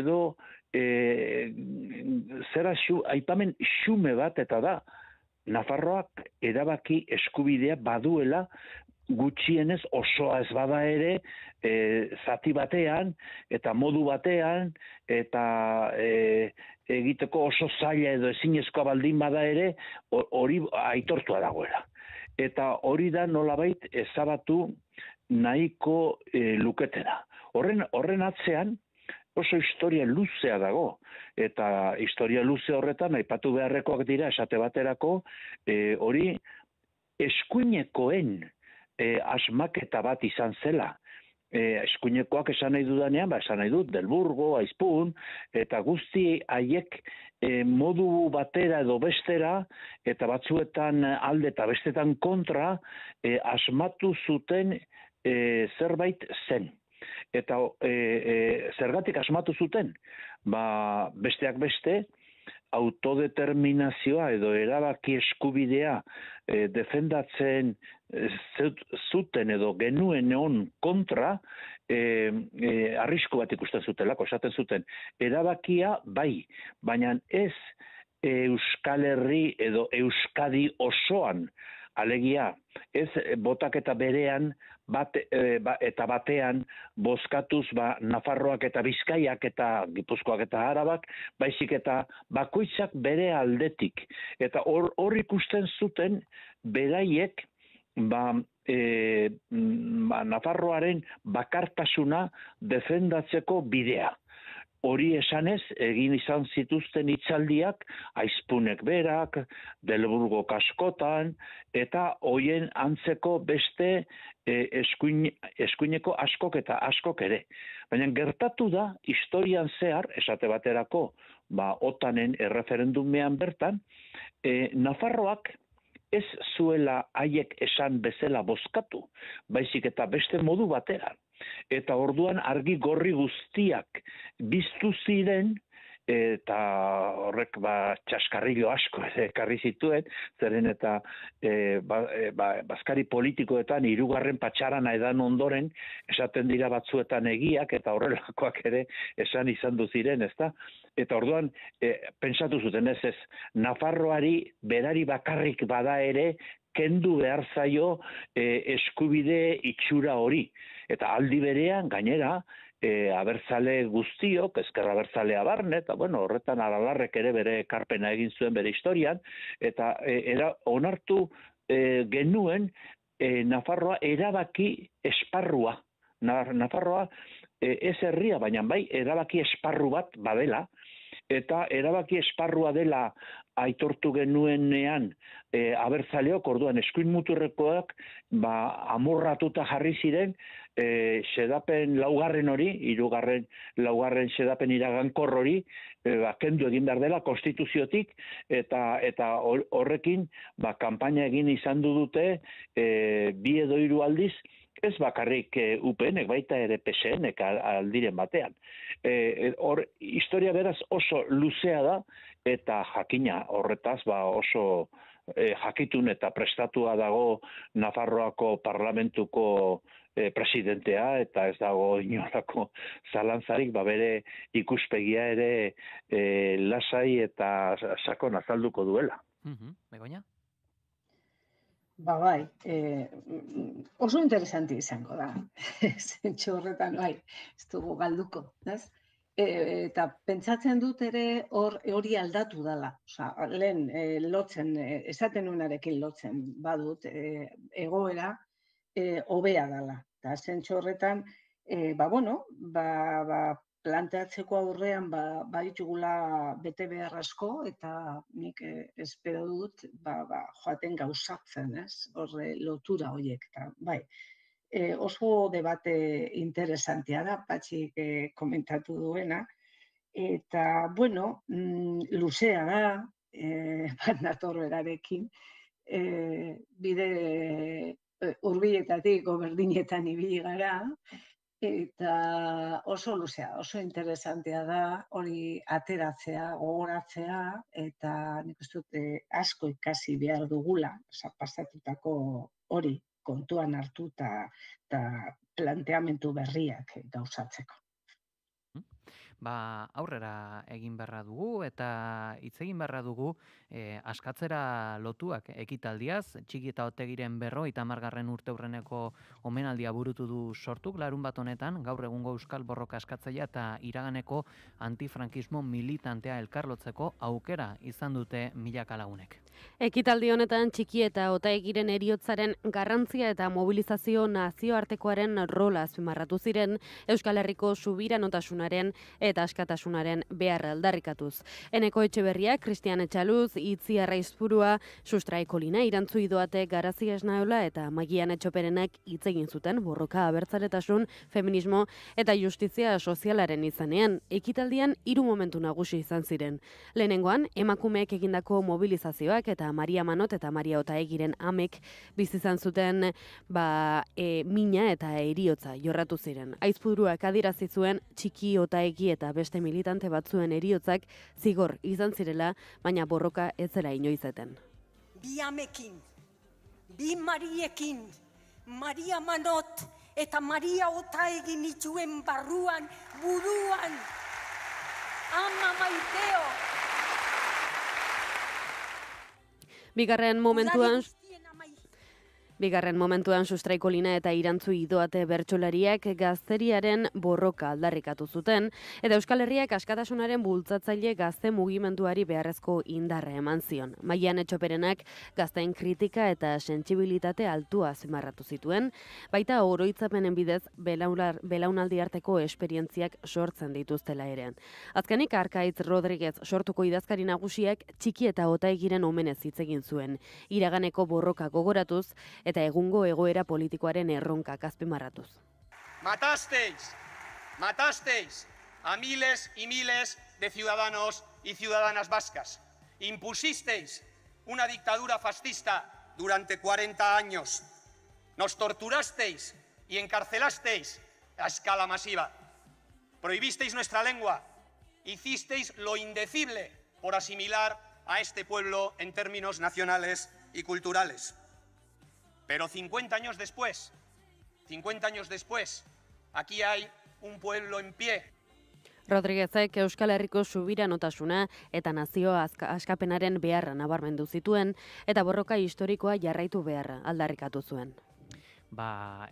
Speaker 29: zera aipamen xume bat, eta da Nafarroak erabaki eskubidea baduela gutxienez osoa ez bada ere zati batean eta modu batean eta egiteko oso zaila edo ezinezkoa baldin bada ere hori aitortua dagoela. Eta hori da nolabait ezabatu nahiko luketena. Horren atzean oso historia luzea dago, eta historia luze horretan aipatu beharrekoak dira esate baterako hori eskuinekoen asmaketa bat izan zela, eskuinekoak esan nahi dudanean, esan nahi dut, Delburgo, Aizpun, eta guzti haiek modu batera edo bestera, eta batzuetan alde eta bestetan kontra, asmatu zuten zerbait zen. Eta zergatik asmatu zuten? Besteak beste, autodeterminazioa edo erabaki eskubidea defendatzen zuten edo genuen egon kontra arrisku bat ikusten zutelako, esaten zuten. Erabakia bai, baina ez Euskal Herri edo Euskadi osoan, alegia, ez botaketa berean eta batean bozkatuz Nafarroak eta Bizkaiak eta Gipuzkoak eta Arabak, baizik eta bakoitzak bere aldetik. Eta hor ikusten zuten beraiek Nafarroaren bakartasuna defendatzeko bidea. Hori esanez, egin izan zituzten hitzaldiak, Aizpunek berak, Delburgo kaskotan, eta hoien antzeko beste eskuineko askok eta askok ere. Baina gertatu da, historian zehar, esate baterako, OTANen erreferendumean bertan, Nafarroak ez zuela haiek esan bezala bozkatu, baizik eta beste modu batera. Eta orduan argi gorri guztiak biztu ziren, eta horrek txaskarrillo asko ekarri zituen, zeren eta bazkari politikoetan hirugarren patxarana edan ondoren esaten dira batzuetan egiak eta horrelakoak ere esan izan du ziren, ezta? Eta orduan pentsatu zuten ez, Nafarroari berari bakarrik bada ere kendu behar zaio eskubide itxura hori. Eta aldi berean, gainera, abertzale guztiok, ezker abertzalea barne, eta horretan Aralarrek ere bere ekarpena egin zuen bere historian, eta onartu genuen Nafarroa erabaki esparrua. Nafarroa ez herria, baina bai erabaki esparru bat badela, eta erabaki esparrua dela aitortu genuenean abertzaleok, orduan eskuin muturrekoak amorratuta jarri ziren xedapen laugarren hori, laugarren xedapen iragankor hori, kendu egin behar dela konstituziotik, eta horrekin kanpaina egin izan dute 2 edo 3 aldiz, ez bakarrik UPNek, baita ere PSNek aldiren batean. Historia beraz oso luzea da, eta jakina horretaz oso jakitun eta prestatua dago Nafarroako parlamentuko presidentea, eta ez dago inolako zalantzarik, bere ikuspegia ere lasai eta sakon azalduko duela.
Speaker 18: Begoña?
Speaker 28: Bai, oso interesanti izango da. Zentxo horretan, ez dugu galduko, ez? Eta pentsatzen dut ere hori aldatu dela. Lehen lotzen, esaten unarekin lotzen badut, egoera hobea dela. Eta zentxo horretan, planteatzeko aurrean baditugula bete behar asko, eta nik espero dut joaten gauzatzen, ez? Horre lotura horiek. Oso debate interesantea da, Patxik komentatu duena, eta, luzea da, bat nator berarekin, bide hurbiletatik berdinetan ibili gara, eta oso luzea, oso interesantea da hori ateratzea, gogoratzea, eta nik uste dut asko ikasi behar dugula, pasatutako hori kontuan hartu eta planteamendu berriak gauzatzeko.
Speaker 18: Aurrera egin beharra dugu eta hitz egin beharra dugu askatzera lotuak ekitaldiaz. Txiki eta Otegiren 50. urteurreneko omenaldia burutu du sortuk larun bat honetan, gaur egungo Euskal Borroka askatzailea eta iraganeko antifrankismo militantea elkarlotzeko aukera izan dute milaka lagunek.
Speaker 2: Ekitaldi honetan Txiki eta Otaegiren heriotzaren garrantzia eta mobilizazio nazioartekoaren rola azpimarratu ziren Euskal Herriko subiranotasunaren eta askatasunaren beharra aldarrikatuz. Eneko Etxeberria, Kristian Etxaluz, Itziar Aizpurua, Sustrai Kolina, Irantzu Idoate, Garazi Esnaola eta Magian Etxoperenak hitz egin zuten borroka abertzaletasun, feminismo eta justizia sozialaren izanean. Ekitaldian 3 momentu nagusi izan ziren. Lehenengoan, emakumeek egindako mobilizazioak eta Maria Manot eta Maria Otaegiren amek bizizan zuten mina eta heriotza jorratu ziren. Aizpuruak adierazi zuen Txiki, Otaegi eta beste militante batzuen heriotzak zigor izan zirela, baina borroka ez zela inoizeten.
Speaker 3: Bi amekin, bi Mariekin, Maria Manot eta Maria Otaegi nituen barruan, buruan, ama maiteo.
Speaker 2: Bigarren momentuan Sustrai Kolina eta Irantzu Idoate bertsolariak gazteriaren borroka aldarrikatu zuten, eta Euskal Herriak askatasunaren bultzatzaile gazte mugimenduari beharrezko indarra eman zion. Maian Etxoperenak gazteen kritika eta sentsibilitate altua azpimarratu zituen, baita oroitzapenen bidez belaunaldi arteko esperientziak sortzen dituztela ere. Azkenik Arkaitz Rodriguez sortuko idazkari nagusiak Txiki eta Otaegiren omenez hitz egin zuen, iraganeko borroka gogoratuz eta egungo egoera politikoaren erronkak azpimarratuz.
Speaker 5: Matasteis a miles y miles de ciudadanos y ciudadanas vascas. Impusisteis una dictadura fascista durante 40 años. Nos torturasteis y encarcelasteis a escala masiva. Prohibisteis nuestra lengua. Hicisteis lo indecible por asimilar a este pueblo en términos nacionales y culturales. Pero 50 años después, aquí hay un pueblo en pie.
Speaker 2: Rodriguezek Euskal Herriko subiranotasuna eta nazio askapenaren beharra nabarmendu zituen, eta borroka historikoa jarraitu beharra aldarrikatu zuen.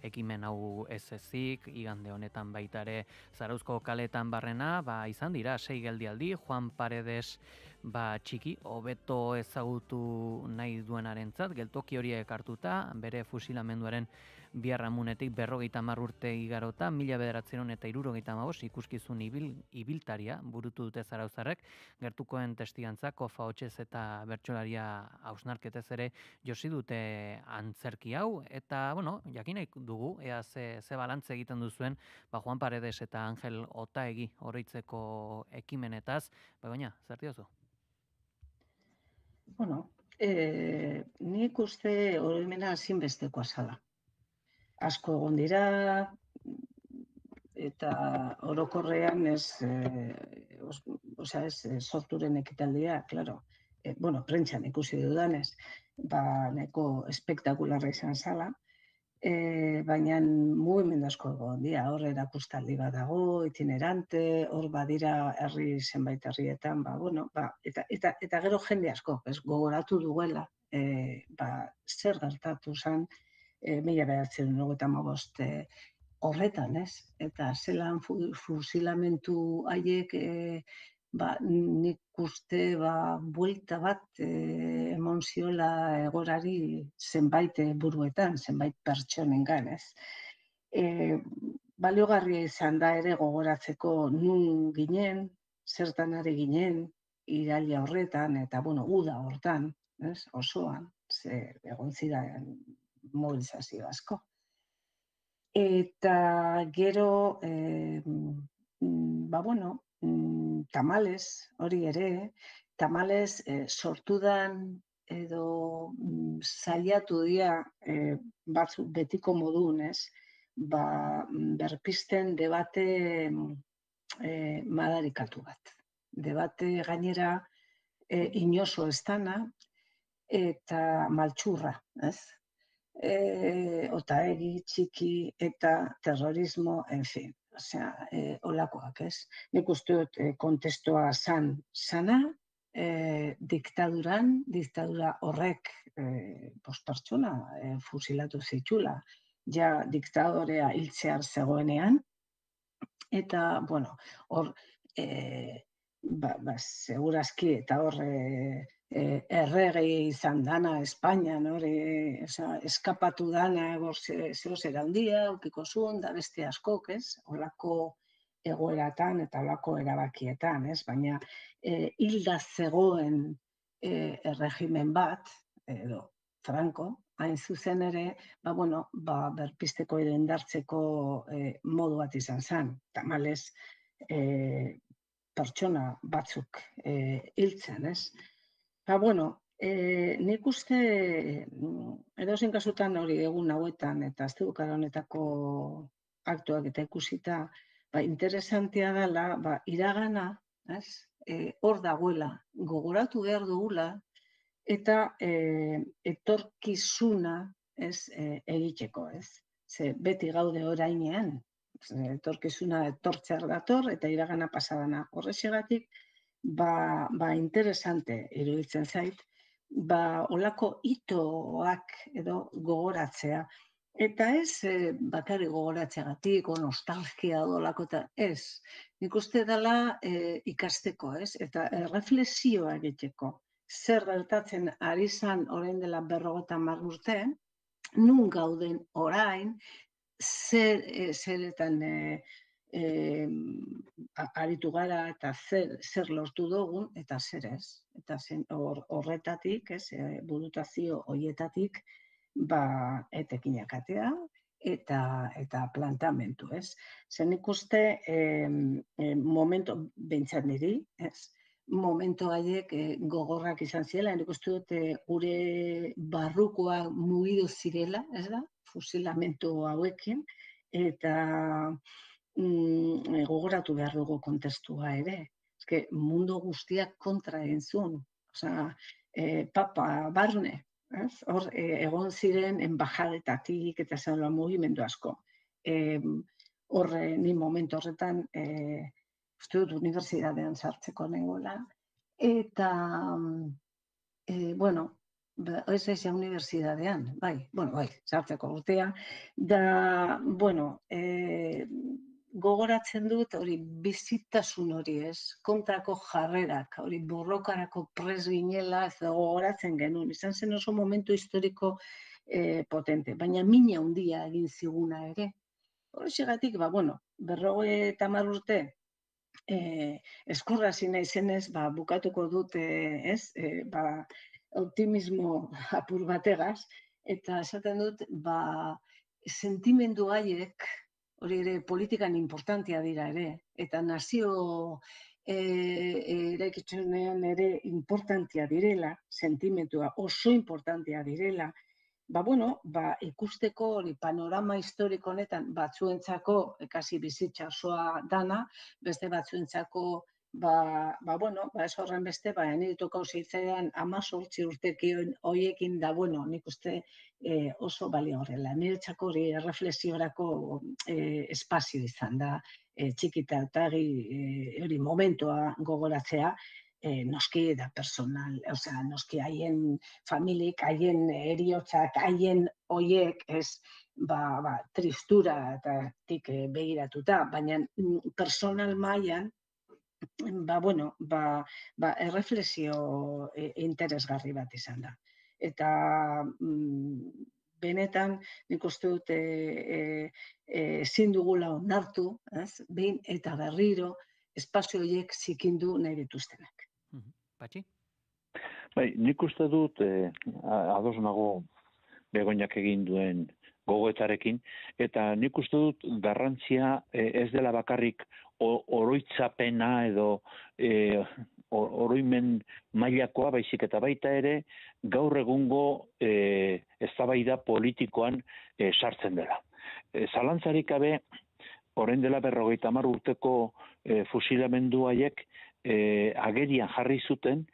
Speaker 18: Ekimen hau ez ezik, igande honetan baita ere Zarauzko kaletan barrena, izan dira 6 geldialdi, Juan Paredes Txiki hobeto ezagutu nahi duenarentzat, geltoki horiek hartuta, bere fusilamenduaren biarramunetik 50 urte igarota, 1975 ikuskizun ibiltaria burutu dute zarauzarrek, gertukoen testigantzak, Kofa Hotzez eta bertsolaria hausnarketez ere josi dute antzerki hau, eta, jakin nahi dugu, ea ze balantze egiten duzuen, Juan Paredes eta Angel Otaegi oroitzeko ekimenetaz, baina, zer diozu?
Speaker 28: Nik uste oroimena ezinbestekoa zala. Asko egon dira, eta orokorrean ez sorturen ekitaldia, klaro. Prentxan ikusi dudanez, neko espektakularra izan zala, baina mugimendu asko egon dira, hor erakustaldi bat dago, itinerante, hor badira herri zenbait herrietan, eta gero jende asko, gogoratu duela, zer gertatu zen 1995 horretan, eta zelan fusilamentu haiek, nik uste buelta bat emon ziola egorari zenbait buruetan, zenbait pertsonengan, baliogarria izan da ere gogoratzeko nun ginen, zertan ari ginen, iraila horretan, eta uda hortan, osoan, egon ziren mobilizazio asko. Eta gero, tamales, hori ere, tamales sortudan edo saiatu dira batzuk betiko modun, berpisten debate madarikatu bat. Debate gainera inozo ez dana eta maltsurra, Otaegi, Txiki eta terrorismo, en fin, olakoak, Nik uste dut kontestua sana, diktadura horrek pertsona fusilatu zitula, ja diktadorea hiltzear zegoenean, eta, hor, segurazki eta hor errege izan dana Espainian, eskapatu dana, zeo zera handia, aukiko zuen, da beste askok, olako egoeratan eta olako erabakietan, baina hilda zegoen erregimen bat, edo Franco, hain zuzen ere, berpisteko edo indartzeko modu bat izan zen, tamalez pertsona batzuk hiltzen, nik uste edozein kasutan hori egun hauetan eta astebukaera honetako aktuak eta ikusita, interesantea dela, iragana, hor dagoela, gogoratu behar dugula, eta etorkizuna egiteko, Ze beti gaude orainean, etorkizuna etortzear dator eta iragana pasadana. Horrexegatik, interesante iruditzen zait, olako hitoak edo gogoratzea. Eta ez bakarrik gogoratzeagatik, nostalgia odolako eta ez. Nik uste dela ikasteko, eta reflexioa egiteko. Zer gertatzen ari zan orain dela 50 urte, nun gauden orain, zeretan aritu gara eta zer lortu dugun eta zer ez. Eta horretatik, burutazio horietatik, etekinak atea eta plantamentu, Zen ikuste momentu, behintzat niri, momentu haiek gogorrak izan zirela, nik uste dut gure barrukoa mugidu zirela, fusilamentu hauekin, eta gogoratu behar dugu kontestua ere. Mundu guztiak kontra egin zuen, papa barne, hor egon ziren enbajadetatik eta zaila mugimendu asko. Ni momentu horretan, uste dut unibertsitatean sartzeko nengoela, eta, ez unibertsitatean, sartzeko urtea, da, gogoratzen dut hori bizitasun hori kontrako jarrerak, hori borrokarako pres ginela, ez da gogoratzen genuen, izan zen oso momentu historiko potente, baina mina handia egin ziguna ere. Horrexegatik, 50 urte, eskurra zina izenez, bukatuko dute, optimismo apur bategaz, eta esaten dut, sentimendu haiek, hori ere politikan importantea dira ere, eta nazio eraikitzunean ere importantea direla, sentimentua oso importantea direla, ikusteko hori panorama historiko honetan batzuentzako ekasi bizitza osoa dana, beste batzuentzako ez horren beste, nire tokau zitzaidan 18 urtekin horiekin da, nik uste oso balio horrela. Niretzako hori reflexiorako espazio izan da, txikita eta hori momentua gogoratzea, noski da personal, noski haien familik, haien eriotzak, haien hoiek, tristura eta begiratuta, baina personal mailan, erreflexio interesgarri bat izan da. Eta benetan, nik uste dut ezin dugula onartu, behin eta berriro, espazio horiek zikindu nahi dituztenak.
Speaker 18: Patxi?
Speaker 29: Nik uste dut, ados nago Begoñak egin duen gogoetarekin, eta nik uste dut garrantzia ez dela bakarrik oroitzapena edo oroimen mailakoa, baizik eta baita ere gaur egungo eztabaida politikoan sartzen dela. Zalantzarik gabe, orain dela 50 urteko fusilamendu haiek agerian jarri zuten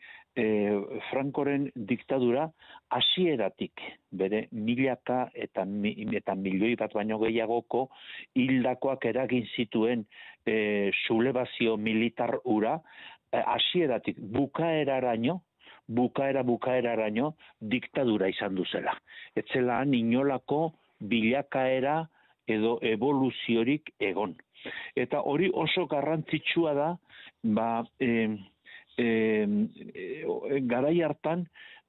Speaker 29: Francoren diktadura hasieratik bere milaka eta milioi bat baino gehiagoko hildakoak eragin zituen sublevazio militar hura hasieratik bukaeraraino diktadura izan duzela. Etzela inolako bilakaera edo evoluziorik egon. Eta hori oso garrantzitsua da, garai hartan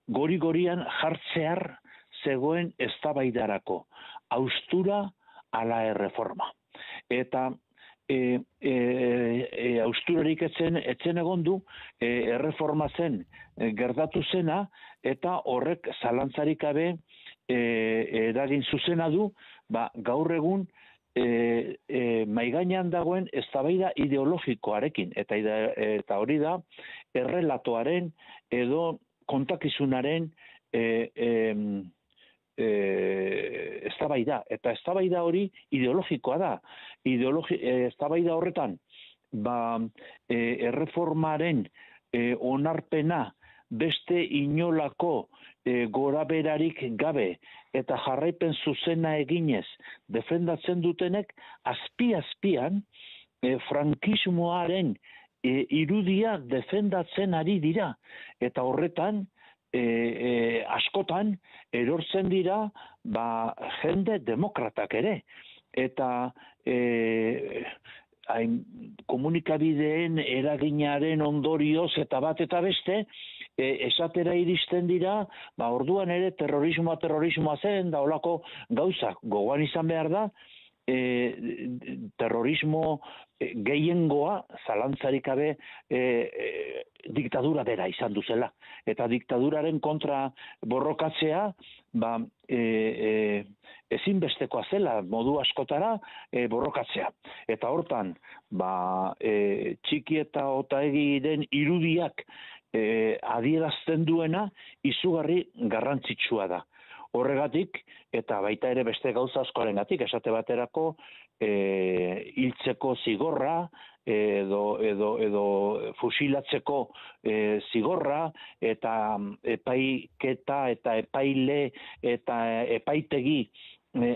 Speaker 29: gori-gorian jartzear zegoen eztabaidarako, haustura ala erreforma. Eta hausturarik etzen egon du, erreforma zen gertatu zena, eta horrek zalantzarik gabe eragin zuzena du, gaur egun maigainan dagoen eztabaida ideologikoarekin, eta hori da errelatoaren edo kontakizunaren eztabaida, eta eztabaida hori ideologikoa da. Eztabaida horretan, erreformaren onarpena beste inolako goraberarik gabe eta jarraipen zuzena eginez defendatzen dutenek, azpi-azpian frankismoaren irudia defendatzen ari dira. Eta horretan, askotan erortzen dira jende demokratak ere. Eta komunikabideen eraginaren ondorioz eta bat eta beste, esatera iristen dira, orduan ere terrorismoa zen, da olako gauzak gogoan izan behar da, terrorismo gehiengoa, zalantzarik gabe, diktadura bera izan duzela. Eta diktaduraren kontra borrokatzea, ezinbestekoa zela, modu askotara borrokatzea. Eta hortan, Txiki eta Otaegiren irudiak adierazten duena izugarri garrantzitsua da. Horregatik, eta baita ere beste gauza askorengatik, esate baterako hiltzeko zigorra, edo fusilatzeko zigorra, eta epaiketa eta epaile eta epaitegi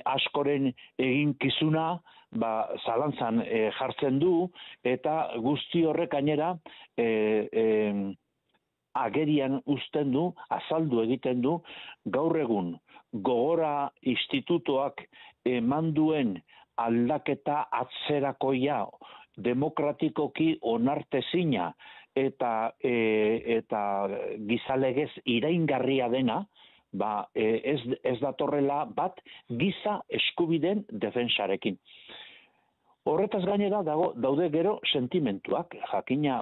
Speaker 29: askoren eginkizuna zalantzan jartzen du, eta guzti horrek gainera agerian uzten du, azaldu egiten du, gaur egun Gogora institutoak eman duen aldaketa atzerakoia, demokratikoki onartezina eta gizalegez iraingarria dena, ez datorrela bat giza eskubideen defensarekin. Horretaz gainera daude gero sentimentuak, jakina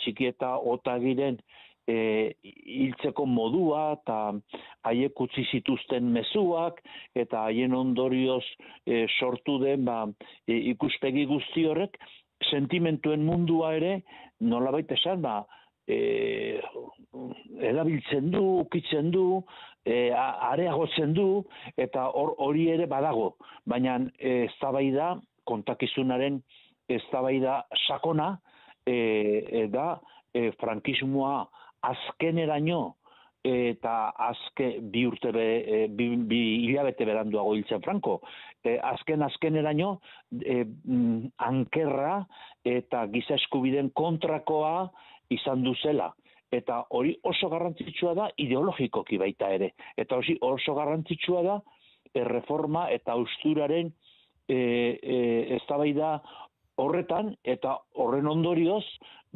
Speaker 29: Txiki eta Otagiren hiltzeko modua eta haiek utzi zituzten mezuak eta haien ondorioz sortu den ikuspegi guzti horrek sentimentuen mundua ere nolabait esan erabiltzen du, ukitzen du, areagotzen du, eta hori ere badago, baina eztabaida kontakizunaren eztabaida sakona da frankismoa azkeneraino eta bi hilabete beranduago hiltzen Franco, azkeneraino ankerra eta giza eskubideen kontrakoa izan duzela. Eta hori oso garrantzitsua da ideologikoki baita ere. Eta oso garrantzitsua da erreforma eta hausturaren eztabaida horretan, eta horren ondorioz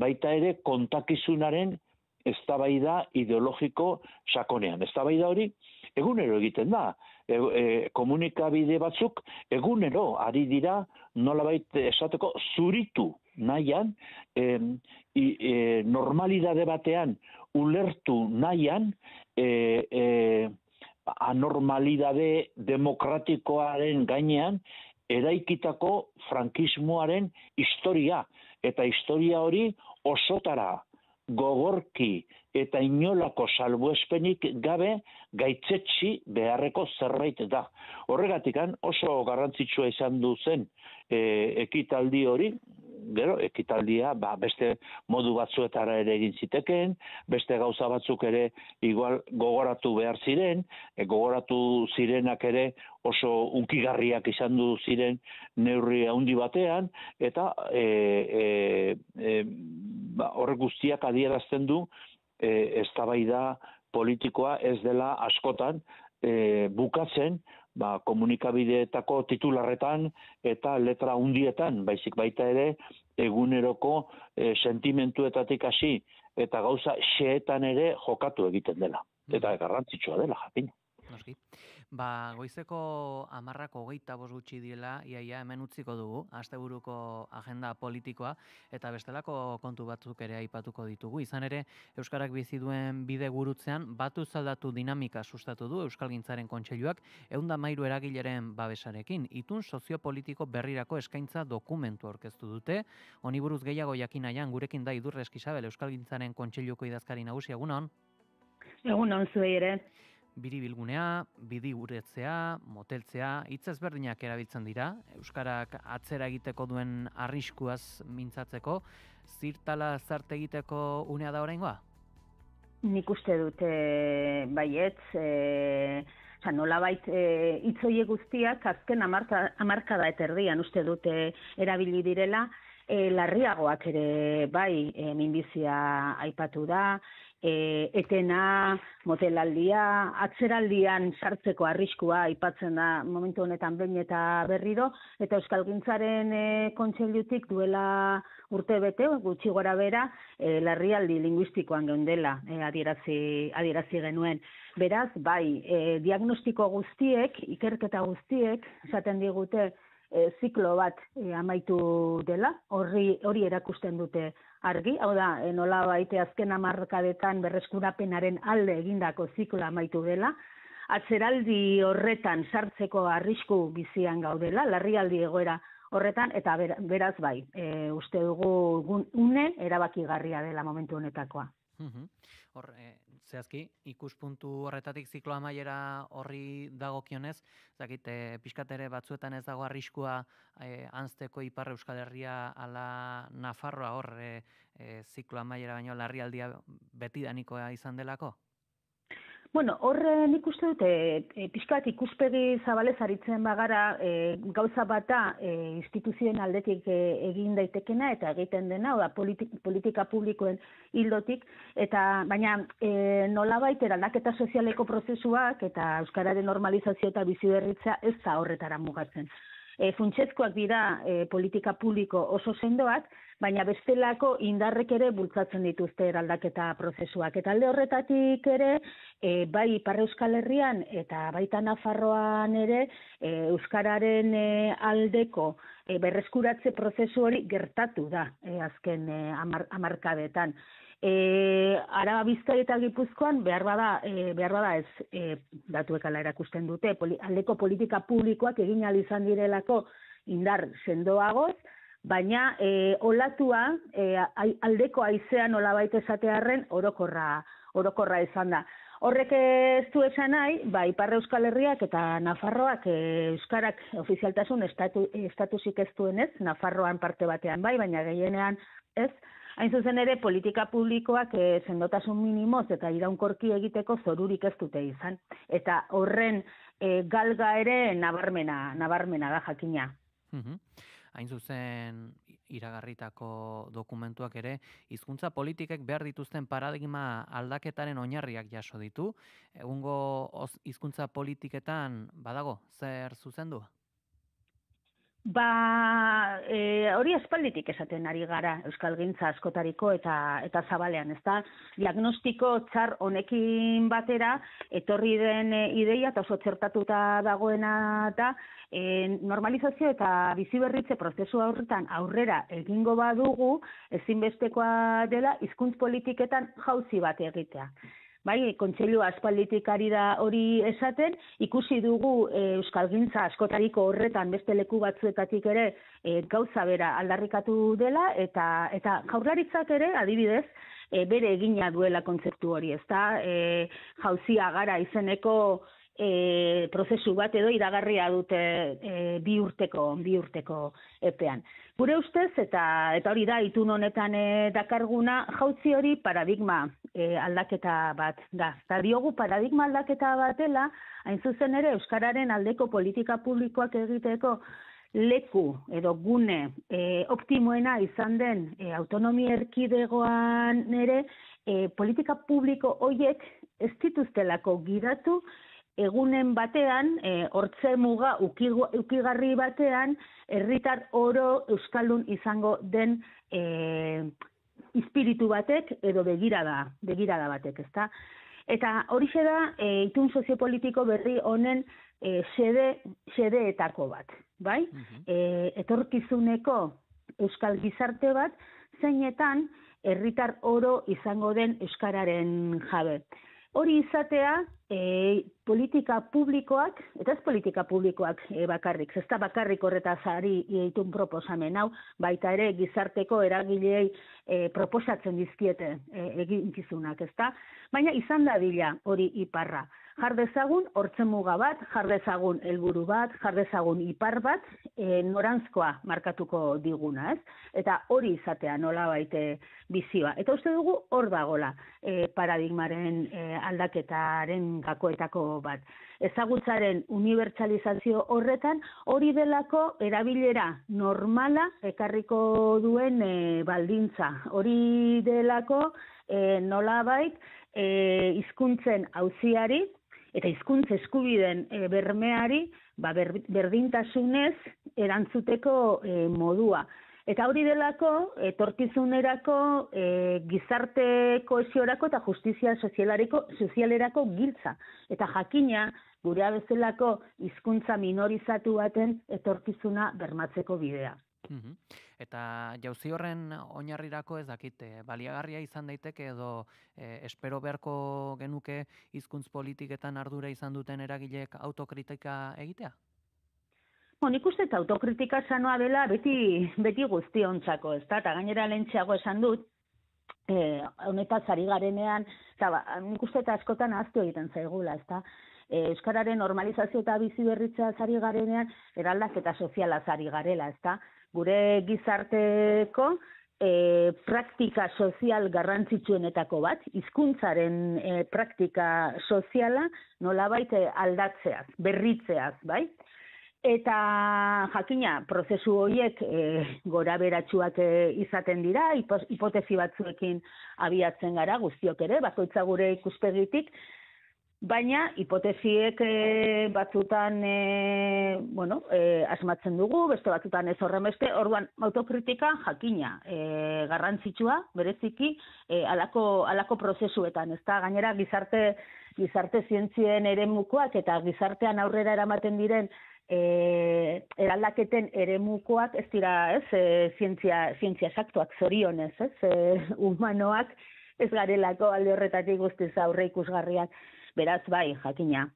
Speaker 29: baita ere kontakizunaren eztabaida ideologiko sakonean. Eztabaida hori egunero egiten da. Komunikabide batzuk egunero ari dira nolabait esateko zuritu nahian, normalidade batean ulertu nahian, anormalidade demokratikoaren gainean eraikitako frankismoaren historia. Eta historia hori osotara gogorki eta inolako salbuespenik gabe gaitzetsi beharreko zerbait da. Horregatik oso garrantzitsua izan du zen ekitaldi hori, gero ekitaldia beste modu batzuetara ere egin zitekeen, beste gauza batzuk ere igual gogoratu behar ziren, gogoratu zirenak ere oso unkigarriak izan du ziren neurri handi batean, eta horrek guztiak adierazten du eztabaida politikoa ez dela askotan bukatzen komunikabideetako titularretan eta letra hundietan, baizik baita ere eguneroko sentimentuetatik hasi eta gauza xeetan ere jokatu egiten dela. Eta garrantzitsua dela, jakin.
Speaker 18: Noski. Ba, goizeko 10:25 gutxi diela, iaia hemen utziko dugu, asteburuko agenda politikoa, eta bestelako kontu batzuk ere aipatuko ditugu. Izan ere, Euskarak bizi duen bide gurutzean, batuz aldatu dinamika sustatu du Euskalgintzaren Kontseiluak 113 eragileren babesarekin. Itun soziopolitiko berrirako eskaintza dokumentu aurkeztu dute. Honi buruz gehiago jakin nahian, gurekin da Idurrez Isabel, Euskalgintzaren Kontseiluko idazkari nagusi, egunon?
Speaker 6: Egunon zuei ere.
Speaker 18: Biribilgunea, bidiuretzea, moteltzea, hitz ezberdinak erabiltzen dira, Euskarak atzera egiteko duen arriskuaz mintzatzeko, zirtala zarte egiteko unea da oraingoa?
Speaker 6: Nik uste dute baietz, nolabait hitz horiek guztiak azken hamarkada eta erdian uste dute erabili direla, larriagoak ere bai, minbizia aipatu da, etena, motelaldia, atzeraldian sartzeko arriskua aipatzen da momentu honetan behin eta berriro, eta Euskalgintzaren Kontseilutik duela urtebete, gutxi gora bera, larrialdi linguistikoan geundela adierazi genuen. Beraz, bai, diagnostiko guztiek, ikerketa guztiek, esaten digute, ziklo bat amaitu dela, hori erakusten dute argi, hau da, nolabait azken hamarkadetan berreskurapenaren alde egindako zikloa amaitu dela, atzeraldi horretan sartzeko arrisku bizian gaudela, larrialdi egoera horretan, eta beraz bai, uste dugu une erabakigarria dela momentu honetakoa.
Speaker 18: Hor, zehazki, ikuspuntu horretatik ziklo amaiera horri dagokionez, zakit, pixkat ere batzuetan ez dago arriskua anzteko Ipar Euskal Herria ala Nafarroa hor ziklo amaiera baino larrialdia betidanikoa izan delako?
Speaker 6: Bueno, horre nik uste dute, pixkat ikuspegi zabalez aritzen bagara, gauza bata instituzioen aldetik egin daitekena eta egiten dena, oda politika publikoen hildotik, eta baina nolabait eraldaketa sozialeko prozesuak eta euskararen normalizazio eta biziberritza ez da horretara mugatzen. Funtsezkoak dira politika publiko oso sendoak, baina bestelako indarrek ere bultzatzen dituzte eraldaketa prozesuak. Eta alde horretatik ere, bai Ipar Euskal Herrian eta baita Nafarroan ere, euskararen aldeko berreskuratze prozesu hori gertatu da azken hamarkadetan. Araba, Bizkaia eta Gipuzkoan behar bada ez datuek ala erakusten dute, aldeko politika publikoak egin ahal izan direlako indar sendoagoz, baina olatua aldeko haizea nolabait esatearren orokorra izan da. Horrek ez du esan nahi, Ipar Euskal Herriak eta Nafarroak euskarak ofizialtasun estatusik ez duenez, Nafarroan parte batean bai, baina gehienean ez. Hain zuzen ere, politika publikoak sendotasun minimoz eta iraunkorki egiteko zorurik ez dute izan. Eta horren galga ere nabarmena da jakina.
Speaker 18: Hain zuzen iragarritako dokumentuak ere, hizkuntza politikek behar dituzten paradigma aldaketaren oinarriak jaso ditu. Egungo hizkuntza politiketan badago, zer zuzendu?
Speaker 6: Hori aspalditik esaten ari gara Euskalgintza askotariko eta zabalean, ezta? Diagnostiko txar honekin batera etorri den ideia eta oso txertatuta dagoena da normalizazio eta biziberritze prozesu horretan aurrera egingo badugu ezinbestekoa dela hizkuntz politiketan jauzi bat egitea. Bai, Kontseilua aspalditik ari da hori esaten, ikusi dugu Euskalgintza askotariko horretan beste leku batzuetatik ere gauza bera aldarrikatu dela, eta Jaurlaritzak ere, adibidez, bere egina duela kontzeptu hori, ezta? Jauzia gara izeneko prozesu bat edo iragarria dute bi urteko epean. Gure ustez, eta hori da, itun honetan dakarguna, jauzi hori paradigma aldaketa bat da. Eta diogu paradigma aldaketa batela, hain zuzen ere, euskararen aldeko politika publikoak egiteko leku edo gune optimoena izan den autonomia erkidegoan ere, politika publiko horiek ez dituztelako gidatu egunen batean, hortze muga ukigarri batean, herritar oro euskaldun izango den espiritu batek edo begirada batek, ezta? Eta horixe da itun soziopolitiko berri honen xedeetako bat, bai? Etorkizuneko euskal gizarte bat, zeinetan herritar oro izango den euskararen jabe. Hori izatea politika publikoak, eta ez politika publikoak bakarrik, ez da bakarrik horretaz ari itun proposamen hau, baita ere gizarteko eragileei proposatzen dizkiete eginkizunak, ez da? Baina izan dadila hori iparra. Jar dezagun hortzemuga bat, jar dezagun helburu bat, jar dezagun ipar bat, noranzkoa markatuko diguna, ez? Eta hori izatea nolabait bizioa. Eta uste dugu hor dagola paradigmaren aldaketaren gakoetako bat. Ezagutzaren unibertsalizazio horretan hori delako erabilera normala ekarriko duen baldintza. Hori delako nolabait hizkuntzen auziari eta hizkuntza eskubideen bermeari berdintasunez erantzuteko modua. Eta hori delako etorkizunerako gizarte kohesiorako eta justizia sozialerako giltza. Eta jakina gure bezalako hizkuntza minorizatu baten etorkizuna bermatzeko bidea.
Speaker 18: Eta jauzi horren oinarrirako ez dakit, baliagarria izan daiteke edo espero beharko genuke hizkuntz politiketan ardura izan duten eragileek autokritika egitea?
Speaker 6: Nik uste eta autokritika sanoa dela beti guztiontzako, ez da? Eta gainera lehentxeago esan dut, honetaz ari garenean, nik uste eta askotan ahaztu egiten zaigula, ez da? Euskararen normalizazio eta bizi berritzea ari garenean, eraldaketa sozialaz ari garela, ez da? Gure gizarteko praktika sozial garrantzitsuenetako bat, hizkuntzaren praktika soziala nolabait aldatzeaz, berritzeaz, bai? Eta jakina, prozesu horiek gora beratsuak izaten dira, hipotesi batzuekin abiatzen gara, guztiok ere, bakoitza gure ikuspegitik, baina hipotesiek batzutan asmatzen dugu, beste batzutan ez horrenbeste, orduan autokritika jakina garrantzitsua, bereziki halako prozesuetan, ezta? Gainera gizarte zientzien eremukoak eta gizartean aurrera eramaten diren eraldaketen eremukoak ez dira, zientzia saktuak zorionez, humanoak ez garelako alde horretatik guztiz aurre ikusgarriak. Beraz, bai, jakina.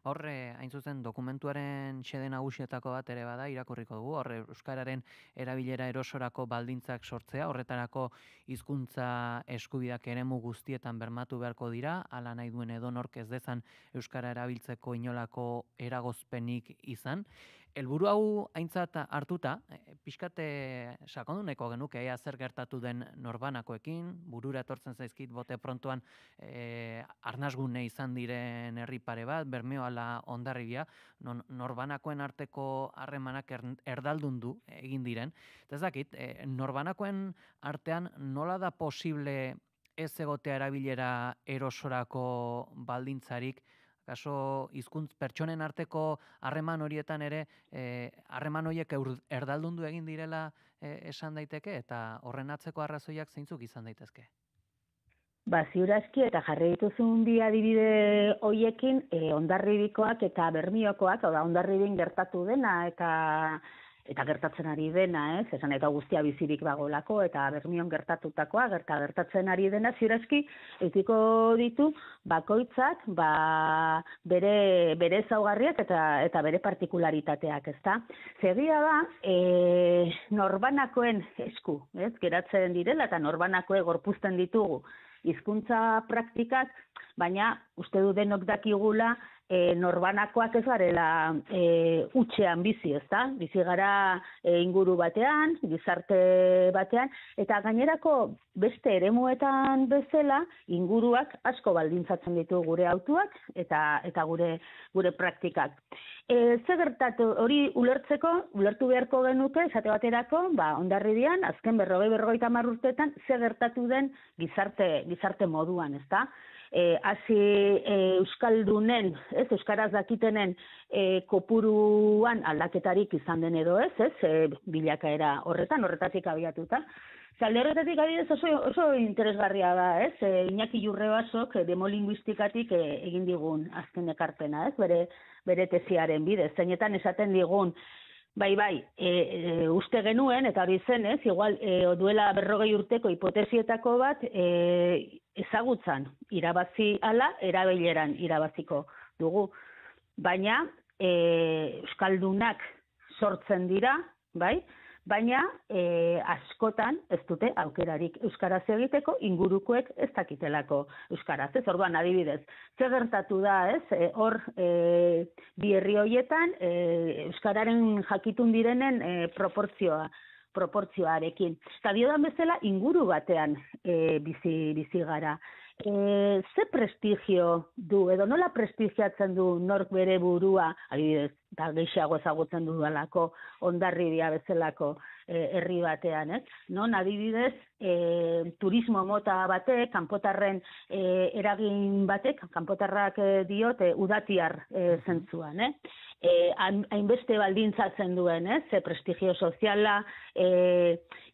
Speaker 18: Horre, hain zuzen, dokumentuaren xede nagusietako bat ere bada, irakurriko dugu, horre, euskararen erabilera erosorako baldintzak sortzea, horretarako hizkuntza eskubideak eremu guztietan bermatu beharko dira, hala nahi duen edonork ez dezan euskara erabiltzeko inolako eragozpenik izan. Helburu hau aintzat hartuta, pixkate sakondu nahiko genuke, zer gertatu den norbanakoekin, burura etortzen zaizkit bote prontoan arnasgune izan diren herri pare bat, Bermeo ala Hondarribia, norbanakoen arteko harremanak erdaldundu egin diren. Eta ez dakit, norbanakoen artean nola da posible ez egotea erabilera erosorako baldintzarik, kaso hizkuntz pertsonen arteko harreman horietan ere, harreman horiek erdaldundu egin direla esan daiteke, eta horren atzeko arrazoiak zeintzuk izan daitezke?
Speaker 6: Ziur aski, eta jarri dituzun bi adibide horiekin, Hondarribikoak eta Bermiokoak, Hondarribin gertatu dena eta gertatzen ari dena, esan eta guztia bizirik dagoelako, eta Bermion gertatutakoa, gertatzen ari dena, ziur aski, edukiko ditu bakoitzak bere ezaugarriak eta bere partikularitateak, ezta? Zegia da, norbanakoen esku, geratzen direla, eta norbanakoe gorpuzten ditugu hizkuntza praktikak, baina uste du denok dakigula norbanakoak ez garela hutsean bizi, ezta? Bizi gara inguru batean, gizarte batean, eta gainerako beste eremuetan bezala inguruak asko baldintzatzen ditu gure hautuak eta gure praktikak. Ze gertatu hori ulertu beharko genuke, esate baterako, Hondarribian, azken 40-50 urteetan, ze gertatu den gizarte moduan, ezta? Hasi euskaldunen, euskaraz dakitenen kopuruan aldaketarik izan den edo ez, bilakaera horretatik abiatuta. Alde horretatik adibidez oso interesgarria da, ez? Iñaki Jurrebasok demolinguistikatik egin digun azken ekarpena, ez? Bere tesiaren bidez. Zeinetan esaten digun, bai, uste genuen, eta hori zen, ez? Igual, duela 40 urteko hipotesietako bat ezagutzan irabazi ala, erabileran irabaziko dugu. Baina, euskaldunak sortzen dira, bai? Baina askotan ez dute aukerarik euskaraz egiteko, ingurukoek ez dakitelako euskaraz. Ez orduan adibidez, zer gertatu da, ez? Hor bi herri horietan euskararen jakitun direnen proportzioarekin. Eta diodan bezala inguru batean bizi gara. Ze prestigio du, edo nola prestigiatzen du nork bere burua, adibidez, eta gehiago ezagutzen dudalako Hondarribia bezalako herri batean, ez? Non adibidez, turismo mota batek, kanpotarren eragin batek, kanpotarrak diote udatiar zentzuan, hainbeste baldintzatzen duen, ze prestigio soziala,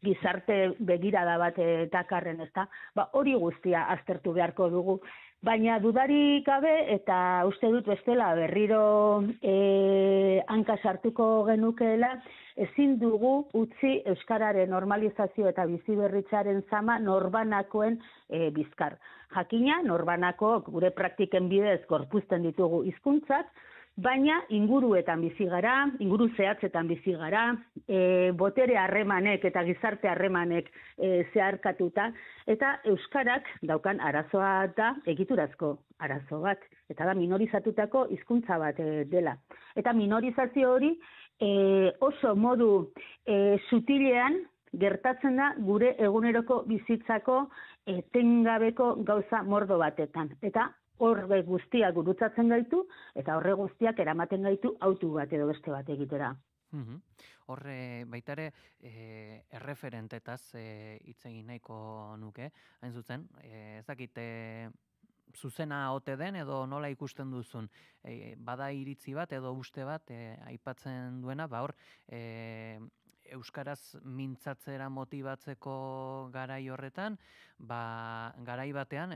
Speaker 6: gizarte begirada bat dakarren, ezta? Hori guztia aztertu beharko dugu. Baina dudarik gabe, eta uste dut bestela berriro hanka sartuko genukeela, ezin dugu utzi euskararen normalizazio eta biziberritzaren zama norbanakoen bizkar. Jakina, norbanako gure praktiken bidez gorpuzten ditugu hizkuntzak, baina inguruetan bizi gara, inguru zehatzetan bizi gara, botere harremanek eta gizarte harremanek zeharkatuta, eta euskarak daukan arazoa da egiturazko arazo bat, eta da minorizatutako hizkuntza bat dela. Eta minorizazio hori oso modu sutilean gertatzen da gure eguneroko bizitzako etengabeko gauza mordo batetan. Eta horre guztiak gurutzatzen gaitu, eta horre guztiak eramaten gaitu autu bat edo beste bat egitera.
Speaker 18: Horre baitare erreferentetaz hitz egin nahiko nuke, hain zuzen, ezakite zuzena ote den edo nola ikusten duzun, bada iritzi bat edo uste bat aipatzen duena, hor euskaraz mintzatzera motibatzeko garai horretan, garai batean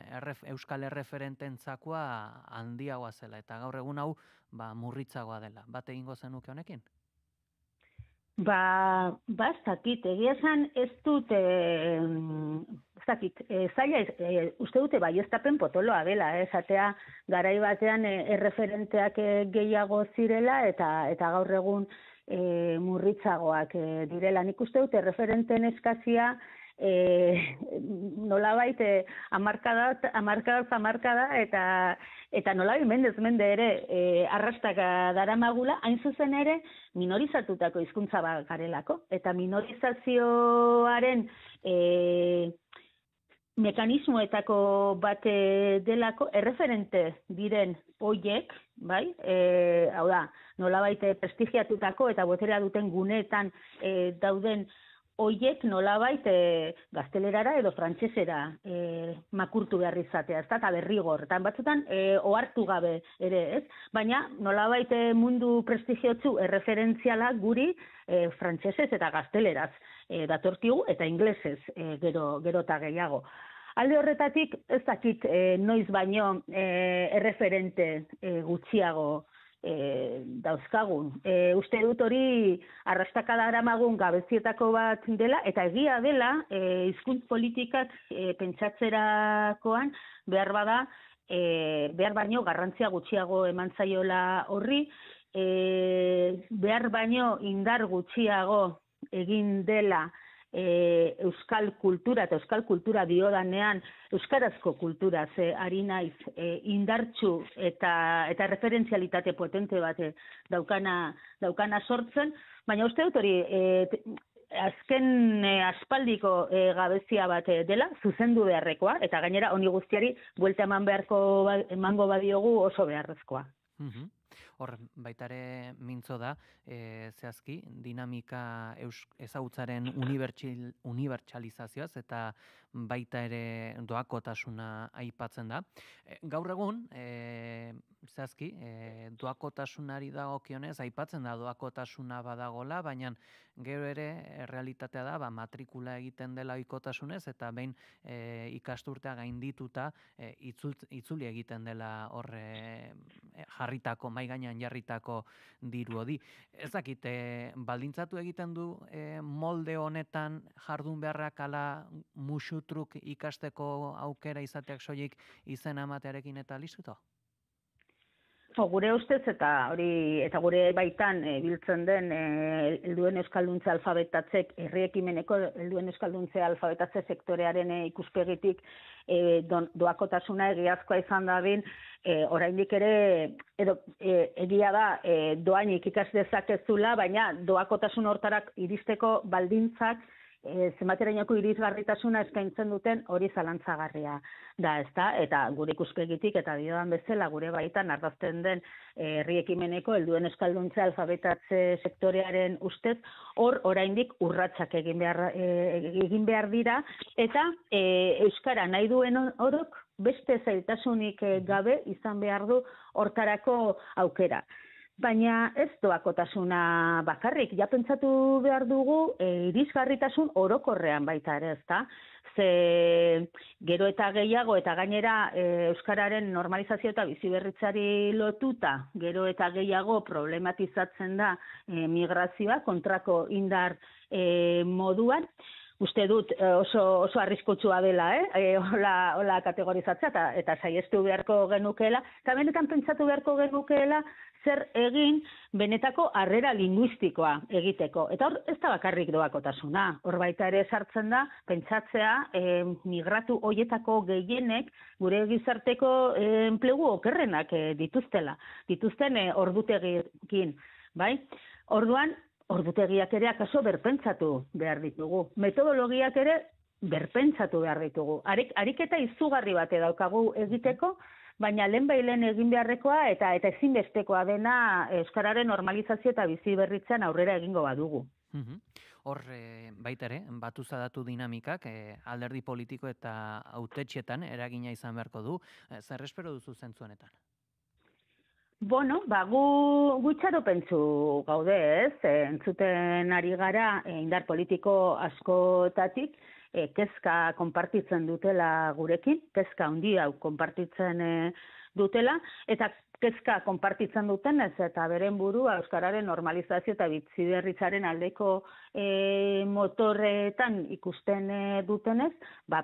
Speaker 18: euskal erreferententzakoa handiagoa zela, eta gaur egun hau murritzagoa dela. Bat egingo zenuke honekin?
Speaker 6: Ez dakit, egia esan ez dut, zaila, uste dute baieztapen potoloa dela, esatea garai batean erreferenteak gehiago zirela eta gaur egun murritzagoak direla. Nik uste dute referenten eskazia nolabait hamarkada eta nolabait mendez mende ere arrastaka daramagula, hain zuzen ere minorizatutako hizkuntza bat garelako. Eta minorizazioaren mekanismoetako bat delako erreferente diren hoiek, bai? Hau da, nolabait prestigiatutako eta boterea duten guneetan dauden hoiek nolabait gaztelerara edo frantsesera makurtu behar izatea, ez da, eta derrigor, eta batzutan ohartu gabe ere, ez? Baina nolabait mundu prestigiotzu erreferentziala guri frantsesez eta gazteleraz datorkigu eta inglesez gero eta gehiago. Alde horretatik ez dakit noiz baino erreferente gutxiago dauzkagun. Uste dut hori arrastakada aramagun gabezietako bat dela, eta egia dela hizkuntz politikak pentsatzerakoan behar baino garrantzia gutxiago eman zaiola horri, behar baino indar gutxiago egin dela euskal kultura, eta euskal kultura diodanean euskarazko kulturaz ari naiz indartsu eta referentzialitate potente bat daukana sortzen, baina uste dut hori azken aspaldiko gabezia bat dela, zuzendu beharrekoa, eta gainera honi guztiari buelta emango badiogu oso beharrezkoa.
Speaker 18: Hor baitare mintzo da, zehazki, dinamika ezagutzaren unibertsalizazioaz eta baita ere doakotasuna aipatzen da. Gaur egun, zehazki, doakotasunari dagokionez aipatzen da doakotasuna badagola, baina gero ere realitatea da matrikula egiten dela ohikotasunez eta behin ikasturtea gaindituta itzuli egiten dela hor jarritako, mai gainean jarritako diru hori. Ez dakit, baldintzatu egiten du molde honetan jardun beharrak ala musutruk ikasteko aukera izateak soilik izena ematearekin eta listuto?
Speaker 6: Gure ustez eta gure baitan biltzen den helduen euskalduntze alfabetatzek, herri ekimeneko helduen euskalduntze alfabetatze sektorearen ikuspegitik doakotasuna egiazkoa izan dadin, oraindik ere egia da doainik ikas dezakezula, baina doakotasun hortarak iristeko baldintzak zenbaterainoko irisgarritasuna eskaintzen duten hori zalantzagarria da, ezta? Eta gure ikuspegitik eta diodan bezala gure baitan ardazten den herri ekimeneko helduen euskalduntze alfabetatze sektorearen ustez hor oraindik urratsak egin behar dira eta euskara nahi duen orok beste zailtasunik gabe izan behar du hortarako aukera. Baina ez doakotasuna bakarrik, ja pentsatu behar dugu irisgarritasun orokorrean baita ere, ezta? Ze gero eta gehiago eta gainera euskararen normalizazio eta biziberritzari lotuta, gero eta gehiago problematizatzen da migrazioa kontrako indar moduan. Uste dut oso arriskutsua dela, hola kategorizatzea eta saiestu beharko genukeela, eta benetan pentsatu beharko genukeela zer egin benetako harrera linguistikoa egiteko. Eta hor ez da bakarrik doakotasuna, hor baita ere sartzen da pentsatzea migratu hoietako gehienek gure gizarteko enplegu okerrenak dituzten ordutegiekin, bai? Orduan, ordutegiak ere akaso berpentsatu behar ditugu. Metodologiak ere berpentsatu behar ditugu. Ariketa izugarri bate daukagu egiteko, baina lehenbailen egin beharrekoa eta ezinbestekoa dena euskararen normalizazio eta bizi berritzen aurrera egingo badugu.
Speaker 18: Hor baita ere, batu zadatu dinamikak alderdi politiko eta hautetxetan eragina izan beharko du. Zer espero duzu zentzu honetan?
Speaker 6: Bueno, gu itxaropentsu gaude, ez? Entzuten ari gara indar politiko askotatik, kezka konpartitzen dutela gurekin, kezka handi hau konpartitzen dutela, eta kezka konpartitzen dutenez eta beren burua euskararen normalizazio eta biziberritzaren aldeko motorretan ikusten dutenez,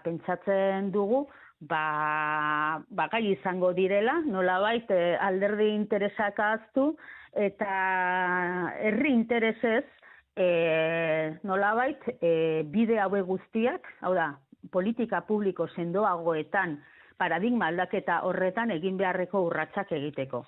Speaker 6: pentsatzen dugu, gai izango direla, nolabait alderdi interesak ahaztu eta herri interesez nolabait bide haue guztiak, hau da, politika publiko sendoagoetan paradigma aldaketa horretan egin beharreko urratsak egiteko.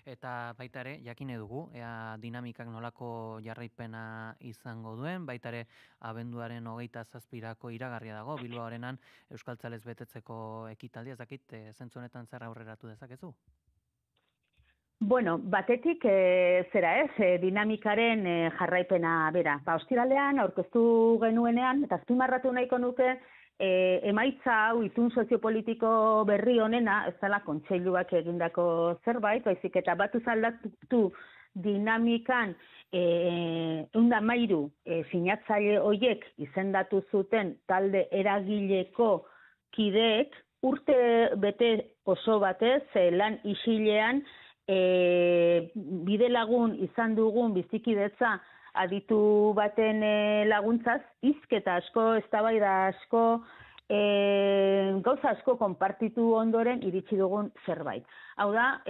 Speaker 18: Eta baita ere, jakine dugu, ea dinamikak nolako jarraipena izango duen, baita ere abenduaren 27 iragarria dago, Bilbaorenan euskaltzalez betetzeko ekitaldia, ez dakit, zentzu honetan zer aurreratu dezakezu?
Speaker 6: Bueno, batetik dinamikaren jarraipena bera. Ostiralean aurkeztu genuenean, eta azpimarratu nahiko nuke, emaitza hau itun soziopolitiko berri honena, ez dela kontseiluak egindako zerbait, baizik eta batu zaldatu dinamikan 113 sinatzaile horiek izendatu zuten talde eragileko kideek urte bete oso batez lan isilean bide lagun izan dugun bizikidetza aditu baten laguntzaz, hizketa asko, eztabaida asko, gauza asko konpartitu ondoren iritsi dugun zerbait. Hau da,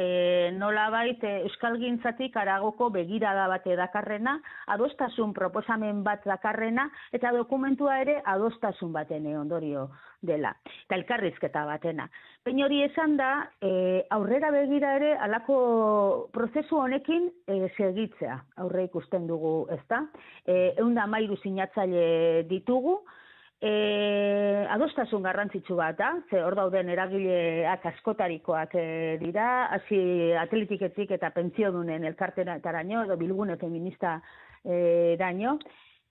Speaker 6: nolabait euskalgintzatik haragoko begirada bat dakarrena, adostasun proposamen bat dakarrena, eta dokumentua ere adostasun baten ondorio dela, eta elkarrizketa batena. Pein hori esan da, aurrera begira ere halako prozesu honekin segitzea aurre ikusten dugu, ezta? 113 sinatzaile ditugu, Adostasun garrantzitsu bat da, ze hor dauden eragileak askotarikoak dira, hasi atletiketik eta pentsiodunen elkarterataraino edo bilgune feminista daño,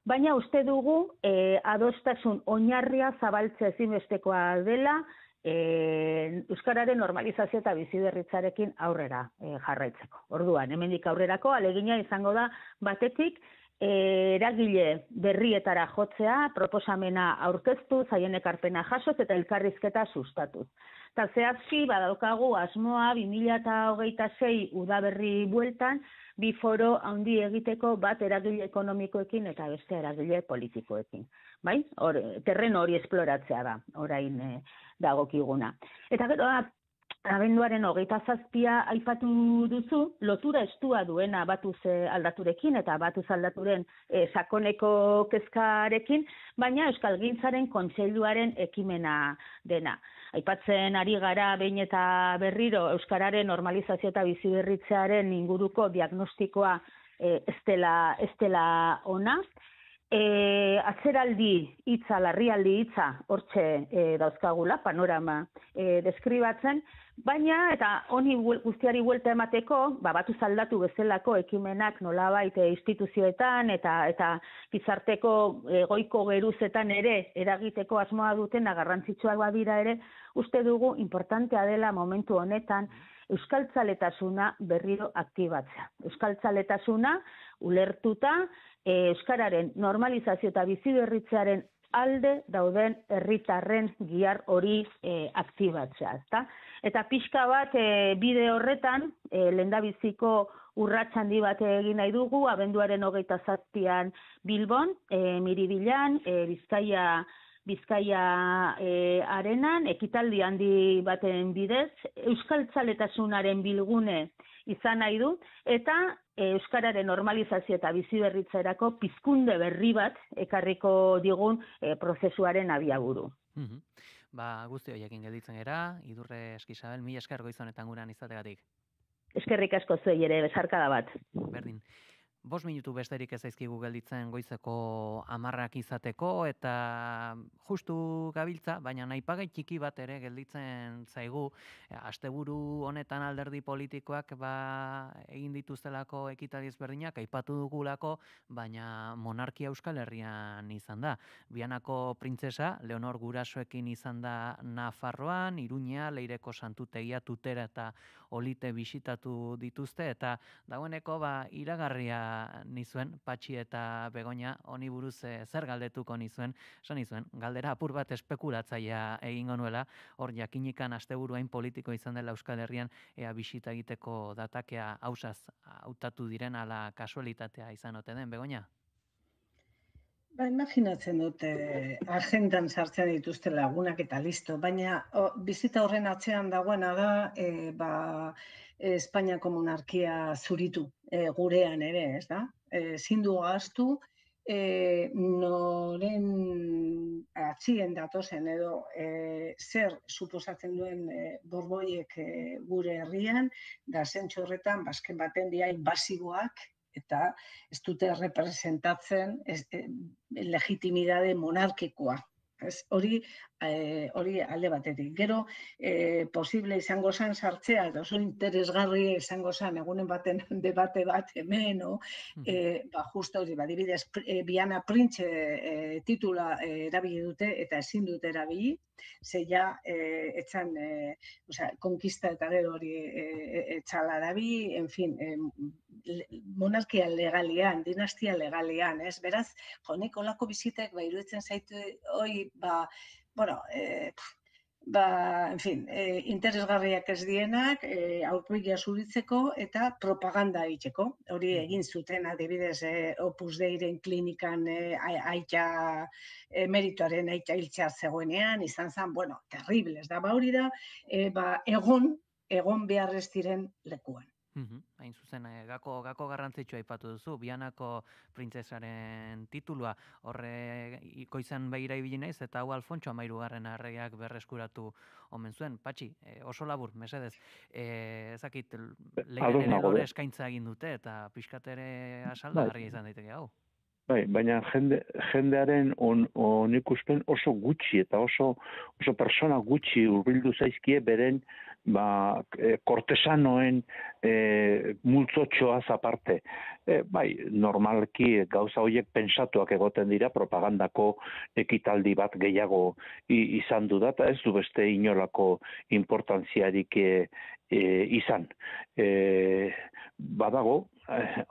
Speaker 6: baina uste dugu adostasun oinarria zabaltzea ezinbestekoa dela euskararen normalizazio eta biziberritzarekin aurrera jarraitzeko. Orduan, hemendik aurrerako alegina izango da batetik eragile berrietara jotzea, proposamena aurkeztu, zaien ekarpena jasoz eta elkarrizketa sustatuz. Eta zehazki badaukagu asmoa 2026 udaberri bueltan, bi foro handi egiteko bat eragile ekonomikoekin eta beste eragile politikoekin. Bai? Terreno hori esploratzea da, orain dagokiguna. Eta gero, abenduaren 27 aipatu duzu, lotura estua duena batuz aldaturekin eta batuz aldaturen sakoneko kezkarekin, baina Euskalgintzaren Kontseiluaren ekimena dena. Aipatzen ari gara behin eta berriro Euskararen normalizazio eta biziberritzearen inguruko diagnostikoa ez dela ona. Atzeraldi hitza, larrialdi hitza, hortxe dauzkagula, panorama deskribatzen, baina, eta honi guztiari buelta emateko, batuz aldatu bezalako ekimenak nolabait instituzioetan eta gizarteko goiko geruzetan ere eragiteko asmoa duten garrantzitsuak badira ere, uste dugu importantea dela momentu honetan euskaltzaletasuna berriro aktibatzea. Euskaltzaletasuna ulertuta, euskararen normalizazio eta biziberritzearen alde dauden herritarren gihar hori aktibatzea, ezta? Eta pixka bat bide horretan, lehendabiziko urrats handi bat egin nahi dugu, abenduaren 27an Bilbon, Miribilan, Bizkaia arenan, ekitaldi handi baten bidez, euskaltzaletasunaren bilgune izan nahi du, eta euskararen normalizazio eta biziberritzerako pizkunde berri bat ekarriko digun prozesuaren abiaburu.
Speaker 18: Guzti horiekin gelditzen gera, Idurre Eskisabel, mila esker goizonetan guran izategatik.
Speaker 6: Eskerrik asko zuei ere, besarkada bat.
Speaker 18: Berdin. 5 minutu besterik ez zaizkigu gelditzen goizeko 10 izateko, eta justu gabiltza, baina aipagai txiki bat ere gelditzen zaigu, asteburu honetan alderdi politikoak egin dituztelako ekitaldi ezberdinak, aipatu dugulako, baina monarkia Euskal Herrian izan da. Vianako printzesa, Leonor Gurasoekin izan da Nafarroan, Iruña, Leireko Santutegia, Tutera eta Olite bisitatu dituzte, eta dagoeneko iragarria nizuen, Patxi eta Begoña, honi buruz zer galdetuko nizuen, esan nizuen, galdera apur bat espekulatzaia egingo nuela, hor jakinikan asteburuain politiko izan dela Euskal Herrian, ea bisita egiteko datakea hausaz hautatu diren ala kasualitatea izan ote den, Begoña?
Speaker 28: Imaginatzen dute agendan sartzen dituzte lagunak eta listo, baina bizita horren atzean dagoena da Espainiako monarkia zuritu gurean ere, ez da? Zindu gaztu, noren atzien datozen edo zer suposatzen duen borboiek gure herrian, da zentsu horretan, azken baten dira inbasiboak, eta ez dute representatzen legitimidade monarkikoa. Hori alde batetik. Gero, posible izango zen sartzea, eta oso interesgarri izango zen, egunen baten debate bat hemen, justo hori, adibidez, Viana Printze titula erabili dute eta ezin dute erabili, zeia etxan, konkista eta gero hori etxala erabili, en fin, monarkia legalian, dinastia legalian, ez? Beraz, honek olako bizitek, iruditzen zaitu, en fin, interesgarriak ez dienak, aurpegia zuritzeko eta propaganda egiteko. Hori egin zuten, adibidez, Opus Deiren klinikan merituaren aita hiltzea zegoenean, izan zen, terribles da, hori da, egon behar ez diren lekuan.
Speaker 18: Hain zuzen, gako garrantzitsua aipatu duzu, Vianako printzesaren titulua, horre ikoizan behira ibili naiz, eta hau Alfontso Amairugarren erregeak berreskuratu omen zuen. Patxi, oso labur, mesedez, ezakit, lehiren ere lore eskaintza egin dute, eta pixkat ere asaldagarria izan daiteke hau.
Speaker 29: Bai, baina jendearen onikuspen oso gutxi eta oso persona gutxi hurbildu zaizkie beren kortesanoen multzotxoaz aparte. Bai, normalki gauza horiek pensatuak egoten dira propagandako ekitaldi bat gehiago izan du da, eta ez du beste inolako importantziarik izan. Badago,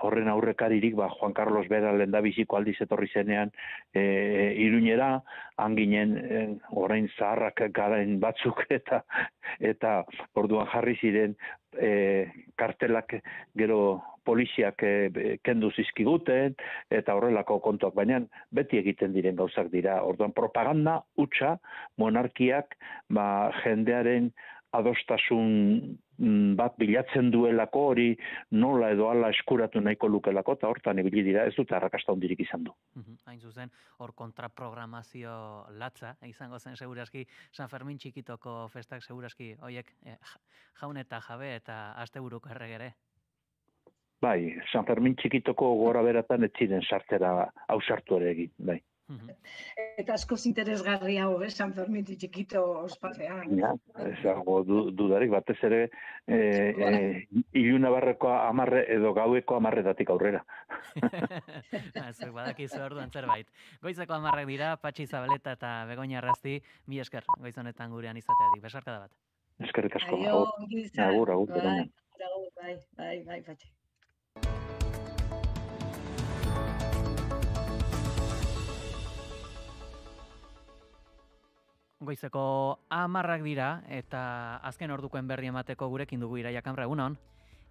Speaker 29: horren aurrekaririk, Juan Carlos Bera lehendabiziko aldiz etorri zenean Iruñera, hanginen orain zaharrak garen batzuk eta orduan jarri ziren kartelak gero poliziak kendu zizkiguten eta horrelako kontuak, baina beti egiten diren gauzak dira. Orduan propaganda hutsa monarkiak jendearen adostasun bat bilatzen duelako, hori nola edo ala eskuratu nahiko lukelako, eta hortan ibili dira, ez dute arrakasta hondirik izan du.
Speaker 18: Hain zuzen, hor kontraprogramazio latza, izango zen seguraski San Fermin txikitoko festak seguraski, hoiek jaun eta jabe eta asteburuko erregere.
Speaker 29: Bai, San Fermin txikitoko gora beratan ez ziren sartzera ausartu ere egin, bai.
Speaker 28: Eta askoz interesgarria hau, San Fermin txikito ospatzean.
Speaker 29: Ja, ez dago dudarik, batez ere ilunabarreko 10 edo gaueko 10 aurrera.
Speaker 18: Zuek badakizu orduan zerbait. Goizeko 10 dira, Patxi Zabaleta eta Begoña Arrasti, mi esker goiz honetan gurean izateatik. Besarkada bat.
Speaker 29: Eskerrik asko.
Speaker 28: Agur,
Speaker 29: Agur.
Speaker 28: Bai, Patxi.
Speaker 18: Goizeko 10 dira eta azken ordukoen berri emateko gurekin dugu Iraia Kamra, egunon?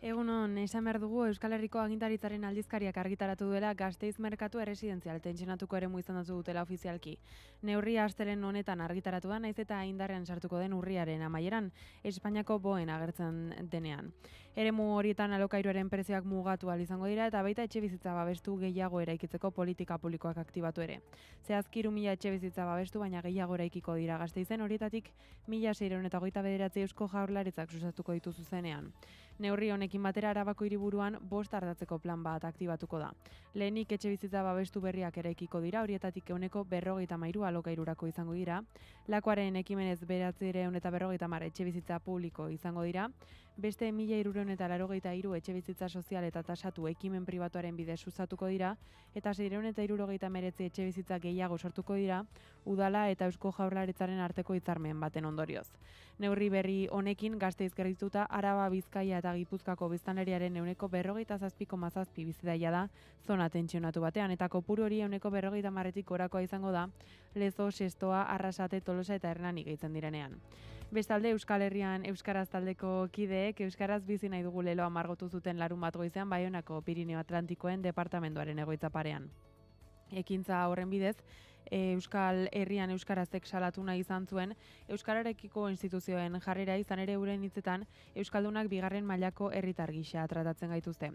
Speaker 11: Egunon, esan behar dugu Euskal Herriko agintaritzaren aldizkariak argitaratu duela Gasteiz merkatu erresidenzial tentsionatuko eremu izendatu dutela ofizialki. Neurria astelen honetan argitaratu da, naiz eta indarrean sartuko den urriaren amaieran, Espainiako boen agertzen denean. Eremu horietan alokairuaren prezioak mugatu ahal izango dira eta baita etxebizitza babestu gehiago eraikitzeko politika publikoak aktibatu ere. Zehazki 3.000 etxebizitza babestu, baina gehiago eraikiko dira Gasteizen, horietatik 1.629 Eusko Jaurlaritzak sustatuko ditu zuzenean. Neurri honekin batera Arabako hiriburuan 5 ardatzeko plan bat aktibatuko da. Lehenik etxebizitza babestu berriak eraikiko dira, horietatik 153 alokairurako izango dira. Lakuaren ekimenez 950 etxebizitza publiko izango dira. Beste 1.383 etxebizitza sozial eta tasatu ekimen pribatuaren bidez sustatuko dira, eta 679 etxebizitza gehiago sortuko dira, udala eta Eusko Jaurlaritzaren arteko hitzarmen baten ondorioz. Neurri berri honekin Gasteiz gerrituta Araba, Bizkaia eta Gipuzkoako biztanleriaren 47,7 bizidaia da zona tentsionatu batean, eta kopuru hori 50%tik gorakoa izango da Lezo, Sestoa, Arrasate, Tolosa eta Hernani gehitzen direnean. Bestalde, Euskal Herrian Euskaraz taldeko kideek Euskaraz bizi nahi dugu leloa margotu zuten larunbat goizean Baionako Pirineo Atlantikoen departamenduaren egoitza parean. Ekintza horren bidez, Euskal Herrian euskarazek salatu nahi izan zuen euskararekiko instituzioen jarrera, izan ere euren hitzetan euskaldunak bigarren mailako herritar gisa tratatzen gaituzte.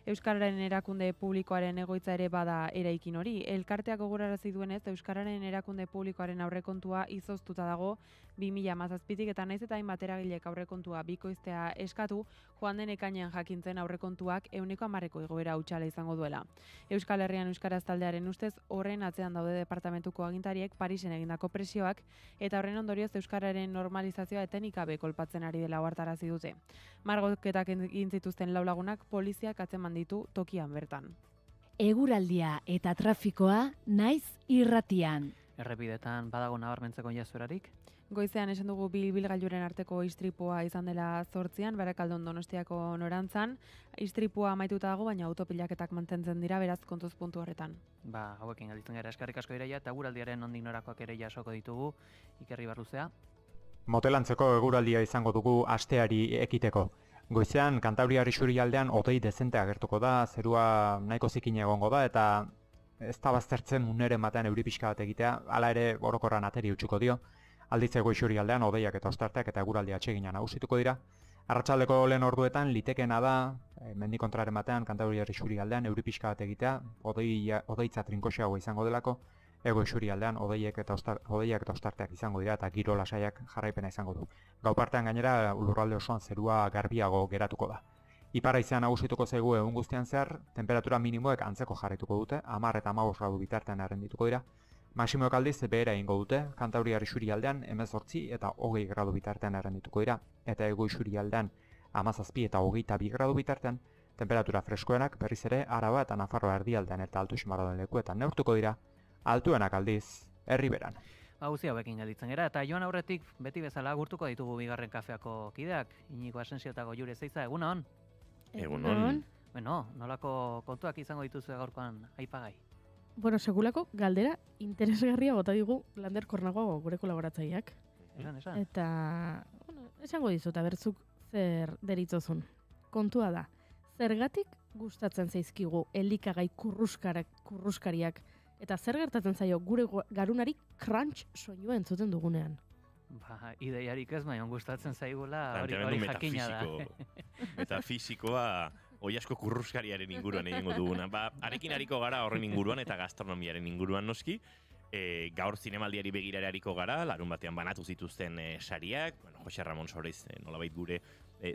Speaker 11: Euskararen erakunde publikoaren egoitza ere bada eraikin hori. Elkarteak gogorarazi duenez, euskararen erakunde publikoaren aurrekontua izoztuta dago 2017tik, eta naiz eta hainbat eragilek aurrekontua bikoiztea eskatu, joan den ekainean jakintzen aurrekontuak 110% igoera hutsala izango duela. Euskal Herrian euskaraz taldearen ustez horren atzean daude departamentuko agintariek Parisen egindako presioak, eta horren ondorioz euskararen normalizazioa etenik gabe kolpatzen ari dela ohartarazi dute. Margoketak egin zituzten 4 lagunak poliziak atzeman ditu tokian bertan.
Speaker 7: Eguraldia eta trafikoa naiz irratian.
Speaker 18: Errepidetan badago nabarmentzeko jazurarik?
Speaker 11: Goizean esan dugu bilgailuren arteko istripua izan dela 8an, Barakaldon Donostiako norantzan. Istripua amaituta dago, baina autopilaketak mantentzen dira, beraz kontuz puntu horretan.
Speaker 18: Hauekin gelditzen gara, eskerrik asko Iraia, eta eguraldiaren nondik norakoak ere jasoko ditugu, Ikerri Barruzea.
Speaker 12: Motelantzeko eguraldia izango dugu asteari ekiteko. Goizean, Kantabriar isurialdean hodei dezente agertuko da, zerua nahiko zikin egongo da, eta ez da baztertzen uneren batean euri pixka bat egitea, hala ere orokorran ateri utzuko dio. Alditzeko isurialdean hodeiak eta ostarteak eta eguraldia atsegina nagusituko dira. Arratsaldeko lehen orduetan litekeena da, mendikontraren batean Kantabriar isurialdean euri pixka bat egitea, hodeitza trinkoxeago izango delako, ego isurialdean hodeiak eta ostarteak izango dira eta giro lasaiak jarraipena izango du. Gau partean gainera lurralde osoan zerua garbiago geratuko da. Iparraizean nagusituko zaigu egun guztian zehar, temperatura minimoek antzeko jarraituko dute, 10 eta 15 gradu bitartean errendituko dira. Maximoek aldiz behera egingo dute, Kantabriar isurialdean 18 eta 20 gradu bitartean errendituko dira, eta hego isurialdean 17 eta 22 gradu bitartean, temperatura freskoenak berriz ere Araba eta Nafarroa erdialdean eta Altu Xamarradoen lekuetan neurtuko dira, altuenak aldiz herriberan.
Speaker 18: Guzti hauekin gelditzen gara, eta joan aurretik beti bezala agurtuko ditugu bigarren kafeako kideak, Iñigo Asensio eta Goiure Zeiza, egunon?
Speaker 14: Egunon.
Speaker 18: Bueno, nolako kontuak izango dituzu gaurkoan aipagai?
Speaker 14: Bueno, segulako galdera interesgarria bota digu Lander Kornago gure kolaboratzaileak.
Speaker 18: Esan.
Speaker 14: Eta, bueno, esango dizut, abertzuk zer deritzozun. Kontua da, zergatik gustatzen zaizkigu elikagai kurruskariak, eta zer gertatzen zaio gure garunari crunch soinua entzuten dugunean?
Speaker 18: Ba, ideiarik ez, baina gustatzen zaigula hori jakina da.
Speaker 15: Metafisikoa oiasko kurruskariaren inguruan egingo duguna. Ba, arekin hariko gara horren inguruan eta gastronomiaren inguruan noski. Gaur zinemaldiari begirare hariko gara, larun batean banatu zituzten sariak. Bueno, Jose Ramon Sorez nolabait gure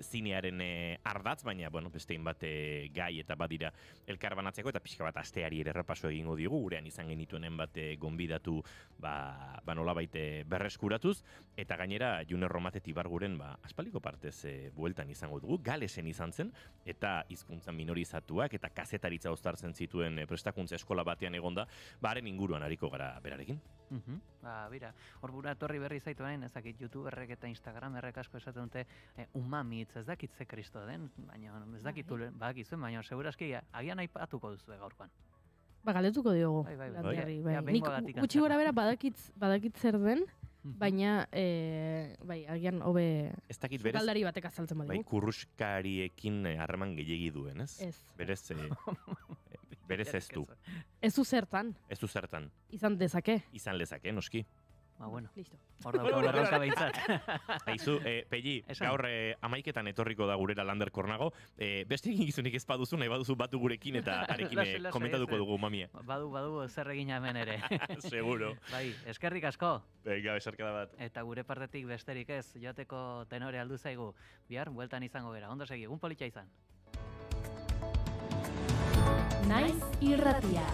Speaker 15: zinearen ardatz, baina bestein bat gai eta badira elkar banatzeko eta pixka bat asteari ere errepaso egingo digu, gurean izan genituenen bat gonbidatu nolabait berreskuratuz, eta gainera June Romate Tibarguren aspaldiko partez bueltan izango dugu, Galesen izan zen, eta hizkuntza minorizatuak eta kazetaritza uztartzen zituen prestakuntza eskola batean egonda, haren inguruan hariko gara berarekin.
Speaker 18: Bira, horbura etorri berri zaitu nahi, ezakit YouTuberrek eta Instagramerrek asko esaten dute umamitz, ez dakit ze kristo den, baina ez dakit badakizuen, baina seguraski agian aipatuko duzu gaurkoan.
Speaker 14: Galdetuko diogu. Bai. Nik gutxi gora bera badakit zer den, baina agian hobe galdari batek azaltzen badigu.
Speaker 15: Bai, kurruskariekin harreman gehiegi duen, ez?
Speaker 14: Ez.
Speaker 15: Berez ez du.
Speaker 14: Ez du zertan.
Speaker 15: Ez du zertan.
Speaker 14: Izan dezake.
Speaker 15: Izan lezake, noski.
Speaker 18: Bueno.
Speaker 14: Listo.
Speaker 18: Hor daukagu erronka behintzat.
Speaker 15: Aizu, Pelli, gaur 11etan etorriko da gurera Lander Kornago. Beste egin gizunik ez baduzu, nahi baduzu batu gurekin eta arekin komentatuko dugu mamia.
Speaker 18: Badu zer egin hemen ere.
Speaker 15: Seguro.
Speaker 18: Bai, eskerrik asko.
Speaker 15: Venga, besarkada bat.
Speaker 18: Eta gure partetik besterik ez, joteko tenore aldu zaigu. Bihar, bueltan izango gera. Ondo segi, egun politxa izan.
Speaker 7: Naiz irratia.